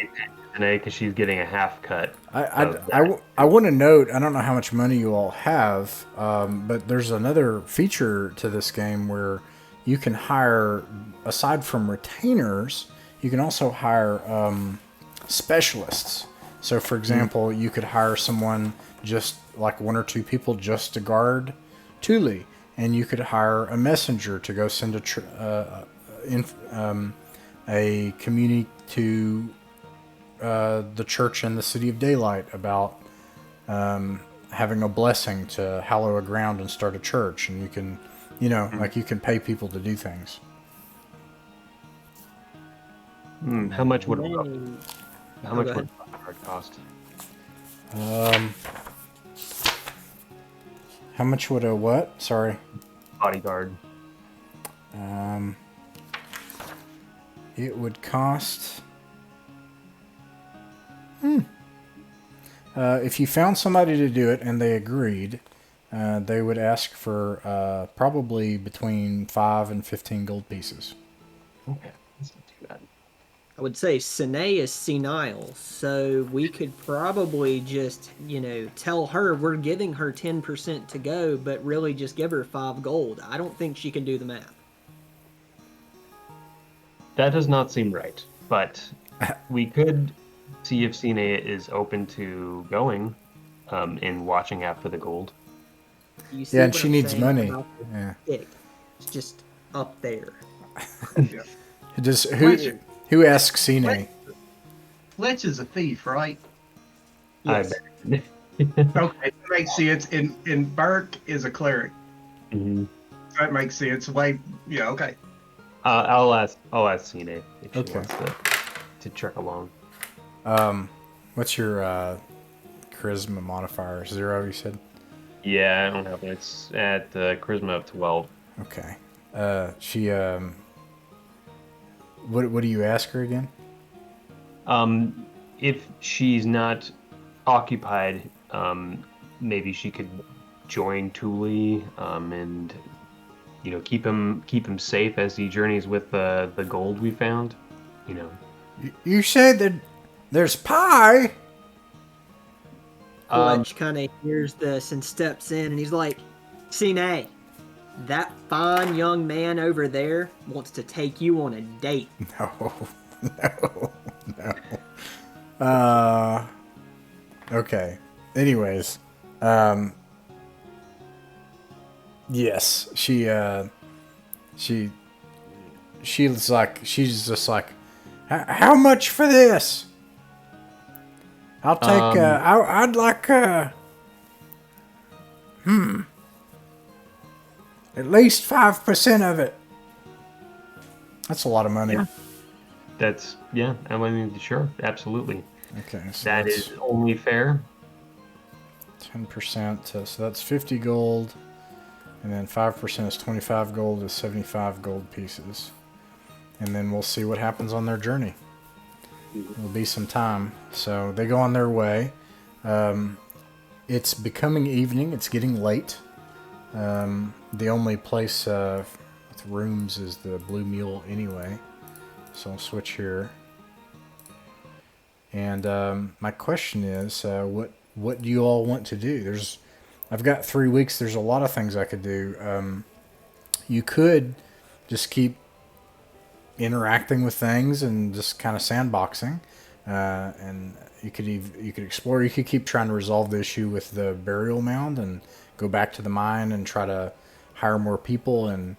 because she's getting a half cut. I want to note, I don't know how much money you all have, but there's another feature to this game where you can hire, aside from retainers, you can also hire specialists. So, for example, you could hire someone, just like 1 or 2 people, just to guard Thule, and you could hire a messenger to go send a community to the church in the City of Daylight about having a blessing to hallow a ground and start a church. And you can, like, you can pay people to do things. How much would a bodyguard cost? How much would a what? Sorry. Bodyguard. It would cost. If you found somebody to do it and they agreed, they would ask for probably between 5 and 15 gold pieces. Okay, that's not too bad. I would say Sine is senile, so we could probably just, tell her we're giving her 10% to go, but really just give her 5 gold. I don't think she can do the math. That does not seem right, but we could see if Cine is open to going and watching after the gold. You see Yeah, and what she I'm needs saying money. about the Yeah. stick? It's just up there. Yeah. Just Fletch, who asks Cine? Fletch is a thief, right? Yes. I Okay, that makes sense. And Burke is a cleric. Mhm. That makes sense. Like, yeah, okay. I'll ask Cine if she Okay. wants to trek along. What's your charisma modifier? 0, you said? Yeah, I don't have one. It's at charisma of 12. Okay. She what do you ask her again? If she's not occupied, maybe she could join Thule, and keep him safe as he journeys with the gold we found. You know, You said that there's pie. Fletch kind of hears this and steps in, and he's like, Sine, that fine young man over there wants to take you on a date. No, no. Okay. Anyways, yes, she's just like, how much for this? I'll take. I'd like. At least 5% of it. That's a lot of money. Yeah. I mean, sure, absolutely. Okay, so That that's is only fair. 10%. So that's 50 gold, and then 5% is 25 gold is 75 gold pieces, and then we'll see what happens on their journey. It'll be some time. So they go on their way. It's becoming evening. It's getting late. The only place with rooms is the Blue Mule anyway. So I'll switch here. And my question is, what do you all want to do? I've got 3 weeks. There's a lot of things I could do. You could just keep interacting with things and just kind of sandboxing, and you could explore. You could keep trying to resolve the issue with the burial mound and go back to the mine and try to hire more people and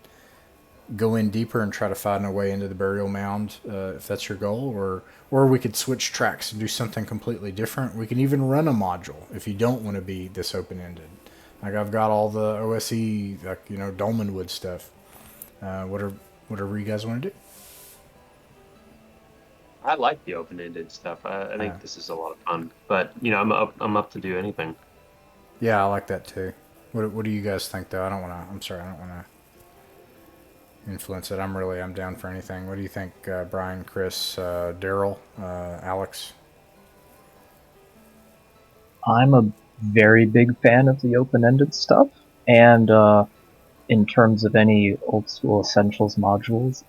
go in deeper and try to find a way into the burial mound, if that's your goal. Or we could switch tracks and do something completely different. We can even run a module if you don't want to be this open-ended. Like I've got all the OSE, like Dolmenwood stuff. Whatever you guys want to do. I like the open-ended stuff. I think this is a lot of fun. But I'm up to do anything. Yeah, I like that too. What do you guys think though? I don't want to influence it. I'm down for anything. What do you think, Brian, Chris, Daryl, Alex? I'm a very big fan of the open-ended stuff, and in terms of any old school essentials modules,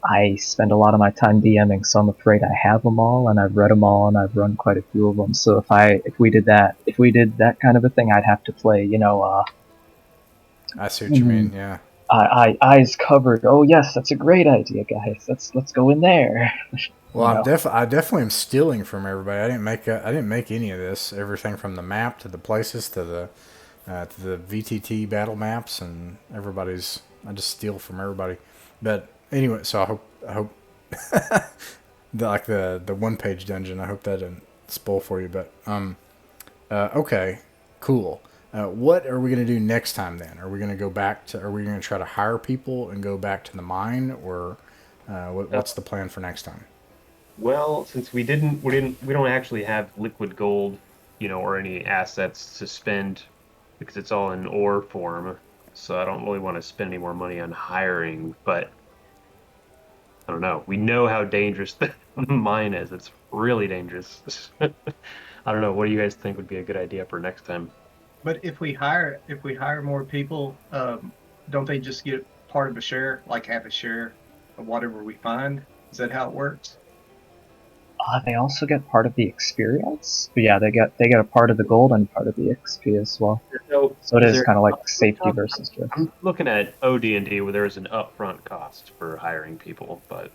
I spend a lot of my time DMing, so I'm afraid I have them all, and I've read them all, and I've run quite a few of them. So if we did that kind of a thing, I'd have to play, I see what you mean. Yeah. Eyes covered. Oh yes, that's a great idea, guys. Let's go in there. Well, I definitely am stealing from everybody. I didn't make any of this. Everything from the map to the places to the VTT battle maps and everybody's. I just steal from everybody. But anyway, so I hope the 1-page dungeon. I hope that didn't spoil for you. But okay, cool. What are we going to do next time then? Are we going to go back to? Are we going to try to hire people and go back to the mine, or what's the plan for next time? Well, since we don't actually have liquid gold, or any assets to spend because it's all in ore form. So I don't really want to spend any more money on hiring, but I don't know. We know how dangerous the mine is. It's really dangerous. I don't know. What do you guys think would be a good idea for next time? But if we hire more people, don't they just get part of a share, like half a share of whatever we find? Is that how it works? They also get part of the experience. But yeah, they get a part of the gold and part of the XP as well. So, So it is is there kind of like upfront safety cost? versus drift. I'm looking at OD&D where there's an upfront cost for hiring people, but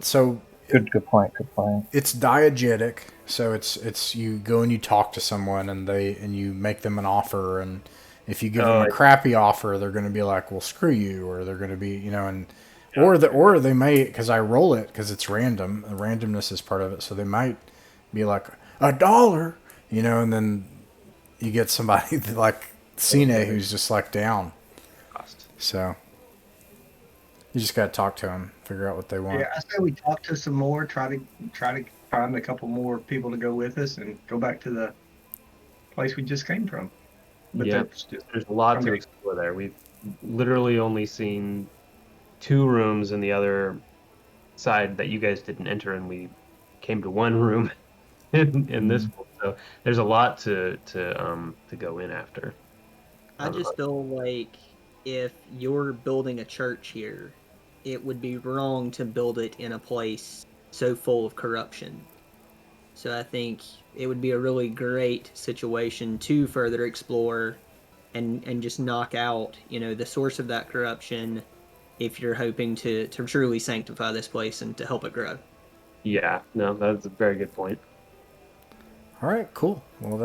So Good point. Good point. it's diegetic. So it's you go and you talk to someone and you make them an offer, and if you give them oh, a crappy offer, they're going to be like, well, screw you, or they're going to be, and or they may, because I roll it because it's random. The randomness is part of it, so they might be like $1, and then you get somebody like Cine who's just like down. cost. So you just got to talk to them, figure out what they want. Yeah, I say we talk to some more. Try to find a couple more people to go with us, and go back to the place we just came from. But Yeah, that's just there's a lot to under- explore there. We've literally only seen 2 rooms in the other side that you guys didn't enter, and we came to one room in this one. So there's a lot to go in after. I just feel like if you're building a church here, it would be wrong to build it in a place so full of corruption. So I think it would be a really great situation to further explore and just knock out, the source of that corruption if you're hoping to truly sanctify this place and to help it grow. Yeah, no, that's a very good point. All right, cool. Well,